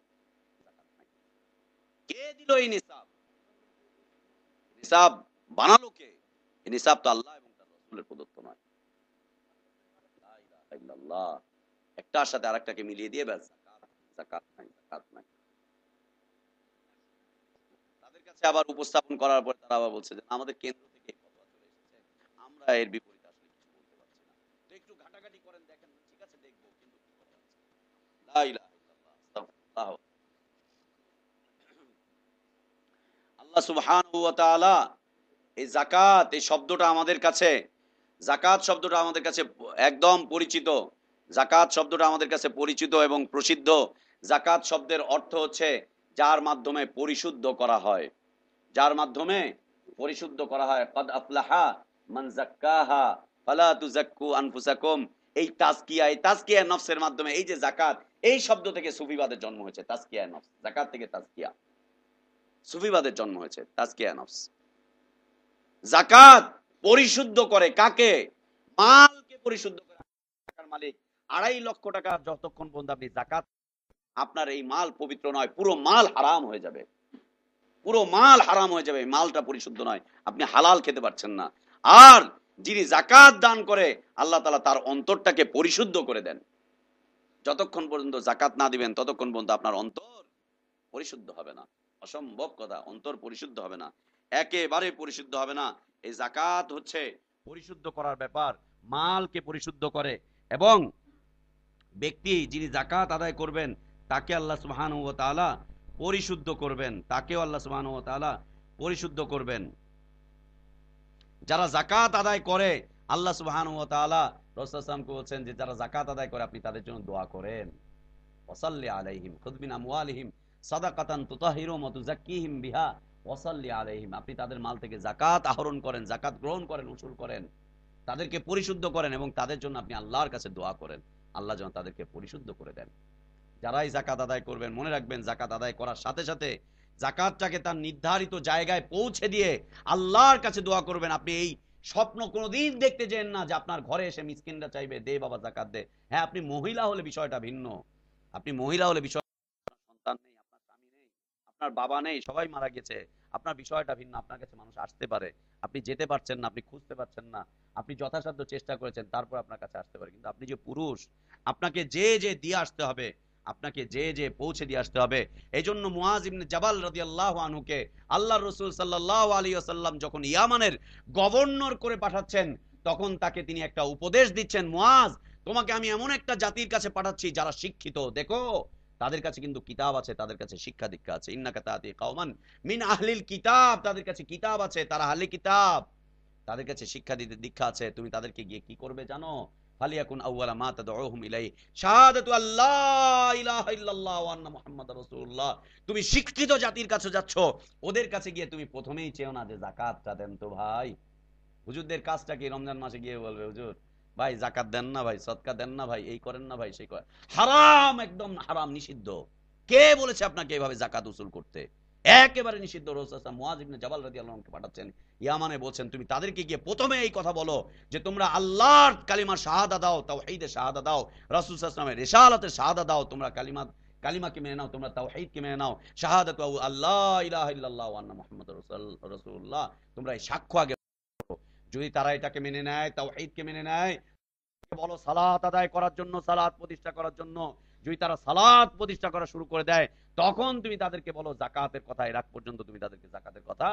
কে দিল এই নিসাব? নিসাব বানালো কে? এই নিসাব তো আল্লাহ এবং তার রাসূলের প্রদত্ত নয়। লা ইলাহা ইল্লাল্লাহ। একটার সাথে আরেকটাকে মিলিয়ে দিয়ে ব্যাস যাকাত, যাকাত নাই, যাকাত নাই। তাদের কাছে আবার উপস্থাপন করার পরে তারা আবার বলছে যে আমাদের কেন্দ্র থেকে এই ফতোয়া চলে এসেছে, আমরা এর বিপরীতে আসলে কিছু বলতে পারছি না। তো একটু ঘাটাঘাটি করেন, দেখেন, ঠিক আছে দেখবো, কিন্তু কি করা যাচ্ছে? লা ইলাহা ইল্লাল্লাহ, আস্তাগফিরুল্লাহ। আল্লাহ সুবহানাহু ওয়া তাআলা এই যাকাত এই শব্দটা আমাদের কাছে, যাকাত শব্দটা আমাদের কাছে একদম পরিচিত। যাকাত শব্দটা আমাদের কাছে পরিচিত এবং প্রসিদ্ধ। যাকাত শব্দের অর্থ হচ্ছে যার মাধ্যমে পরিশুদ্ধ করা হয়, যার মাধ্যমে পরিশুদ্ধ করা হয়। কদ আফলাহা মান যাক্কাহা ফালা তুযাক্কু আনফুসাকুম। এই তাজকিয়া, এই তাজকিয়া নফসের মাধ্যমে, এই যে যাকাত, এই শব্দ থেকে সুফিবাদের জন্ম হয়েছে। তাজকিয়া নফস, যাকাত থেকে তাজকিয়া, সুফিবাদের জন্ম হয়েছে তাজকিয়া নফস। যাকাত পরিশুদ্ধ করে কাকে? মালকে পরিশুদ্ধ করে। টাকার মালিক 2.5 লক্ষ টাকা যতক্ষণ পর্যন্ত আপনি যাকাত, আপনার এই মাল পবিত্র নয়, পুরো মাল হারাম হয়ে যাবে, পুরো মাল হারাম হয়ে যাবে। মালটা পরিশুদ্ধ নয়, আপনি হালাল খেতে পারছেন না। আর যিনি যাকাত দান করে আল্লাহ তাআলা তার অন্তরটাকে পরিশুদ্ধ করে দেন। যতক্ষণ পর্যন্ত যাকাত না দিবেন ততক্ষণ পর্যন্ত আপনার অন্তর পরিশুদ্ধ হবে না। অসম্ভব কথা, অন্তর পরিশুদ্ধ হবে না, একেবারে পরিশুদ্ধ হবে না। এই যাকাত হচ্ছে পরিশুদ্ধ করার ব্যাপার, মালকে পরিশুদ্ধ করে। এবং ব্যক্তি যিনি যাকাত আদায় করবেন তাকে আল্লাহ সুবহানাহু ওয়া তাআলা পরিশুদ্ধ করবেন, তাকেও আল্লাহ সুবহানাহু ওয়া তাআলা পরিশুদ্ধ করবেন। যারা যাকাত আদায় করে আল্লাহ সুবহানাহু ওয়া তাআলা রাসূল সাল্লাল্লাহু আলাইহি ওয়াসাল্লামকে বলছেন যে যারা যাকাত আদায় করে আপনি তাদের জন্য দোয়া করেন। ওয়াসাল্লি আলাইহিম খুয মিন আমওয়ালিহিম সাদাকাতান তুতাহিরুহুম ওয়া তুযাক্কিহিম বিহা ওয়াসাল্লি আলাইহিম। আপনি তাদের মাল থেকে যাকাত আহরণ করেন, যাকাত গ্রহণ করেন, উসুল করেন, তাদেরকে পরিশুদ্ধ করেন এবং তাদের জন্য আপনি আল্লাহর কাছে দোয়া করেন আল্লাহ যেন তাদেরকে পরিশুদ্ধ করে দেন। যারাই যাকাত আদায় করবেন মনে রাখবেন যাকাত আদায় করার সাথে সাথে যাকাতটাকে তার নির্ধারিত জায়গায় পৌঁছে দিয়ে আল্লাহর কাছে দোয়া করবেন। আপনি এই স্বপ্ন কোনোদিন দেখতে যেন না যে আপনার ঘরে এসে মিসকিনরা চাইবে দে বাবা যাকাত দে। হ্যাঁ, আপনি মহিলা হলে বিষয়টা ভিন্ন, আপনি মহিলা হলে বিষয়, সন্তান নেই, আপনার স্বামী নেই, আপনার বাবা নেই, সবাই মারা গেছে, আপনার বিষয়টা ভিন্ন। আপনার কাছে মানুষ আসতে পারে, আপনি যেতে পারছেন না, আপনি খুঁজতে পারছেন না, আপনি যথাসাধ্য চেষ্টা করেছেন, তারপর আপনার কাছে আসতে পারে। কিন্তু আপনি যে পুরুষ, আপনাকে যে যে দিয়ে আসতে হবে, আপনাকে যে যে পৌঁছে দিয়ে আসতে হবে। এই জন্য মুআজ ইবনে জাবাল রাদিয়াল্লাহু আনহুকে আল্লাহর রাসূল সাল্লাল্লাহু আলাইহি ওয়াসাল্লাম যখন ইয়ামানের গভর্নর করে পাঠাচ্ছেন তখন তাকে তিনি একটা উপদেশ দিচ্ছেন, মুআজ তোমাকে আমি এমন একটা জাতির কাছে পাঠাচ্ছি যারা শিক্ষিত, দেখো তাদের কাছে কিন্তু কিতাব আছে, তাদের কাছে শিক্ষা দীক্ষা আছে। ইন্নাকা তাতি কওমান মিন আহলিল কিতাব, তাদের কাছে কিতাব আছে, তারা আহলে কিতাব, তাদের কাছে শিক্ষা দিতে দীক্ষা আছে। তুমি তাদেরকে গিয়ে কি করবে জানো? ফালিয়াকুন আউয়ালা মা তাদউহুম ইলাইহি শাহাদাতু আল্লা ইলাহা ইল্লাল্লাহ ওয়া আন্না মুহাম্মাদার রাসূলুল্লাহ। তুমি শিক্ষিত জাতির কাছে যাচ্ছ, ওদের কাছে গিয়ে তুমি প্রথমেই চেও না যে যাকাতটা দেন তো ভাই। হুজুরদের কাজটা কি? রমজান মাসে গিয়ে বলবে হুজুর ভাই যাকাত দেন না ভাই, সদকা দেন না ভাই, এই করেন না ভাই, সেই করেন। হারাম, একদম হারাম, নিষিদ্ধ। কে বলেছে আপনাকে এভাবে যাকাত উসুল করতে? একেবারে নিষিদ্ধ। রাসূল মুআজ ইবনে জাবাল রাদিয়াল্লাহু আনহু পাঠাচ্ছেন ইয়ামানে, বলছেন তুমি তাদেরকে গিয়ে প্রথমে এই কথা বলো যে তোমরা আল্লাহর কালিমা শাহাদা দাও, তাওহীদের শাহাদা দাও, রাসূল সাল্লাল্লাহু আলাইহি ওয়াসাল্লামের রিসালাতের শাহাদা দাও, তোমরা কালিমাকে মেনে নাও, তোমরা তাওহীদকে মেনে নাও। শাহাদাতু আল্লা ইলাহা ইল্লাল্লাহ ওয়া আন্না মুহাম্মাদার রাসূলুল্লাহ, তোমরা এই সাক্ষ্য আগে। যদি তারা এটাকে মেনে নেয়, তাওহীদকে মেনে নেয়, বলো সালাত আদায় করার জন্য, সালাত প্রতিষ্ঠা করার জন্য, যদি তারা সালাত প্রতিষ্ঠা করা শুরু করে দেয় তখন তুমি তাদেরকে বলো যাকাতের কথা। এর আগ পর্যন্ত তুমি তাদেরকে যাকাতের কথা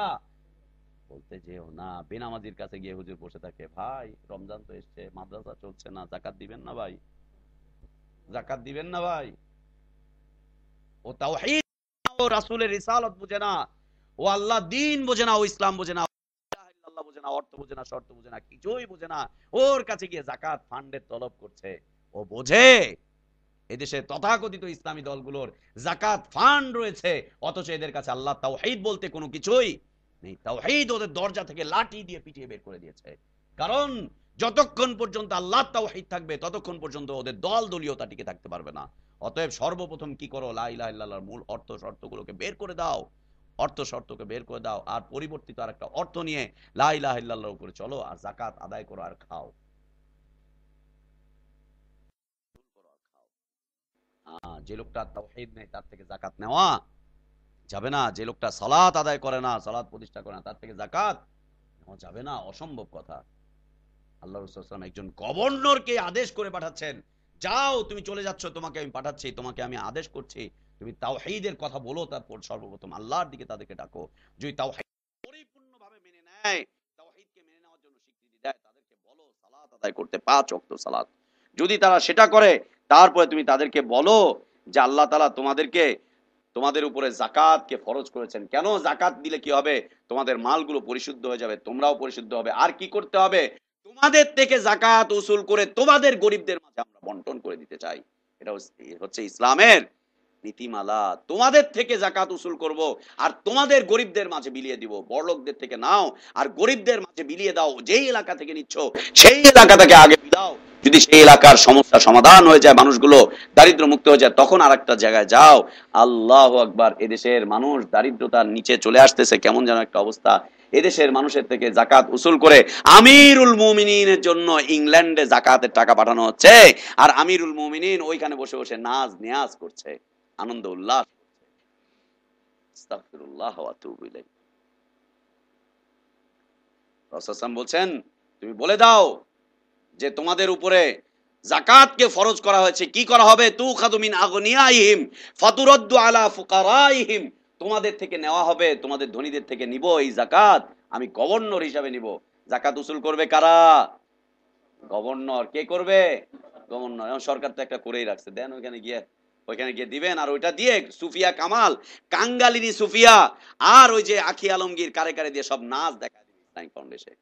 বলতে যেও না। বেনামাজির কাছে গিয়ে হুজুর বসে থাকে, ভাই রমজান তো এসছে, মাদ্রাসা চলছে না, যাকাত দিবেন না ভাই, যাকাত দিবেন না ভাই। ও তাওহীদ, ও রাসূলের রিসালাত বুঝে না, ও আল্লাহ দ্বীন বোঝে না, ও ইসলাম বোঝে না, আল্লাহ বোঝে না, অর্থ বোঝে না, শর্ত বোঝে না, কিছুই বোঝে না। ওর কাছে গিয়ে যাকাত ফান্ডের তলব করছে। ও বোঝে এদেশে তথাকথিত ইসলামী দলগুলোর যাকাত ফান্ড রয়েছে, অথচ এদের কাছে আল্লাহ তাওহীদ বলতে কোনো কিছুই নেই। তাওহীদ ওদের দরজা থেকে লাঠি দিয়ে পিটিয়ে বের করে দিয়েছে। কারণ যতক্ষণ পর্যন্ত আল্লাহ তাওহীদ থাকবে ততক্ষণ পর্যন্ত ওদের দল দলীয়তা টিকে থাকতে পারবে না। অতএব সর্বপ্রথম কি করো? লা ইলাহা ইল্লাল্লাহর মূল অর্থ শর্তগুলোকে বের করে দাও, অর্থ শর্তকে বের করে দাও, আর পরিবর্তিত আর একটা অর্থ নিয়ে লা ইলাহা ইল্লাল্লাহর উপরে চলো, আর যাকাত আদায় করো আর খাও। যে লোকটা তাওহীদ নেই তার থেকে যাকাত নেওয়া যাবে না। যে লোকটা সালাত আদায় করে না, সালাত প্রতিষ্ঠা করে না, তার থেকে যাকাত নেওয়া যাবে না, অসম্ভব কথা। আল্লাহ রাসূল সাল্লাল্লাহু আলাইহি ওয়াসাল্লাম একজন গভর্নরকে আদেশ করে পাঠাচ্ছেন, যাও তুমি চলে যাচ্ছ, তোমাকে আমি পাঠাচ্ছি, তোমাকে আমি আদেশ করছি, তুমি তাওহীদের কথা বলো, তারপর সর্বপ্রথম আল্লাহর দিকে তাদেরকে ডাকো। যদি তাওহীদ পরিপূর্ণভাবে মেনে নেয়, তাওহীদকে মেনে নেওয়ার জন্য স্বীকৃতি দেয়, তাদেরকে বলো সালাত আদায় করতে, 5 ওয়াক্ত সালাত। যদি তারা সেটা করে তারপরে তুমি তাদেরকে বলো যে আল্লাহ তাআলা তোমাদেরকে তোমাদের উপরে জাকাতকে ফরজ করেছেন। কেন? জাকাত দিলে কি হবে? তোমাদের মালগুলো পরিশুদ্ধ হয়ে যাবে, তোমরাও পরিশুদ্ধ হবে। আর কি করতে হবে? তোমাদের থেকে জাকাত উসুল করে তোমাদের গরিবদের মাঝে আমরা বন্টন করে দিতে চাই। এটা হচ্ছে ইসলামের নীতিমালা। তোমাদের থেকে জাকাত উসুল করব, আর তোমাদের গরিবদের মাঝে বিলিয়ে দিব। বড়লোকদের থেকে নাও আর গরিবদের মাঝে বিলিয়ে দাও। যেই এলাকা থেকে নিচ্ছ সেই এলাকা থেকে আগে বিলাও। যদি সেই এলাকার সমস্যা সমাধান হয়ে যায়, মানুষগুলো দারিদ্র মুক্ত হয়ে যায়, তখন আর একটা জায়গায় যাও। আল্লাহ আকবার। এদেশের মানুষ দারিদ্রতার নিচে চলে আসতেছে, কেমন যেন একটা অবস্থা। এদেশের মানুষের থেকে জাকাত উসুল করে আমিরুল মুমিনিনের জন্য ইংল্যান্ডে জাকাতের টাকা পাঠানো হচ্ছে, আর আমিরুল মুমিনিন ওইখানে বসে বসে নাচ নিয়াজ করছে, আনন্দ উল্লাস। আস্তাগফিরুল্লাহ ওয়া আতুবু ইলাইহি। রাসূল বলছেন, তুমি বলে দাও যে তোমাদের উপরে যাকাতকে ফরজ করা হয়েছে। কি করা হবে? তুখাযু মিন আগনিয়াইহিম ফাতুরাদ্দু আলা ফুকারাইহিম। তোমাদের থেকে নেওয়া হবে, তোমাদের ধনীদের থেকে নিব এই যাকাত, আমি গভর্নর হিসাবে নিব। যাকাত উসুল করবে কারা? গভর্নর। কে করবে? গভর্নর। এখন সরকার তো একটা করেই রাখছে, দেন ওইখানে গিয়ে দিবেন, আর ওইটা দিয়ে সুফিয়া কামাল, কাঙ্গালিনী সুফিয়া, আর ওই যে আখি আলমগীর কারে কারে দিয়ে সব নাচ দেখা দিবে ইসলামিক ফাউন্ডেশন।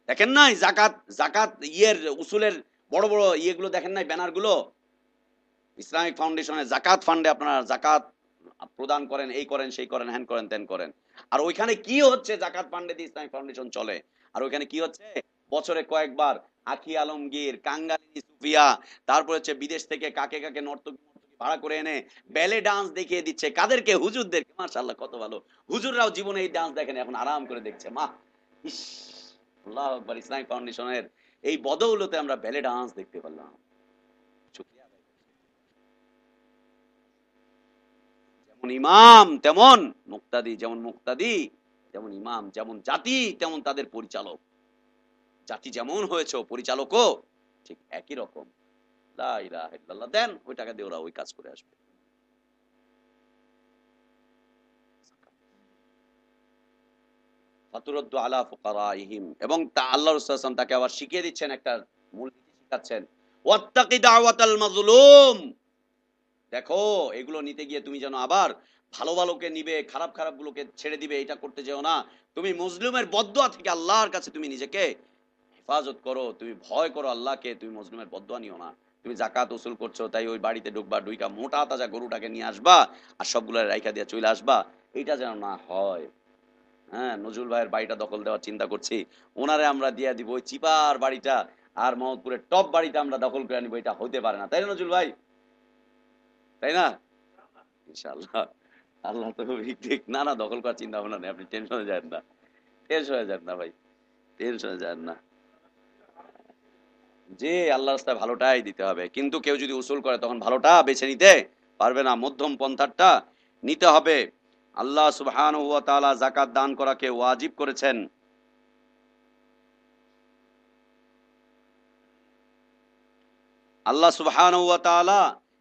দেখেন নাই জাকাত জাকাত উসুলের বড় বড় ইয়েগুলো দেখেন নাই, ব্যানার গুলো? ইসলামিক ফাউন্ডেশনের জাকাত ফান্ডে আপনারা জাকাত প্রদান করেন, এই করেন, সেই করেন, হ্যান করেন, তেন করেন। আর ওইখানে কি হচ্ছে? জাকাত ফান্ডে দিয়ে ইসলামিক ফাউন্ডেশন চলে। আর ওইখানে কি হচ্ছে? বছরে কয়েকবার আখি আলমগীর, কাঙ্গালিনী সুফিয়া, তারপর হচ্ছে বিদেশ থেকে কাকে কাকে নর্তকী ভাড়া করে এনে ব্যালে ডান্স দেখিয়ে দিচ্ছে। কাদেরকে? হুজুরদেরকে। মাশাআল্লাহ, কত ভালো। হুজুররাও জীবনে এই ডান্স দেখেন, এখন আরাম করে দেখছে। মা, ইস, আল্লাহু আকবার। ইসলামিক ফাউন্ডেশনের এই বদৌলতে আমরা ব্যালে ডান্স দেখতে পারলাম। শুকরিয়া আদায় করি। যেমন ইমাম তেমন মুক্তাদি, যেমন মুক্তাদি যেমন ইমাম, যেমন জাতি তেমন তাদের পরিচালক। জাতি যেমন হয়েছে, পরিচালকও ঠিক একই রকম। লা ইলাহা ইল্লাল্লাহ। দেন ওই টাকা দিয়ে ওরা ওই কাজ করে আসবে। ফাতুরাদ্দু আলা ফুকারাইহিম। এবং তা আল্লাহ রাসূল সাল্লাল্লাহু আলাইহি ওয়াসাল্লাম তাকে আবার শিখিয়ে দিচ্ছেন, একটা মূলনীতি শিখাচ্ছেন, ওয়াত্তাকি দাওয়াতাল মাজলুম। দেখো, এগুলো নিতে গিয়ে তুমি যেন আবার ভালো ভালোকে নিবে, খারাপ খারাপ গুলোকে ছেড়ে দিবে, এটা করতে যেও না। তুমি মুসলিমের বদদুয়া থেকে আল্লাহর কাছে তুমি নিজেকে হেফাজত করো, তুমি ভয় করো আল্লাহকে, তুমি মুসলিমের বদদুয়া নিও না। তুমি জাকাত উসুল করছো, তাই ওই বাড়িতে ঢুকবা, ঢুইকা মোটা তাজা গরুটাকে নিয়ে আসবা, আর সবগুলো রাইখা দিয়ে চলে আসবা, এটা যেন না হয়। হ্যাঁ, নজরুল ভাইয়ের বাড়িটা দখল দেওয়ার চিন্তা করছি, ওনারে আমরা দিয়ে দিব ওই চিপার বাড়িটা, আর মোহাম্মদপুরের টপ বাড়িটা আমরা দখল করে নিবো। এটা হইতে পারে না, তাই না নজরুল ভাই? তাই না? ইনশাআল্লাহ। আল্লাহ তো ঠিক না, না দখল করার চিন্তা ভাবনা নেই, আপনি টেনশনে যান না, টেনশনে যান না ভাই, টেনশনে যান না। যে আল্লাহর রাস্তায় ভালোটাই দিতে হবে, কিন্তু কেউ যদি উসুল করে তখন ভালোটা বেছে নিতে পারবে না, মধ্যম পন্থাটা নিতে হবে। আল্লাহ সুবহানাহু ওয়া তাআলা যাকাত দান করাকে ওয়াজিব করেছেন। আল্লাহ সুবহানাহু ওয়া তাআলা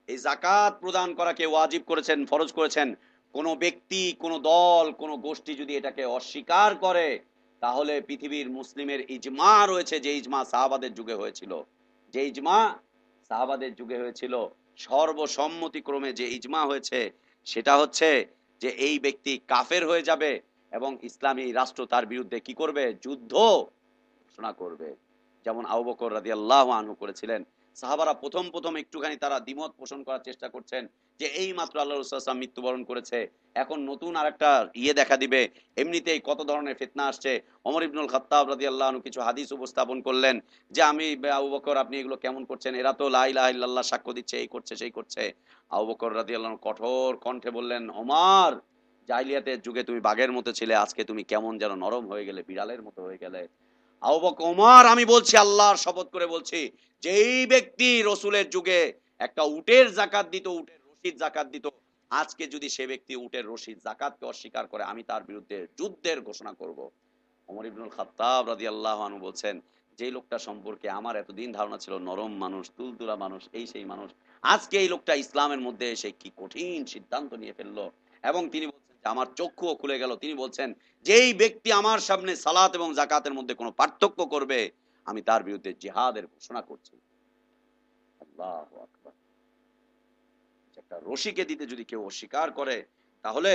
এই যাকাত প্রদান করাকে ওয়াজিব করেছেন, ফরজ করেছেন। কোন ব্যক্তি, কোন দল, কোন গোষ্ঠী যদি এটাকে অস্বীকার করে, তাহলে পৃথিবীর মুসলিমের ইজমা রয়েছে, যে ইজমা সাহাবাদের যুগে হয়েছিল, যে ইজমা সাহাবাদের যুগে হয়েছিল, সর্বসম্মতিক্রমে যে ইজমা হয়েছে, সেটা হচ্ছে যে এই ব্যক্তি কাফের হয়ে যাবে এবং ইসলামী রাষ্ট্র তার বিরুদ্ধে কি করবে? যুদ্ধ ঘোষণা করবে। যেমন আবু বকর রাদিয়াল্লাহু আনহু করেছিলেন। সাহাবারা প্রথম প্রথম একটুখানি তারা দ্বিমত পোষণ করার চেষ্টা করছেন যে এই মাত্র আল্লাহ রাসূল সাল্লাল্লাহু আলাইহি ওয়াসাল্লাম মৃত্যুবরণ করেছে, এখন নতুন আরেকটা দেখা দিবে, এমনিতেই কত ধরনের ফিতনা আসছে। ওমর ইবনুল খাত্তাব রাদিয়াল্লাহু আনহু কিছু হাদিস উপস্থাপন করলেন যে আমি আবু বকর, আপনি এগুলো কেমন করছেন? এরা তো লা ইলাহা ইল্লাল্লাহ সাক্ষ্য দিচ্ছে, এই করছে, সেই করছে। আবু বকর রাদিয়াল্লাহু আনহু কঠোর কণ্ঠে বললেন, ওমর, জাহিলিয়াতের যুগে তুমি বাঘের মতো ছিলে, আজকে তুমি কেমন যেন নরম হয়ে গেলে, বিড়ালের মতো হয়ে গেলে। আবু বকর, ওমর, আমি বলছি, আল্লাহর শপথ করে বলছি, যে এই ব্যক্তি রসুলের যুগে একটা উটের জাকাত দিত, উটের রশিদ জাকাত দিত, আজকে যদি সে ব্যক্তি উটের রশিদ জাকাতকে অস্বীকার করে, আমি তার বিরুদ্ধে যুদ্ধের ঘোষণা করব। ওমর ইবনুল খাত্তাব রাদিয়াল্লাহু আনহু বলছেন, যে লোকটা সম্পর্কে আমার এতদিন ধারণা ছিল নরম মানুষ, তুলতুলা মানুষ, এই সেই মানুষ, আজকে এই লোকটা ইসলামের মধ্যে এসে কি কঠিন সিদ্ধান্ত নিয়ে ফেললো। এবং তিনি বলছেন যে আমার চক্ষুও খুলে গেল। তিনি বলছেন, যেই ব্যক্তি আমার সামনে সালাত এবং যাকাতের মধ্যে কোনো পার্থক্য করবে, আমি তার বিরুদ্ধে জিহাদের ঘোষণা করছি। আল্লাহু আকবার। একটা রশিকে দিতে যদি কেউ অস্বীকার করে, তাহলে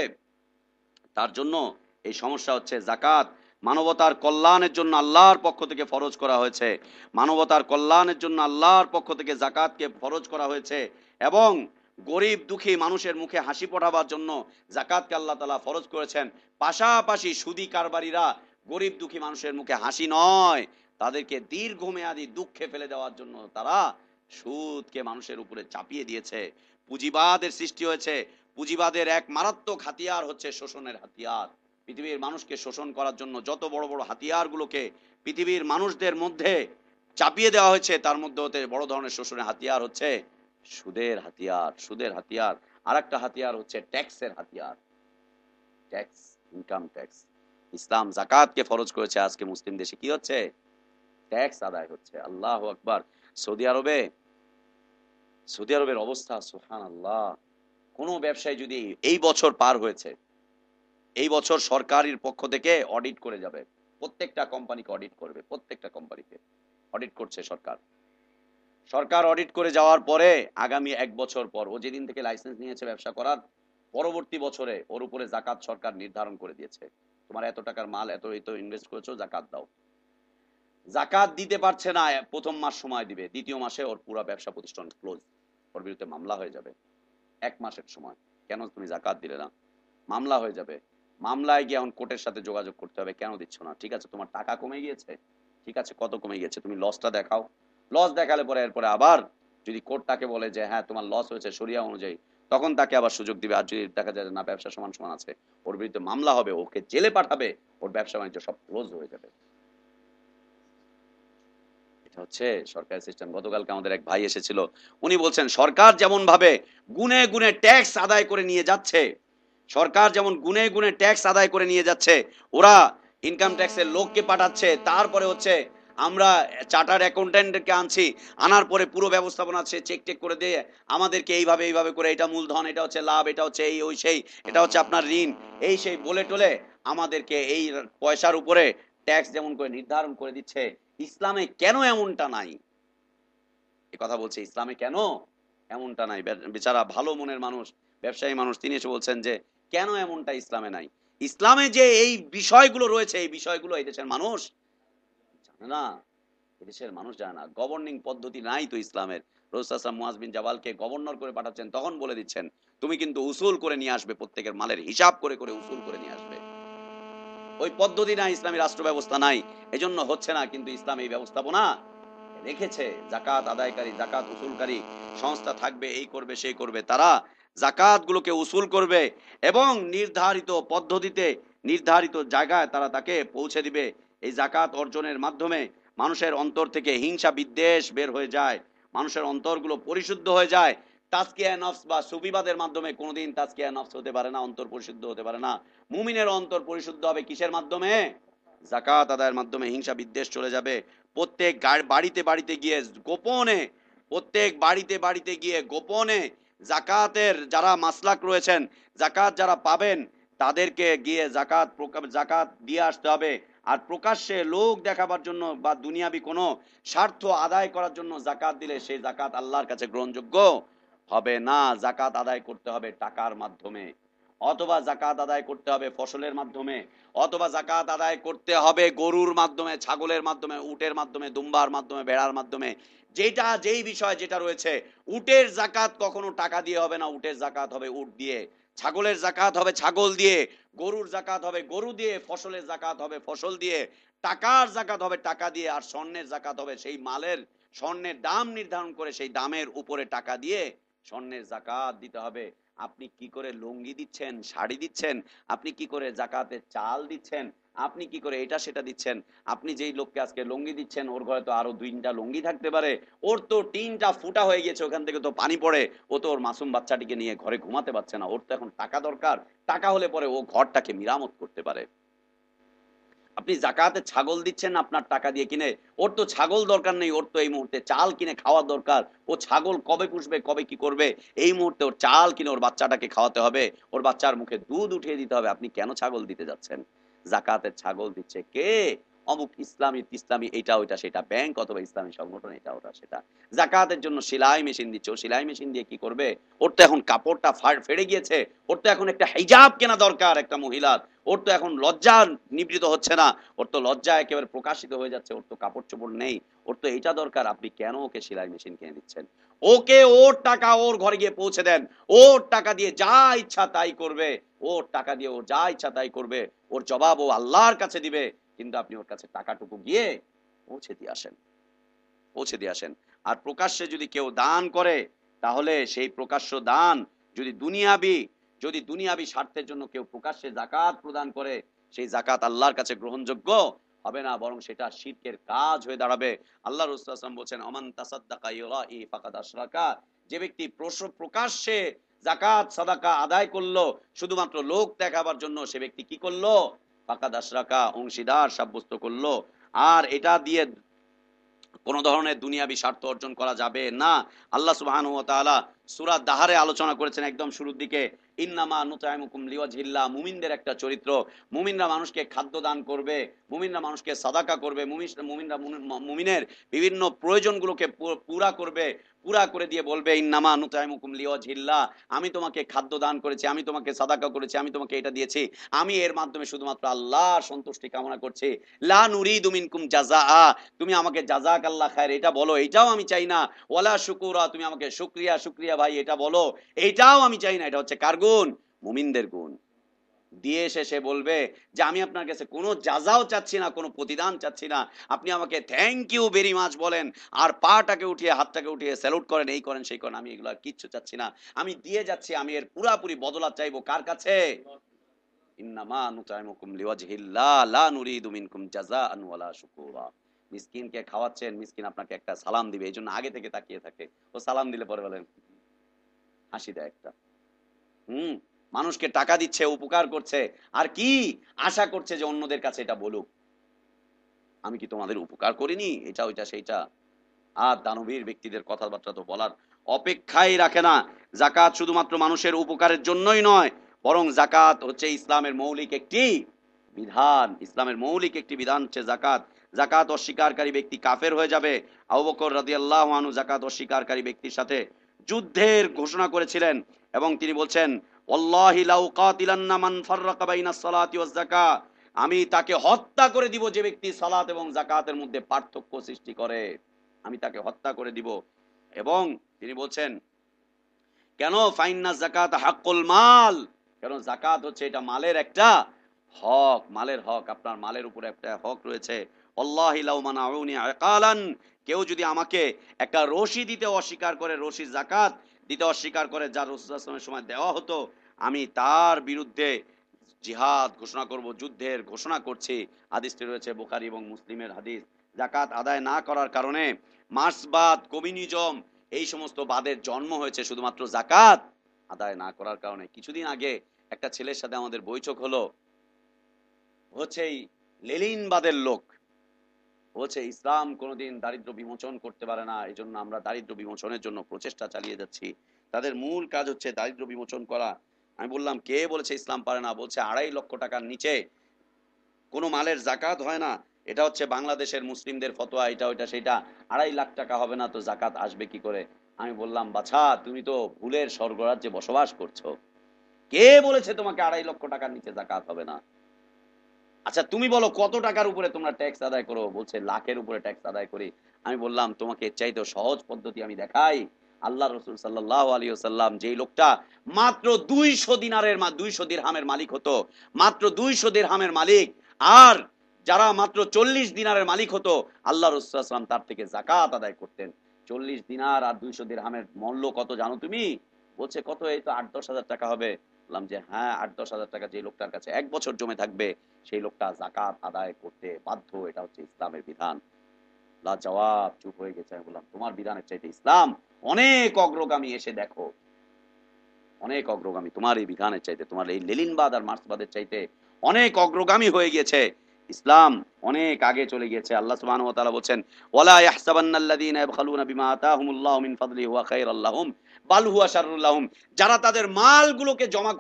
তার জন্য এই সমস্যা হচ্ছে। জাকাত মানবতার কল্যাণের জন্য আল্লাহর পক্ষ থেকে ফরজ করা হয়েছে। মানবতার কল্যাণের জন্য আল্লাহর পক্ষ থেকে জাকাতকে ফরজ করা হয়েছে, এবং গরিব দুঃখী মানুষের মুখে হাসি ফোটাবার জন্য জাকাতকে আল্লাহ তাআলা ফরজ করেছেন। পাশাপাশি সুদী কারবারিরা গরিব দুঃখী মানুষের মুখে হাসি নয়, তাদেরকে দীর্ঘমেয়াদী দুঃখে ফেলে দেওয়ার জন্য তারা সুদকে মানুষের উপরে চাপিয়ে দিয়েছে। পুঁজিবাদের সৃষ্টি হয়েছে। পুঁজিবাদের এক মারাত্মক হাতিয়ার হচ্ছে শোষণের হাতিয়ার। পৃথিবীর মানুষকে শোষণ করার জন্য যত বড় বড় হাতিয়ারগুলোকে পৃথিবীর মানুষদের মধ্যে চাপিয়ে দেওয়া হয়েছে, তার মধ্যে হতে বড় ধরনের শোষণের হাতিয়ার হচ্ছে সুদের হাতিয়ার। সুদের হাতিয়ার। আর একটা হাতিয়ার হচ্ছে ট্যাক্সের হাতিয়ার। Tax, income tax. ইসলাম জাকাতকে ফরজ করেছে, আজকে মুসলিম দেশে কি হচ্ছে? ট্যাক্স আদায় হচ্ছে। আল্লাহু আকবার। সৌদি আরবের অবস্থা সুবহানাল্লাহ। কোন ব্যবসায়ী যদি এই বছর পার হয়েছে, এই বছর সরকারের পক্ষ থেকে অডিট করে যাবে, প্রত্যেকটা কোম্পানিকে অডিট করবে, প্রত্যেকটা কোম্পানিকে অডিট করছে সরকার। সরকার অডিট করে যাওয়ার পরে আগামী 1 বছর পর, ও যেদিন থেকে লাইসেন্স নিয়েছে ব্যবসা করার, পরবর্তী বছরে ওর উপরে জাকাত সরকার নির্ধারণ করে দিয়েছে। তোমার এত টাকার মাল, এত ইনভেস্ট করেছো, জাকাত দাও। জাকাত দিতে পারছে না, প্রথম মাস সময় দিবে, দ্বিতীয় মাসে ওর পুরো ব্যবসা প্রতিষ্ঠান ক্লোজ। ওর বিরুদ্ধে মামলা হয়ে যাবে। 1 মাসের সময়, কেন তুমি জাকাত দিলে না, মামলা হয়ে যাবে। মামলায় গিয়ে এখন কোর্টের সাথে যোগাযোগ করতে হবে, কেন দিচ্ছ না? ঠিক আছে, তোমার টাকা কমে গিয়েছে, ঠিক আছে, কত কমে গিয়েছে, তুমি লসটা দেখাও। লস দেখালে পরে এরপরে আবার যদি কোর্ট তাকে বলে যে হ্যাঁ তোমার লস হয়েছে শরিয়া অনুযায়ী, তখন তাকে আবার সুযোগ দিবে। আর যদি দেখা যায় না ব্যবসা সমান সমান আছে, ওর বিরুদ্ধে মামলা হবে, ওকে জেলে পাঠাবে, ওর ব্যবসা বাণিজ্য সব ক্লোজ হয়ে যাবে। এটা হচ্ছে সরকারি সিস্টেম। গতকালকে আমাদের এক ভাই এসেছিল, উনি বলছেন সরকার যেমন ভাবে গুনে গুনে ট্যাক্স আদায় করে নিয়ে যাচ্ছে, সরকার যেমন গুনে গুনে ট্যাক্স আদায় করে নিয়ে যাচ্ছে, ওরা ইনকাম ট্যাক্সের লোককে পাঠাচ্ছে, তারপরে হচ্ছে আমরা চার্টার্ড অ্যাকাউন্ট্যান্টকে আনছি, আনার পরে পুরো ব্যবস্থাপনা আছে, চেক টেক করে দিয়ে আমাদেরকে এইভাবে এইভাবে করে, এটা মূলধন, এটা হচ্ছে লাভ, এটা হচ্ছে এই ওই সেই, এটা হচ্ছে আপনার ঋণ, এই সেই বলে টলে আমাদেরকে এই পয়সার উপরে ট্যাক্স যেমন করে নির্ধারণ করে দিচ্ছে। ইসলামে কেন এমনটা নাই? এ কথা বলছে, ইসলামে কেন এমনটা নাই? বেচারা ভালো মনের মানুষ, ব্যবসায়ী মানুষ, তিনি এসে বলছেন যে কেন এমনটা ইসলামে নাই। ইসলামে যে এই বিষয়গুলো রয়েছে, এই বিষয়গুলো এই দেশের মানুষ জানে না। এদেশের মানুষ জানে না। গভর্নিং পদ্ধতি নাই তো ইসলামের। রাসূল সাল্লাল্লাহু আলাইহি ওয়াসাল্লাম মুয়াজ বিন জাবালকে গভর্নর করে পাঠাচ্ছেন, তখন বলে দিচ্ছেন তুমি কিন্তু উসুল করে নিয়ে আসবে, প্রত্যেকের মালের হিসাব করে করে উসুল করে নিয়ে আসবে। ওই পদ্ধতি নাই, ইসলামী রাষ্ট্র ব্যবস্থা নাই, এজন্য হচ্ছে না। কিন্তু ইসলাম এই ব্যবস্থাপনা রেখেছে। জাকাত আদায়কারী, জাকাত উসুলকারী সংস্থা থাকবে, এই করবে সেই করবে, তারা জাকাত গুলোকে উসুল করবে এবং নির্ধারিত পদ্ধতিতে নির্ধারিত জায়গায় তারা তাকে পৌঁছে দিবে। এই জাকাত অর্জনের মাধ্যমে মানুষের অন্তর থেকে হিংসা বিদ্বেষ বের হয়ে যায়, মানুষের অন্তরগুলো পরিশুদ্ধ হয়ে যায়। তাজকিয়া নফস বা সুফিবাদের মাধ্যমে কোনোদিন তাজকিয়া নফস হতে পারে না, অন্তর পরিশুদ্ধ হতে পারে না। মুমিনের অন্তর পরিশুদ্ধ হবে কিসের মাধ্যমে? জাকাত আদায়ের মাধ্যমে। হিংসা বিদ্বেষ চলে যাবে। প্রত্যেক বাড়িতে বাড়িতে গিয়ে গোপনে, প্রত্যেক বাড়িতে বাড়িতে গিয়ে গোপনে জাকাতের যারা মাসলাক রয়েছেন, জাকাত যারা পাবেন, তাদেরকে গিয়ে জাকাত দিয়ে আসতে হবে। আর প্রকাশ্যে লোক দেখাবার জন্য বা দুনিয়াবি কোনো স্বার্থ আদায় করার জন্য জাকাত দিলে সেই জাকাত আল্লাহর কাছে গ্রহণযোগ্য হবে না। জাকাত আদায় করতে হবে টাকার মাধ্যমে, অথবা জাকাত আদায় করতে হবে ফসলের মাধ্যমে, অথবা জাকাত আদায় করতে হবে গরুর মাধ্যমে, ছাগলের মাধ্যমে, উটের মাধ্যমে, দুম্বার মাধ্যমে, ভেড়ার মাধ্যমে। যেটা যেই বিষয় যেটা রয়েছে, উটের জাকাত কখনো টাকা দিয়ে হবে না, উটের জাকাত হবে উট দিয়ে, ছাগলের জাকাত হবে ছাগল দিয়ে, গরুর জাকাত হবে গরু দিয়ে, ফসলের জাকাত হবে ফসল দিয়ে, টাকার জাকাত হবে টাকা দিয়ে, আর স্বর্ণের জাকাত হবে সেই মালের, স্বর্ণের দাম নির্ধারণ করে সেই দামের উপরে টাকা দিয়ে স্বর্ণের জাকাত দিতে হবে। আপনি কি করে লুঙ্গি দিচ্ছেন, শাড়ি দিচ্ছেন, আপনি কি করে জাকাতে চাল দিচ্ছেন, আপনি কি করে এটা সেটা দিচ্ছেন? আপনি যেই লোককে আজকে লুঙ্গি দিচ্ছেন, ওর ঘরে তো আরো 2টা লুঙ্গি থাকতে পারে, ওর তো টিনটা ফুটা হয়ে গেছে, ওখান থেকে তো পানি পড়ে, ও তো ওর মাসুম বাচ্চাটিকে নিয়ে ঘরে ঘুমাতে পারছে না, ওর তো এখন টাকা দরকার, টাকা হলে পরে ও ঘরটাকে মেরামত করতে পারে। আপনি জাকাতে ছাগল দিচ্ছেন আপনার টাকা দিয়ে কিনে, ওর তো ছাগল দরকার নেই, ওর তো এই মুহূর্তে চাল কিনে খাওয়া দরকার। ও ছাগল কবে পুষবে, কবে কি করবে, এই মুহূর্তে ওর চাল কিনে ওর বাচ্চাটাকে খাওয়াতে হবে, ওর বাচ্চার মুখে দুধ উঠিয়ে দিতে হবে। আপনি কেন ছাগল দিতে যাচ্ছেন? জাকাতের ছাগল দিচ্ছে কে? অমুক ইসলামী ইসলামী এটা ওইটা সেটা ব্যাংক অথবা ইসলামী সংগঠন এটা ওটা সেটা। জাকাতের জন্য সেলাই মেশিন দিচ্ছে, ও সেলাই মেশিন দিয়ে কি করবে? ওর তো এখন কাপড়টা ফেড়ে গিয়েছে, ওর তো এখন একটা হিজাব কেনা দরকার একটা মহিলার, ওর তো এখন লজ্জা নিবৃত হচ্ছে না, ওর তো লজ্জা একেবারে প্রকাশিত হয়ে যাচ্ছে, ওর তো কাপড় চোপড় নেই, ওর তো এটা দরকার। আপনি কেন ওকে সেলাই মেশিন কিনে দিচ্ছেন? ওকে ওর টাকা ওর ঘরে গিয়ে পৌঁছে দেন, ওর টাকা দিয়ে যা ইচ্ছা তাই করবে, ওর টাকা দিয়ে ও যা ইচ্ছা তাই করবে, ওর জবাব ও আল্লাহর কাছে দিবে। কিন্তু আপনি ওর কাছে টাকাটুকু গিয়ে পৌঁছে দিয়ে আসেন, পৌঁছে দিয়ে আসেন। আর প্রকাশ্যে যদি কেউ দান করে, তাহলে সেই প্রকাশ্য দান যদি দুনিয়াবি স্বার্থের জন্য কেউ প্রকাশ্যে জাকাত প্রদান করে, সেই জাকাত আল্লাহর কাছে গ্রহণযোগ্য হবে না, বরং সেটা শিরকের কাজ হয়ে দাঁড়াবে। আল্লাহ রাসূল সাল্লাল্লাহু আলাইহি ওয়াসাল্লাম বলেছেন, অমান তাসাদ্দাকা ইউরাই ফাকাদ আশরাকা, যে ব্যক্তি প্রকাশ্যে জাকাত সাদাকা আদায় করলো শুধুমাত্র লোক দেখাবার জন্য, সে ব্যক্তি কি করলো? ফাকাদ আশরাকা, অংশীদার সাব্যস্ত করলো। আর এটা দিয়ে কোন ধরনের দুনিয়াবি স্বার্থ অর্জন করা যাবে না। আল্লাহ সুবহানাহু ওয়া তাআলা সূরা দাহারে আলোচনা করেছেন একদম শুরুর দিকে, ইন্নামা নুতাইমুকুম লিওয়াজহিল্লাহ, মুমিনদের একটা চরিত্র। মুমিনরা মানুষকে খাদ্য দান করবে, মুমিনরা মানুষকে সাদাকা করবে, মুমিনরা মুমিনের বিভিন্ন প্রয়োজনগুলোকে পুরা করে দিয়ে বলবে, ইন্নামা নুতাইমুকুম লিওয়াজহিল্লাহ, আমি তোমাকে খাদ্য দান করেছি, আমি তোমাকে সাদাকা করেছি, আমি তোমাকে এটা দিয়েছি, আমি এর মাধ্যমে শুধুমাত্র আল্লাহর সন্তুষ্টি কামনা করছি। লা নুরিদু মিনকুম জাযাআ, তুমি আমাকে জাযাক আল্লাহ খায়ের এটা বলো, এটাও আমি চাই না। ওয়ালা শুকুরা, তুমি আমাকে শুকরিয়া শুকরিয়া ভাই এটা বলো, এইটাও আমি চাই না। এটা হচ্ছে কার গুণ? মুমিনদের গুণ। দিয়ে সে বলবে যে আমি আপনার কাছে কোনো জাযাও চাচ্ছি না, কোনো প্রতিদান চাচ্ছি না, আপনি আমাকে থ্যাংক ইউ ভেরি মাচ বলেন, আর পাটাকে উঠিয়ে হাতটাকে উঠিয়ে স্যালুট করেন, এই করেন সেই করেন, আমি এগুলো কিচ্ছু চাচ্ছি না, আমি দিয়ে যাচ্ছি, আমি এর পুরাপুরি বদলা চাইবো কার কাছে? ইন্নামা নুতাইমুকুম লিওয়াজহিল্লাহ লা নুরিদু মিনকুম জাযাআন ওয়ালা শুকুরা। মিসকিনকে খাওয়াচ্ছেন, মিসকিন আপনাকে একটা সালাম দিবে, এই জন্য আগে থেকে তাকিয়ে থাকে, ও সালাম দিলে পরে বলেন হাসি দেয় একটা। মানুষকে টাকা দিচ্ছে, উপকার করছে, আর কি আশা করছে যে অন্যদের কাছে এটা বলুক, আমি কি তোমাদের উপকার করিনি, এটা ওইটা সেইটা। আর দানবীর ব্যক্তিদের কথাবার্তা তো বলার অপেক্ষাই রাখে না। জাকাত শুধুমাত্র মানুষের উপকারের জন্যই নয়, বরং জাকাত হচ্ছে ইসলামের মৌলিক একটি বিধান। ইসলামের মৌলিক একটি বিধান হচ্ছে জাকাত। জাকাত অস্বীকারী ব্যক্তি কাফের হয়ে যাবে। আবু বকর রাদিয়াল্লাহু আনহু জাকাত অস্বীকারী ব্যক্তির সাথে যুদ্ধের ঘোষণা করেছিলেন, এবং তিনি বলছেন, ওয়াল্লাহি লাউ কাতিলান্না মান ফাররাকা বাইনাস সালাতি ওয়াজ যাকাত, আমি তাকে হত্যা করে দিব যে ব্যক্তি সালাত এবং যাকাতের মধ্যে পার্থক্য সৃষ্টি করে, আমি তাকে হত্যা করে দিব। এবং তিনি বলছেন কেন? ফাইন্না যাকাত হাক্কুল মাল, কেন যাকাত হচ্ছে এটা মালের একটা হক, মালের হক, আপনার মালের উপরে একটা হক রয়েছে। আল্লাহি লাউ মানাউনি আকালান, কেউ যদি আমাকে একটা রশি দিতে অস্বীকার করে, রশি যাকাত দিতে অস্বীকার করে, যা রাসূলুল্লাহ সাল্লাল্লাহু আলাইহি ওয়াসাল্লামের সময় দেওয়া হতো, আমি তার বিরুদ্ধে জিহাদ ঘোষণা করব, যুদ্ধের ঘোষণা করছি। হাদিসটি রয়েছে বুখারী এবং মুসলিমের হাদিস। যাকাত আদায় না করার কারণে মার্ক্সবাদ, কমিউনিজম, এই সমস্ত বাদের জন্ম হয়েছে শুধুমাত্র জাকাত আদায় না করার কারণে। কিছুদিন আগে একটা ছেলের সাথে আমাদের বৈঠক হলো, হচ্ছে এই লেলিনবাদের লোক, বলছে ইসলাম কোনোদিন দারিদ্র বিমোচন করতে পারে না, এই জন্য আমরা দারিদ্র বিমোচনের জন্য প্রচেষ্টা চালিয়ে যাচ্ছি। তাদের মূল কাজ হচ্ছে দারিদ্র বিমোচন করা। আমি বললাম কে বলেছে ইসলাম পারে না? বলছে 2.5 লক্ষ টাকার নিচে কোনো মালের জাকাত হয় না, এটা হচ্ছে বাংলাদেশের মুসলিমদের ফতোয়া, এটা ওইটা সেটা, 2.5 লাখ টাকা হবে না তো জাকাত আসবে কি করে? আমি বললাম বাছা, তুমি তো ভুলের স্বর্গরাজ্যে বসবাস করছো। কে বলেছে তোমাকে 2.5 লক্ষ টাকার নিচে জাকাত হবে না? আচ্ছা তুমি বলো কত টাকার উপরে তোমরা ট্যাক্স আদায় করো? বলছে লাখের উপরে ট্যাক্স আদায় করি। আমি বললাম তোমাকে এর চাইতে সহজ পদ্ধতি আমি দেখাই। আল্লাহ রাসূল সাল্লাল্লাহু আলাইহি ওয়াসাল্লাম যেই লোকটা মাত্র 200 দিরহামের মালিক হতো, মাত্র 200 দিরহামের মালিক, আর যারা মাত্র 40 দিনারের মালিক হতো, আল্লাহ রাসূল সাল্লাল্লাহু আলাইহি ওয়াসাল্লাম তার থেকে যাকাত আদায় করতেন। 40 দিনার আর 200 দিরহামের মূল্য কত জানো তুমি? বলছে কত? এই তো 8-10 হাজার টাকা হবে। বললাম যে হ্যাঁ, 8-10 হাজার টাকা যে লোকটার কাছে 1 বছর জমে থাকবে, সেই লোকটা যাকাত আদায় করতে বাধ্য। এটা হচ্ছে ইসলামের বিধান। জবাব চুপ হয়ে গেছে। আমি বললাম তোমার বিধানের চাইতে ইসলাম অনেক অগ্রগামী, এসে দেখো অনেক অগ্রগামী, তোমার এই বিধানের চাইতে, তোমার এই লেলিনবাদ আর মার্ক্সবাদের চাইতে অনেক অগ্রগামী হয়ে গিয়েছে। ইসলাম অনেক আগে চলে গিয়েছে। আল্লাহ সুবহানাহু ওয়া তাআলা বলেন, ওয়ালা ইয়াহসাবান্নাল্লাযীনা ইয়াবখালুনা বিমা আতাহুমুল্লাহু মিন ফাদলিহি হুয়া খায়রাল লাহুম বাল হুয়া শাররুল লাহুম, যারা তাদের মালগুলোকে জমা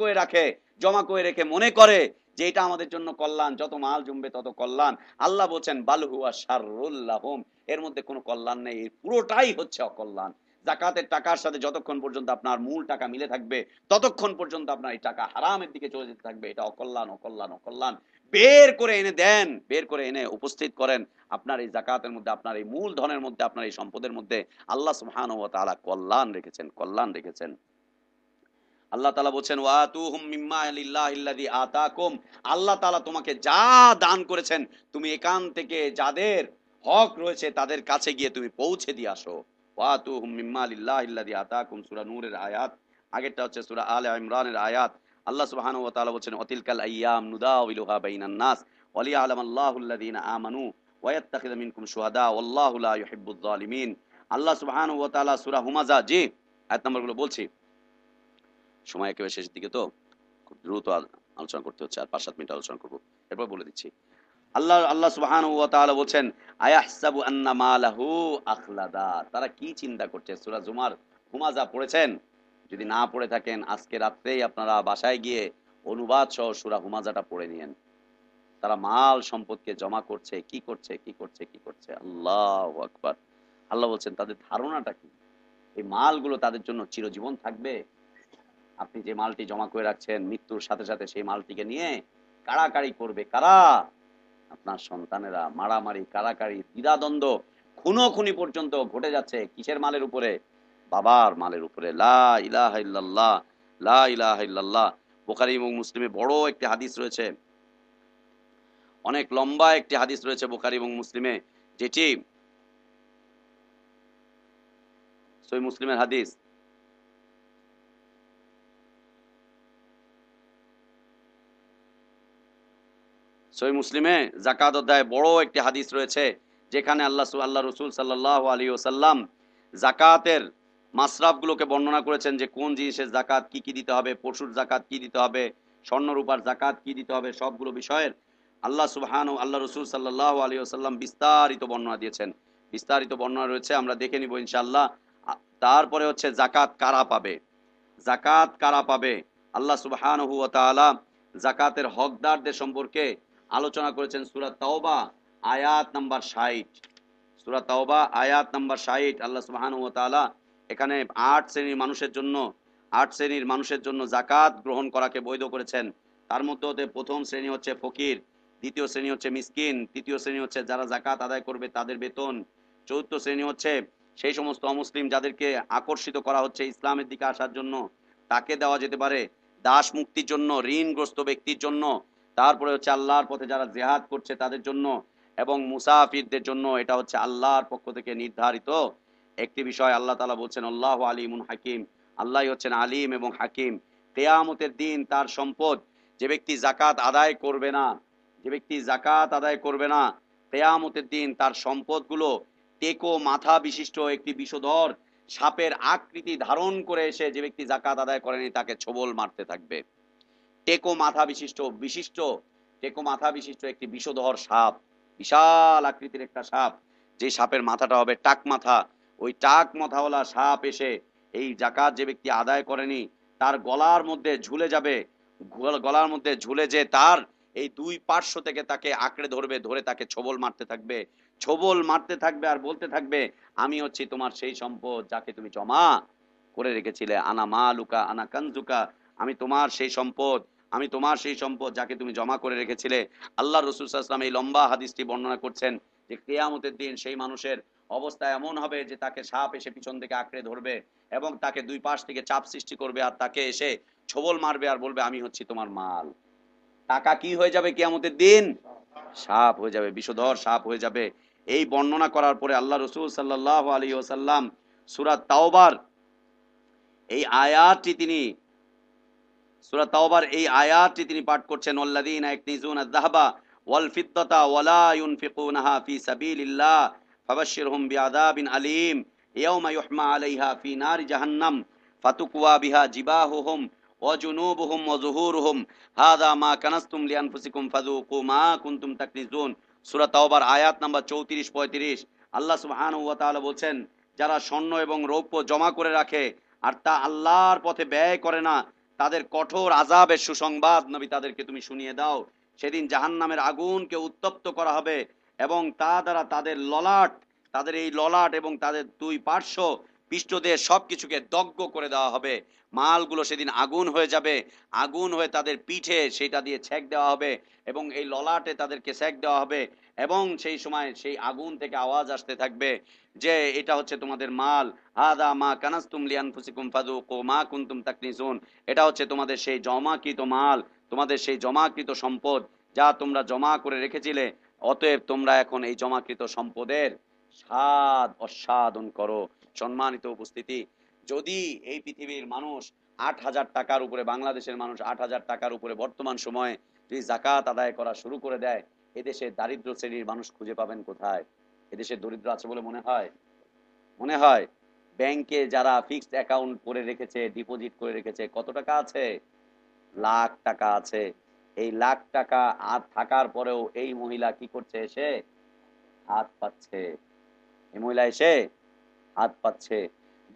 করে রেখে মনে করে যে এটা আমাদের জন্য কল্যাণ, যত মাল জমবে তত কল্যাণ। আল্লাহ বলছেন বাল হুয়া শাররুল লাহুম, এর মধ্যে কোনো কল্যাণ নেই, এই পুরোটাই হচ্ছে অকল্যাণ। জাকাতের টাকার সাথে যতক্ষণ পর্যন্ত আপনার মূল টাকা মিলে থাকবে ততক্ষণ পর্যন্ত আপনার এই টাকা হারামের দিকে চলে যেতে থাকবে। এটা অকল্যাণ, অকল্যাণ, অকল্যাণ। বের করে এনে দেন, বের করে এনে উপস্থিত করেন আপনার এই জাকাতের মধ্যে, আপনার এই মূল ধনের মধ্যে, আপনার এই সম্পদের মধ্যে আল্লাহ সুবহানাহু ওয়া তাআলা কল্যাণ রেখেছেন, কল্যাণ রেখেছেন। আল্লাহ তাআলা বলছেন ওয়াতুহুম মিম্মা লিল্লাহিল্লাযী আতাকুম, আল্লাহ তাআলা তোমাকে যা দান করেছেন তুমি এখান থেকে যাদের হক রয়েছে তাদের কাছে গিয়ে তুমি পৌঁছে দিয়ে আসো। ওয়াতুহুম মিম্মা লিল্লাহিল্লাযী আতাকুম, সূরা নূরের আয়াত, আগেরটা হচ্ছে সূরা আলে ইমরানের আয়াত। আল্লাহ সুবহানাহু ওয়া তাআলা বলছেন ওয়াতিলকাল আইয়াম নুদাউলুহা বাইনান নাস ওয়ালিয়ালামাল্লাহুল্লাযীনা আমানু ওয়া ইয়াত্তাখিযা মিনকুম শুহাদা ওয়াল্লাহু লা ইউহিব্বুয যালিমিন। আল্লাহ সুবহানাহু ওয়া তাআলা সূরা হুমাযা, জি আয়াত নাম্বারগুলো বলছি, সময় একেবারে শেষের দিকে তো খুব দ্রুত আলোচনা করতে হচ্ছে, আর 5-7 মিনিট আলোচনা করব, এরপর বলে দিচ্ছি। আল্লাহ সুবহানাহু ওয়া তাআলা বলছেন আয়াহসাবু আন্না মালাহু আখলাদা, তারা কি চিন্তা করছে। সূরা জুমার হুমাযা পড়েছেন? যদি না পড়ে থাকেন আজকে রাত্রেই আপনারা বাসায় গিয়ে অনুবাদ সহ সূরা হুমাজাটা পড়ে নিয়েন। তারা মাল সম্পদকে জমা করছে, কি করছে, কি করছে, কি করছে, আল্লাহু আকবার। আল্লাহ বলছেন তাদের ধারণাটা কি, এই মালগুলো তাদের জন্য চিরজীবন থাকবে? আপনি যে মালটি জমা করে রাখছেন মৃত্যুর সাথে সাথে সেই মালটিকে নিয়ে কাড়াকাড়ি করবে কারা? আপনার সন্তানেরা। মারামারি, কাড়াকাড়ি, দ্বিধাদ্বন্দ্ব, খুনোখুনি পর্যন্ত ঘটে যাচ্ছে কিসের মালের উপরে? বাবার মালের উপরে। লা ইলাহা ইল্লাল্লাহ, লা ইলাহা ইল্লাল্লাহ। বুখারী এবং মুসলিমে বড় একটি হাদিস রয়েছে, অনেক লম্বা একটি হাদিস রয়েছে বুখারী এবং মুসলিমে, যেটি সহিহ মুসলিমের হাদিস। সহিহ মুসলিমে যাকাত অধ্যায়ে বড় একটি হাদিস রয়েছে, যেখানে আল্লাহ রাসূল সাল্লাল্লাহু আলাইহি ওয়াসাল্লাম যাকাতের মাসরাফগুলোকে বর্ণনা করেছেন, যে কোন জিনিসের যাকাত কি কি দিতে হবে, পশুর যাকাত কি দিতে হবে, স্বর্ণ রূপার যাকাত কি দিতে হবে, সবগুলো বিষয়ের আল্লাহ রাসূল সাল্লাল্লাহু আলাইহি ওয়াসাল্লাম বিস্তারিত বর্ণনা দিয়েছেন। বিস্তারিত বর্ণনা রয়েছে, আমরা দেখে নিব ইনশাআল্লাহ। তারপরে হচ্ছে যাকাত কারা পাবে, যাকাত কারা পাবে। আল্লাহ সুবহানাহু ওয়া তাআলা যাকাতের হকদারদের সম্পর্কে আলোচনা করেছেন সূরা তাওবা আয়াত নাম্বার 60। সূরা তাওবা আয়াত নাম্বার 60 আল্লাহ সুবহানাহু ওয়া তাআলা এখানে 8 শ্রেণীর মানুষের জন্য যাকাত গ্রহণ করাকে বৈধ করেছেন। তার মধ্যে প্রথম শ্রেণী হচ্ছে ফকির, দ্বিতীয় শ্রেণী হচ্ছে মিসকিন, তৃতীয় শ্রেণী হচ্ছে যারা যাকাত আদায় করবে তাদের বেতন, চতুর্থ শ্রেণী হচ্ছে সেই সমস্ত অমুসলিম যাদেরকে আকর্ষিত করা হচ্ছে ইসলামের দিকে আসার জন্য, তাকে দেওয়া যেতে পারে, দাস মুক্তির জন্য, ঋণগ্রস্ত ব্যক্তির জন্য, তারপরে হচ্ছে আল্লাহর পথে যারা জিহাদ করছে তাদের জন্য, এবং মুসাফিরদের জন্য। এটা হচ্ছে আল্লাহর পক্ষ থেকে নির্ধারিত একটি বিষয়। আল্লাহ তাআলা বলছেন আল্লাহু আলিমুন হাকিম, আল্লাহই হচ্ছেন আলিম এবং হাকিম। কিয়ামতের দিন তার সম্পদ, যে ব্যক্তি যাকাত আদায় করবে না, যে ব্যক্তি যাকাত আদায় করবে না, কিয়ামতের দিন তার সম্পদগুলো টেকো মাথা বিশিষ্ট একটি বিষধর সাপের আকৃতি ধারণ করে এসে যে ব্যক্তি যাকাত আদায় করেনি তাকে ছোবল মারতে থাকবে। টেকো মাথা টেকো মাথা বিশিষ্ট একটি বিষধর সাপ, বিশাল আকৃতির একটা সাপ, যে সাপের মাথাটা হবে টাক মাথা, ওই টাক মাথাওয়ালা সাপ এসে এই যাকাত যে ব্যক্তি আদায় করেনি তার গলার মধ্যে ঝুলে যাবে। গলার মধ্যে ঝুলে যে তার এই দুই পার্শ্ব থেকে তাকে আঁকড়ে ধরবে, ধরে তাকে ছোবল মারতে থাকবে, ছোবল মারতে থাকবে আর বলতে থাকবে আমি হচ্ছি তোমার সেই সম্পদ যাকে তুমি জমা করে রেখেছিলে, আনা মালুকা আনা কানজুকা, আমি তোমার সেই সম্পদ, আমি তোমার সেই সম্পদ যাকে তুমি জমা করে রেখেছিলে। আল্লাহ রাসূল সাল্লাল্লাহু আলাইহি ওয়াসাল্লাম এই লম্বা হাদিসটি বর্ণনা করছেন যে কিয়ামতের দিন সেই মানুষের অবস্থা এমন হবে যে তাকে সাপ এসে পিছন থেকে আঁকড়ে ধরবে এবং তাকে দুই পাশ থেকে চাপ সৃষ্টি করবে আর তাকে এসে ছোবল মারবে আর বলবে আমি হচ্ছি তোমার মাল। টাকা কি হয়ে যাবে কিয়ামতের দিন? সাপ হয়ে যাবে, বিষধর সাপ হয়ে যাবে। এই বর্ণনা করার পরে আল্লাহ রাসূল সাল্লাল্লাহু আলাইহি ওয়াসাল্লাম সূরা তাওবার এই আয়াতটি তিনি পাঠ করছেন, ওয়াল্লাযীনা ইয়াকনিজুনা আয-যাহাবা ওয়াল ফিদ্দাতা ওয়ালা ইউনফিকুনাহা ফি সাবিলিল্লাহ ফাবাশশিরহুম বিআযাবিন আলীম ইয়াওমা ইউহমা আলাইহা ফি নারি জাহান্নাম ফাতুকওয়া বিহা জিবাহুহুম ওয়া জুনুবুহুম ওয়া যুহুরুহুম হাযা মা কানাসতুম লিআনফুসিকুম ফাযুকু মা কুনতুম তাকনিজুন। সূরা তাওবার আয়াত নাম্বার 34-35। আল্লাহ সুবহানাহু ওয়া তাআলা বলছেন যারা স্বর্ণ এবং রৌপ্য জমা করে রাখে আর তা আল্লাহর পথে ব্যয় করে না, তাদের কঠোর আযাবের সুসংবাদ নবী তাদেরকে তুমি শুনিয়ে দাও। সেদিন জাহান্নামের আগুনকে উত্তপ্ত করা হবে এবং তা দ্বারা তাদের ললাট, তাদের এই ললাট এবং তাদের দুই পার্শ্ব পৃষ্ঠদেহ সবকিছুকে দগ্ধ করে দেওয়া হবে। মালগুলো সেদিন আগুন হয়ে যাবে, আগুন হয়ে তাদের পিঠে সেটা দিয়ে ছেক দেওয়া হবে এবং এই ললাটে তাদেরকে ছেক দেওয়া হবে এবং সেই সময় সেই আগুন থেকে আওয়াজ আসতে থাকবে যে এটা হচ্ছে তোমাদের মাল, হাদা মা কানাসতুম লিআনফুসিকুম ফাযুকু মা কুনতুম তাকনিজুন, এটা হচ্ছে তোমাদের সেই জমাকৃত মাল, তোমাদের সেই জমাকৃত সম্পদ যা তোমরা জমা করে রেখেছিলে, অতএব তোমরা এখন এই জমাকৃত সম্পদের স্বাদ অস্বাদন করো। সম্মানিত উপস্থিতি, যদি এই পৃথিবীর মানুষ 8,000 টাকার উপরে, বাংলাদেশের মানুষ 8,000 টাকার উপরে বর্তমান সময়ে যদি জাকাত আদায় করা শুরু করে দেয়, এদেশে দারিদ্র শ্রেণীর মানুষ খুঁজে পাবেন কোথায়? এদেশে দরিদ্র আছে বলে মনে হয়? মনে হয়? ব্যাংকে যারা ফিক্সড অ্যাকাউন্ট করে রেখেছে, ডিপোজিট করে রেখেছে, কত টাকা আছে? লাখ টাকা আছে। এই লাখ টাকা আর থাকার পরেও এই মহিলা কি করছে? এসে হাত পাচ্ছে। এই মহিলা এসে হাত পাচ্ছে।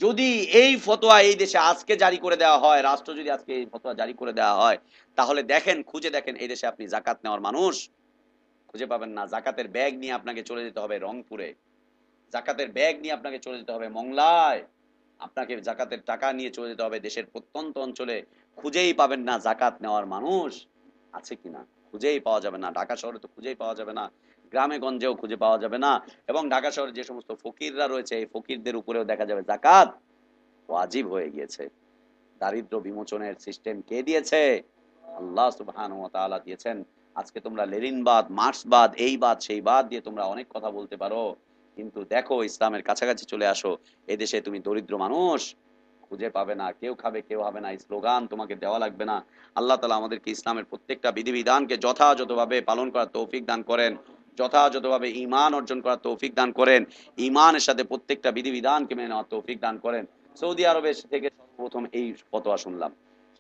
যদি এই ফতোয়া এই দেশে আজকে জারি করে দেওয়া হয়, রাষ্ট্র যদি আজকে এই ফতোয়া জারি করে দেওয়া হয়, তাহলে দেখেন, খুঁজে দেখেন এই দেশে আপনি জাকাত নেওয়ার মানুষ খুঁজে পাবেন না। জাকাতের ব্যাগ নিয়ে আপনাকে চলে যেতে হবে রংপুরে, জাকাতের ব্যাগ নিয়ে আপনাকে চলে যেতে হবে মংলায়, আপনাকে জাকাতের টাকা নিয়ে চলে যেতে হবে দেশের প্রত্যন্ত অঞ্চলে। খুঁজেই পাবেন না জাকাত নেওয়ার মানুষ আছে কিনা, খুঁজেই পাওয়া যাবে না। ঢাকা শহরে তো খুঁজেই পাওয়া যাবে না, গ্রামে গঞ্জেও খুঁজে পাওয়া যাবে না। এবং ঢাকা শহরে যে সমস্ত ফকিররা রয়েছে, এই ফকিরদের উপরেও দেখা যাবে জাকাত ওয়াজিব হয়ে গিয়েছে। দারিদ্র বিমোচনের সিস্টেম কে দিয়েছে? আল্লাহ সুবহানাহু ওয়া তাআলা দিয়েছেন। আজকে তোমরা লেনিনবাদ, মার্ক্সবাদ, এই বাদ সেই বাদ দিয়ে তোমরা অনেক কথা বলতে পারো, কিন্তু দেখো ইসলামের কাছাকাছি চলে আসো, এদেশে তুমি দরিদ্র মানুষ খুঁজে পাবে না। কেউ খাবে কেউ হবে না, এই স্লোগান তোমাকে দেওয়া লাগবে না। আল্লাহ তাআলা আমাদেরকে ইসলামের প্রত্যেকটা বিধিবিধানকে যথাযথভাবে পালন করার তৌফিক দান করেন, যথাযথভাবে ঈমান অর্জন করার তৌফিক দান করেন, ঈমানের সাথে প্রত্যেকটা বিধিবিধানকে মেনে নেওয়ার তৌফিক দান করেন। সৌদি আরবের থেকে সর্বপ্রথম এই ফতোয়া শুনলাম,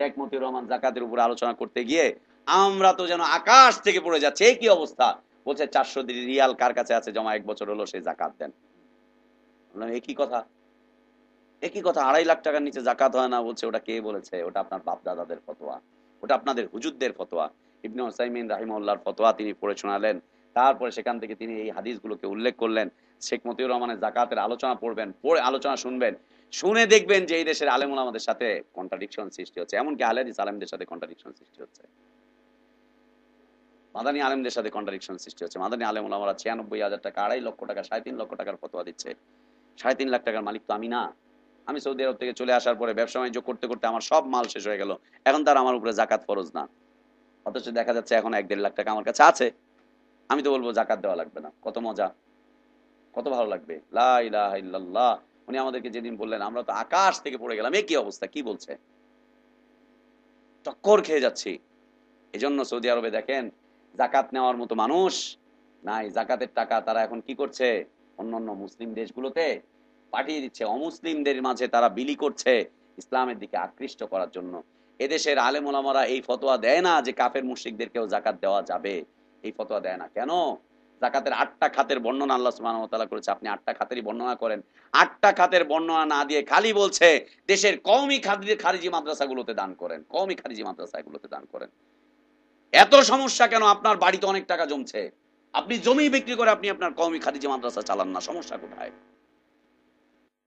শেখ মতিউর রহমান জাকাতের উপরে আলোচনা করতে গিয়ে আমরা তো যেন আকাশ থেকে পড়ে যাচ্ছে। কি অবস্থা? বলছে 400 রিয়াল কার কাছে আছে জমা, 1 বছর হলো সে জাকাত দেন। একই কথা, একই কথা। 2.5 লাখ টাকার নিচে জাকাত হয় না। বলছে ওটা কে বলেছে? ওটা আপনার বাপ দাদাদের ফতোয়া, ওটা আপনাদের হুজুরদের ফতোয়া। ইবনে উসাইমিন রাহিমাহুল্লাহর ফতোয়া তিনি পড়ে শোনালেন। তারপরে সেখান থেকে তিনি এই হাদিসগুলোকে উল্লেখ করলেন। শেখ মতিউর রহমানের জাকাতের আলোচনা পড়বেন, পড়ে আলোচনা শুনবেন, শুনে দেখবেন যে এই দেশের আলেম ওলামাদের সাথে কন্ট্রাডিকশন সৃষ্টি হচ্ছে, এমনকি আহলে হাদিস আলেমদের সাথে কন্ট্রাডিকশন সৃষ্টি হচ্ছে, মাদানী আলেমদের সাথে কন্ট্রাডিকশন সৃষ্টি হচ্ছে। মাদানী আলেম ওলামারা 96,000 টাকা, 2.5 লক্ষ টাকা, 3.5 লক্ষ টাকার ফতোয়া দিচ্ছে। 3.5 লাখ টাকার মালিক তো আমি না। আমি সৌদি আরব থেকে চলে আসার পরে ব্যবসা বাণিজ্য করতে করতে আমার সব মাল শেষ হয়ে গেল, এখন তার আমার উপরে জাকাত ফরজ না। অথচ দেখা যাচ্ছে এখন 1-1.5 লাখ টাকা আমার কাছে আছে। আমি তো বলবো জাকাত দেওয়া লাগবে না। কত মজা, কত ভালো লাগবে। লা ইলাহা ইল্লাল্লাহ। উনি আমাদেরকে যেদিন বললেন আমরা তো আকাশ থেকে পড়ে গেলাম, এ কি অবস্থা, কি বলছে, টক্কর খেয়ে যাচ্ছি। এজন্য সৌদি আরবে দেখেন জাকাত নেওয়ার মতো মানুষ নাই। জাকাতের টাকা তারা এখন কি করছে? অন্যান্য মুসলিম দেশগুলোতে পাঠিয়ে দিচ্ছে, অমুসলিমদের মাঝে তারা বিলি করছে ইসলামের দিকে আকৃষ্ট করার জন্য। এদেশের আলেম ওলামারা এই ফতোয়া দেয় না যে কাফের মুশরিকদেরকেও জাকাত দেওয়া যাবে, এই ফতোয়া দেয় না। কেন? জাকাতের 8টা খাতের বর্ণনা আল্লাহ সুবহানাহু ওয়া তাআলা করেছে, আপনি 8টা খাতেরই বর্ণনা করেন। 8টা খাতের বর্ণনা না দিয়ে খালি বলছে দেশের কওমি খারিজি মাদ্রাসাগুলোতে দান করেন, কওমি খারিজি মাদ্রাসাগুলোতে দান করেন। এত সমস্যা কেন? আপনার বাড়িতে অনেক টাকা জমছে, আপনি জমি বিক্রি করে আপনি আপনার কওমি খারিজি মাদ্রাসা চালান না, সমস্যা কোথায়?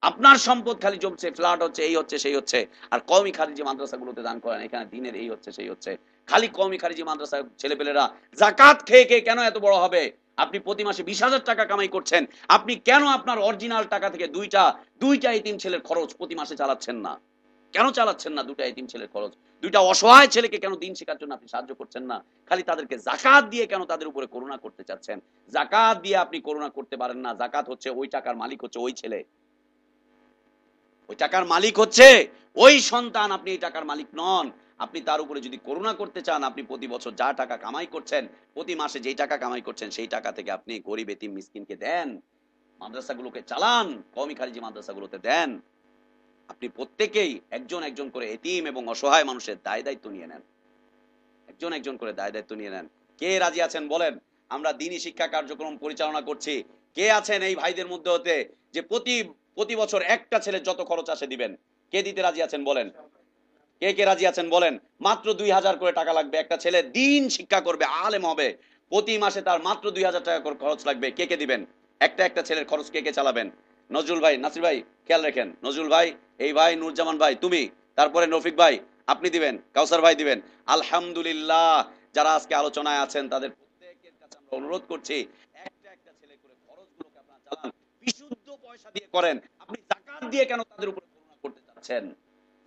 আপনার সম্পদ খালি জমছে, ফ্ল্যাট হচ্ছে, এই হচ্ছে সেই হচ্ছে, আর কওমি খারিজি মাদ্রাসাগুলোতে দান করেন, এখানে দিনের এই হচ্ছে সেই হচ্ছে। খালি কওমি খারিজি মাদ্রাসা ছেলেপেলেরা জাকাত খেয়ে খেয়ে কেন এত বড় হবে? আপনি প্রতি মাসে 20,000 টাকা কামাই করছেন, আপনি কেন আপনার অরিজিনাল টাকা থেকে দুইটা এতিম ছেলের খরচ প্রতি মাসে চালাচ্ছেন না? কেন চালাচ্ছেন না দুইটা এতিম ছেলের খরচ? দুইটা অসহায় ছেলেকে কেন দিন শেখার জন্য আপনি সাহায্য করছেন না? খালি তাদেরকে জাকাত দিয়ে কেন তাদের উপরে করুণা করতে চাচ্ছেন? জাকাত দিয়ে আপনি করুণা করতে পারেন না। জাকাত হচ্ছে, ওই টাকার মালিক হচ্ছে ওই ছেলে, ওই টাকার মালিক হচ্ছে ওই সন্তান, আপনি এই টাকার মালিক নন। আপনি তার উপরে যদি করুণা করতে চান, আপনি প্রতি বছর যা টাকা কামাই করছেন, প্রতি মাসে যেই টাকা কামাই করছেন, সেই টাকা থেকে আপনি গরিব এতিম মিসকিনকে দেন, মাদ্রাসাগুলোকে চালান, কওমি খারিজি মাদ্রাসাগুলোতে দেন। আপনি প্রত্যেকেই একজন একজন করে এতিম এবং অসহায় মানুষের দায় দায়িত্ব নিয়ে নেন, একজন একজন করে দায় দায়িত্ব নিয়ে নেন। কে রাজি আছেন বলেন? আমরা দ্বীনি শিক্ষা কার্যক্রম পরিচালনা করছি, কে আছেন এই ভাইদের মধ্যে হতে যে প্রতি প্রতি বছর একটা ছেলে যত খরচ আসে দিবেন? কে দিতে রাজি আছেন বলেন? কে কে রাজি আছেন বলেন? মাত্র 2000 করে টাকা লাগবে, একটা ছেলে দিন শিক্ষা করবে, আলেম হবে, প্রতি মাসে তার মাত্র 2000 টাকা করে খরচ লাগবে। কে কে দিবেন? একটা একটা ছেলের খরচ কে কে চালাবেন? নজরুল ভাই, নাসির ভাই খেয়াল রাখেন, নজরুল ভাই, এই ভাই, নুরজামান ভাই তুমি, তারপরে রফিক ভাই আপনি দিবেন, কাউসার ভাই দিবেন। আলহামদুলিল্লাহ, যারা আজকে আলোচনায় আছেন তাদের প্রত্যেকের কাছে আমরা অনুরোধ করছি, একটা একটা ছেলে করে খরচগুলোকে আপনারা চালান, বিশুদ্ধ পয়সা দিয়ে করেন। আপনি যাকাত দিয়ে কেন তাদের উপরে করুণা করতে চাচ্ছেন?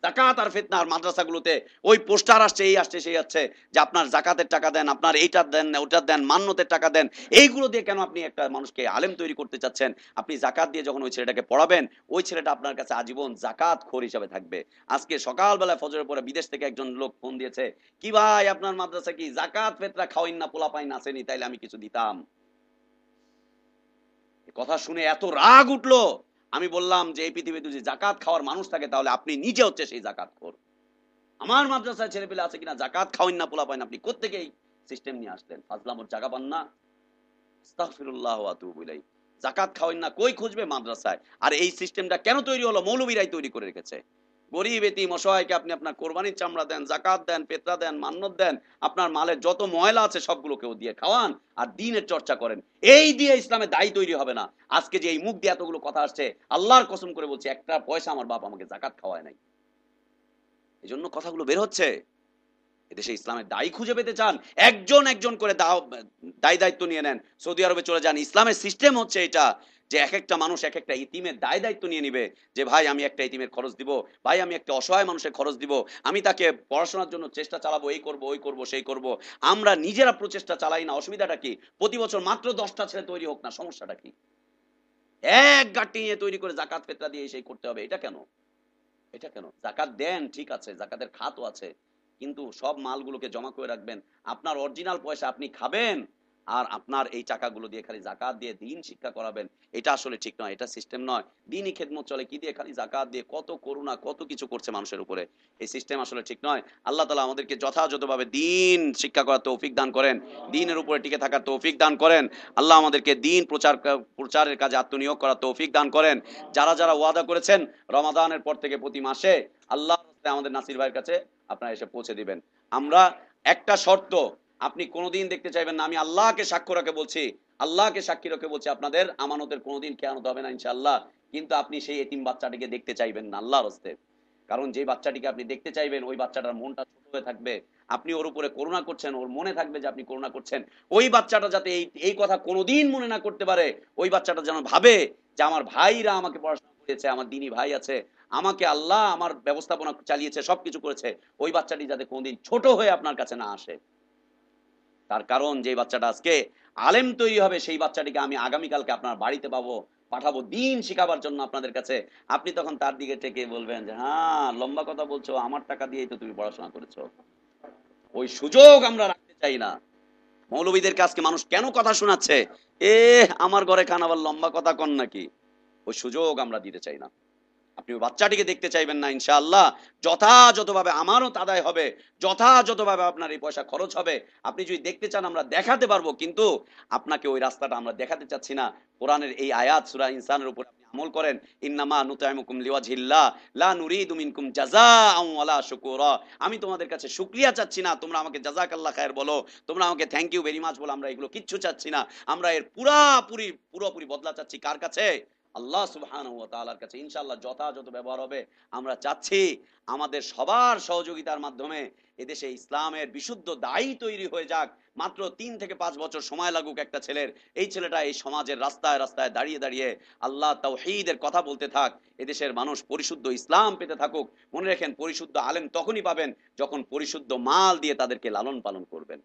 জাকাত আর ফিতনা আর মাদ্রাসাগুলোতে ওই পোস্টার আসছে, এই আসছে, সেই আসছে, যে আপনার জাকাতের টাকা দেন, আপনার এইটার দেন, ওটার দেন, মান্যতের টাকা দেন। এইগুলো দিয়ে কেন আপনি একটা মানুষকে আলেম তৈরি করতে চাচ্ছেন? আপনি জাকাত দিয়ে যখন ওই ছেলেটাকে পড়াবেন, ওই ছেলেটা আপনার কাছে আজীবন জাকাত খোর হিসাবে থাকবে। আজকে সকালবেলা ফজরের পরে বিদেশ থেকে একজন লোক ফোন দিয়েছে, কি ভাই আপনার মাদ্রাসা কি জাকাত ফেতরা খাওয়াইন না, পোলা পাইন আসেনি, তাইলে আমি কিছু দিতাম। কথা শুনে এত রাগ উঠলো, আমি বললাম যে এই পৃথিবীতে যদি জাকাত খাওয়ার মানুষ থাকে তাহলে আপনি নিজে হচ্ছে সেই জাকাত খোর। আমার মাদ্রাসায় ছেলে পেলে আছে কিনা জাকাত খাওয়াইন না, পোলা পাইন, আপনি কোত্থেকে এই সিস্টেম নিয়ে আসলেন? ফাজলামোর জায়গা পান না? আস্তাগফিরুল্লাহ ওয়া আতুবু ইলাইহি। জাকাত খাওয়াইন না কই খুঁজবে মাদ্রাসায়? আর এই সিস্টেমটা কেন তৈরি হলো? মৌলবীরাই তৈরি করে রেখেছে। গরিব এতিম অসহায়কে আপনি আপনার কোরবানির চামড়া দেন, জাকাত দেন, ফিতরা দেন, মান্যত দেন, আপনার মালের যত ময়লা আছে সবগুলোকেও দিয়ে খাওয়ান আর দ্বীনের চর্চা করেন। এই দিয়ে ইসলামের দায়ী তৈরি হবে না। আজকে যে এই মুখ দিয়ে এতগুলো কথা আসছে, আল্লাহর কসম করে বলছি, একটা পয়সা আমার বাপ আমাকে জাকাত খাওয়ায় নাই। এজন্য কথাগুলো বের হচ্ছে। এদেশে ইসলামের দায়ী খুঁজে পেতে চান, একজন একজন করে দায় দায়িত্ব নিয়ে নেন। সৌদি আরবে চলে যান, ইসলামের সিস্টেম হচ্ছে এটা, যে এক একটা মানুষ এক একটা ইতিমের দায় দায়িত্ব নিয়ে নিবে, যে ভাই আমি একটা ইতিমের খরচ দিব, ভাই আমি একটা অসহায় মানুষের খরচ দিব, আমি তাকে পড়াশোনার জন্য চেষ্টা চালাবো, এই করব, ওই করব, সেই করব। আমরা নিজেরা প্রচেষ্টা চালাই না, অসুবিধাটা কি? প্রতি বছর মাত্র 10টা ছেলে তৈরি হোক না, সমস্যাটা কি? এক গাঁটটি নিয়ে তৈরি করে জাকাত ফেতরা দিয়ে সেই করতে হবে, এটা কেন? এটা কেন? জাকাত দেন, ঠিক আছে, জাকাতের খাতও আছে, কিন্তু সব মালগুলোকে জমা করে রাখবেন। আপনার অরিজিনাল পয়সা আপনি খাবেন, আর আপনার এই টাকাগুলো দিয়ে খালি জাকাত দিয়ে দিন শিক্ষা করাবেন। এটা আসলে ঠিক নয়, এটা সিস্টেম নয়। দিনই খেদমত চলে কি দিয়ে? খালি জাকাত দিয়ে। কত করুণা, কত কিছু করছে মানুষের উপরে। এই সিস্টেম আসলে ঠিক নয়। আল্লাহ তাআলা আমাদেরকে যথাযথভাবে দিন শিক্ষা করার তৌফিক দান করেন, দিনের উপরে টিকে থাকার তৌফিক দান করেন। আল্লাহ আমাদেরকে দিন প্রচারের কাজে আত্মনিয়োগ করার তৌফিক দান করেন। যারা যারা ওয়াদা করেছেন রমাদানের পর থেকে প্রতি মাসে আল্লাহর রাস্তায় আমাদের নাসির ভাইয়ের কাছে আপনারা এসে পৌঁছে দিবেন। আমরা একটা শর্ত, আপনি কোনোদিন দেখতে চাইবেন না, আমি আল্লাহকে সাক্ষ্য রেখে বলছি, আল্লাহকে সাক্ষী রেখে বলছি, আপনাদের আমানতের কোনোদিন খেয়ানত হবে না ইনশাআল্লাহ। কিন্তু আপনি সেই এতিম বাচ্চাটিকে দেখতে চাইবেন না আল্লাহর রাস্তে। কারণ যে বাচ্চাটিকে আপনি দেখতে চাইবেন, ওই বাচ্চাটার মনটা ছোট হয়ে থাকবে, আপনি ওর উপরে করুণা করছেন, ওর মনে থাকবে যে আপনি করুণা করছেন। ওই বাচ্চাটা যাতে এই এই কথা কোনোদিন মনে না করতে পারে, ওই বাচ্চাটা যেন ভাবে যে আমার ভাইরা আমাকে পড়াশোনা করিয়েছে, আমার দিনী ভাই আছে, আমাকে আল্লাহ আমার ব্যবস্থাপনা চালিয়েছে, সবকিছু করেছে। ওই বাচ্চাটি যাতে কোনোদিন ছোট হয়ে আপনার কাছে না আসে। তার কারণ যে বাচ্চাটা আজকে আলেম তৈরি হবে, সেই বাচ্চাটিকে আমি আগামীকালকে আপনার বাড়িতে পাঠাবো দিন শিখাবার জন্য আপনাদের কাছে। আপনি তখন তার দিকে থেকে বলবেন যে হ্যাঁ, লম্বা কথা বলছো, আমার টাকা দিয়েই তো তুমি পড়াশোনা করেছো। ওই সুযোগ আমরা রাখতে চাই না। মৌলবীদেরকে আজকে মানুষ কেন কথা শোনাচ্ছে, এ আমার ঘরে খান আবার লম্বা কথা কন নাকি, ওই সুযোগ আমরা দিতে চাই না। আপনি ওই বাচ্চাটিকে দেখতে চাইবেন না, ইনশাআল্লাহ যথাযথভাবে আমানত আদায় হবে, যথাযথভাবে আপনার এই পয়সা খরচ হবে। আপনি যদি দেখতে চান আমরা দেখাতে পারবো, কিন্তু আপনাকে ওই রাস্তাটা আমরা দেখাতে চাচ্ছি না। কোরআনের এই আয়াত সূরা ইনসানের উপর আপনি আমল করেন, ইন্নামা নুতাইমুকুম লিওয়াজহিল্লাহ লা নুরিদু মিনকুম জাযাআন ওয়ালা শুকুরা। আমি তোমাদের কাছে শুকরিয়া চাচ্ছি না, তোমরা আমাকে জাযাকাল্লাহ খায়ের বলো, তোমরা আমাকে থ্যাংক ইউ ভেরি মাচ বলো, আমরা এগুলো কিচ্ছু চাচ্ছি না। আমরা এর পুরোপুরি বদলা চাচ্ছি কার কাছে? আল্লাহ সুবহানাহু ওয়া তাআলার কাছে। ইনশাআল্লাহ যথাযথ ব্যবহার হবে। আমরা চাচ্ছি আমাদের সবার সহযোগিতার মাধ্যমে এদেশে ইসলামের বিশুদ্ধ দায়ী তৈরি হয়ে যাক। মাত্র 3 থেকে 5 বছর সময় লাগুক একটা ছেলের, এই ছেলেটা এই সমাজের রাস্তায় রাস্তায় দাঁড়িয়ে দাঁড়িয়ে আল্লাহ তাওহীদের কথা বলতে থাক, এদেশের মানুষ পরিশুদ্ধ ইসলাম পেতে থাকুক। মনে রাখেন, পরিশুদ্ধ আলেম তখনই পাবেন যখন পরিশুদ্ধ মাল দিয়ে তাদেরকে লালন পালন করবেন।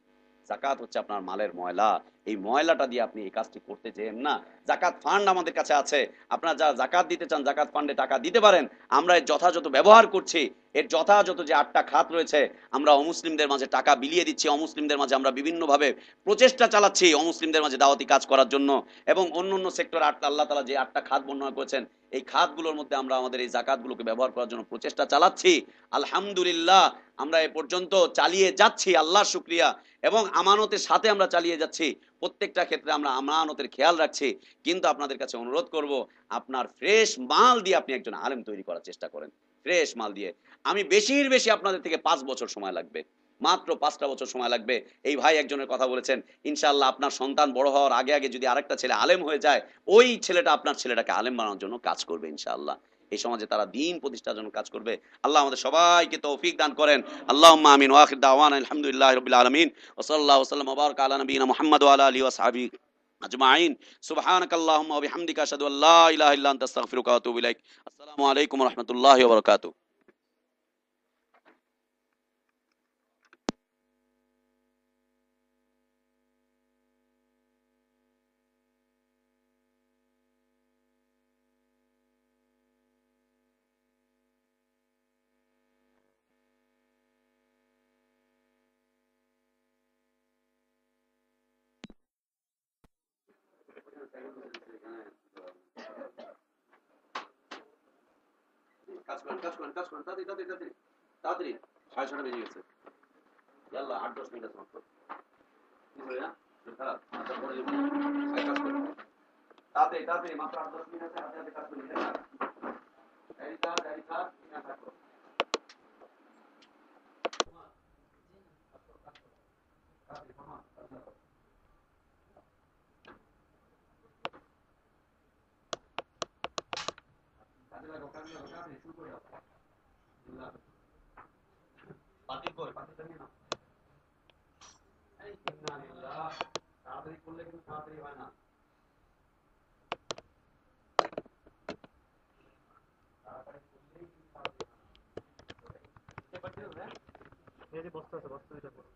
জাকাত হচ্ছে আপনার মালের ময়লা, এই ময়লাটা দিয়ে আপনি এই কাজটি করতে চেয়েন না। জাকাত ফান্ড আমাদের কাছে আছে, আপনারা যারা জাকাত দিতে চান জাকাত ফান্ডে টাকা দিতে পারেন। আমরা এর যথাযথ ব্যবহার করছি, এর যথাযথ যে 8টা খাত রয়েছে, আমরা অমুসলিমদের মাঝে টাকা বিলিয়ে দিচ্ছি, অমুসলিমদের মাঝে আমরা বিভিন্নভাবে প্রচেষ্টা চালাচ্ছি অমুসলিমদের মাঝে দাওয়াতি কাজ করার জন্য। এবং অন্য সেক্টর আল্লাহ তাআলা যে 8টা খাত বর্ণনা করেছেন, এই খাতগুলোর মধ্যে আমরা আমাদের এই জাকাতগুলোকে ব্যবহার করার জন্য প্রচেষ্টা চালাচ্ছি। আলহামদুলিল্লাহ, আমরা এ পর্যন্ত চালিয়ে যাচ্ছি, আল্লাহর শুকরিয়া। এবং আমানতের সাথে আমরা চালিয়ে যাচ্ছি, প্রত্যেকটা ক্ষেত্রে আমরা আমানতের খেয়াল রাখছি। কিন্তু আপনাদের কাছে অনুরোধ করব, আপনার ফ্রেশ মাল দিয়ে আপনি একজন আলেম তৈরি করার চেষ্টা করেন। ফ্রেশ মাল দিয়ে। আমি বেশির বেশি আপনাদের থেকে 5 বছর সময় লাগবে, মাত্র 5টা বছর সময় লাগবে। এই ভাই একজনের কথা বলেছেন, ইনশাআল্লাহ আপনার সন্তান বড় হওয়ার আগে আগে যদি আরেকটা ছেলে আলেম হয়ে যায়, ওই ছেলেটা আপনার ছেলেটাকে আলেম বানানোর জন্য কাজ করবে ইনশাআল্লাহ। এই সমাজে তারা দিন প্রতিষ্ঠার জন্য কাজ করবে। আল্লাহ আমাদের সবাইকে তৌফিক দান করেন। আল্লাহুম্মা আমিন ওয়া আখির দাওয়ানা আলহামদুলিল্লাহি রাব্বিল আলামিন ওয়া সাল্লাল্লাহু ওয়া সাল্লাম ওয়া বারাকা আলা নবিয়িনা মুহাম্মদ ওয়া আলা আলিহি ওয়া আসহাবিহি আজমাইন। সুবহানাকাল্লাহুম্মা ওয়া বিহামদিকা আশহাদু আল্লা ইলাহা ইল্লা আনতা আস্তাগফিরুকা ওয়া আতুবু ইলাইক। আসসালামু আলাইকুম ওয়া রাহমাতুল্লাহি ওয়া বারাকাতুহু। কাজ করেন, কাজ করেন, কাজ করেন, তাড়াতাড়ি তাড়াতাড়ি তাড়াতাড়ি তাড়াতাড়ি। 6:30 বেজে গেছে। ইয়াল্লাহ 8-10 মিনিট আছে মাত্র। কি করে না? খারাপ। আচ্ছা পরে যাবো। কাজ করেন। তাড়াতাড়ি তাড়াতাড়ি, মাত্র 8-10 মিনিট আছে, হাতে হাতে কাজ করেন। গাড়ি থাক, গাড়ি থাক, না থাকো। কাজে লাগো, কাজে লাগো, তাড়াতাড়ি শুরু করে দাও। পাতিল কই? পাতিলটা নিয়ে নাও। এই ইন্নালিল্লাহ। তাড়াতাড়ি করলে কিন্তু তাড়াতাড়ি হয় না। তাড়াতাড়ি করলেই কিন্তু তাড়াতাড়ি হয় না। বুঝতে পারছিস না? এই যে বস্তা আছে, বস্তা এটা করো।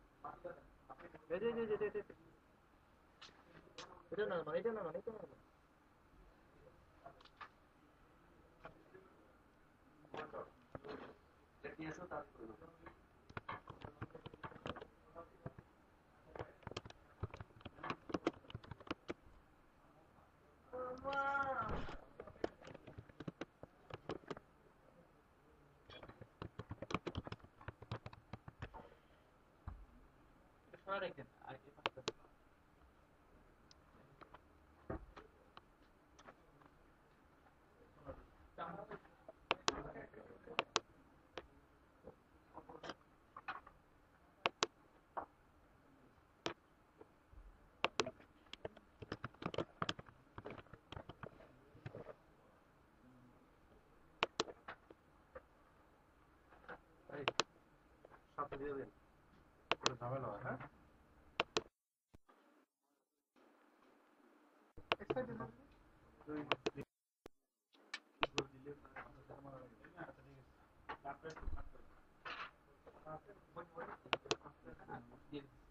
এই যে এই যে এটা এটা এটা না না এটা না না এটা না। এটা নিয়ে এসো তাড়াতাড়ি করে নাও। সরা রাখেন আর এই পাশে। এই সাথে দিয়ে দিন। এটা ঝামেলা হয়, হ্যাঁ? এক্সাইটেড না? দুই দিলে আমার আচ্ছা ঠিক আছে।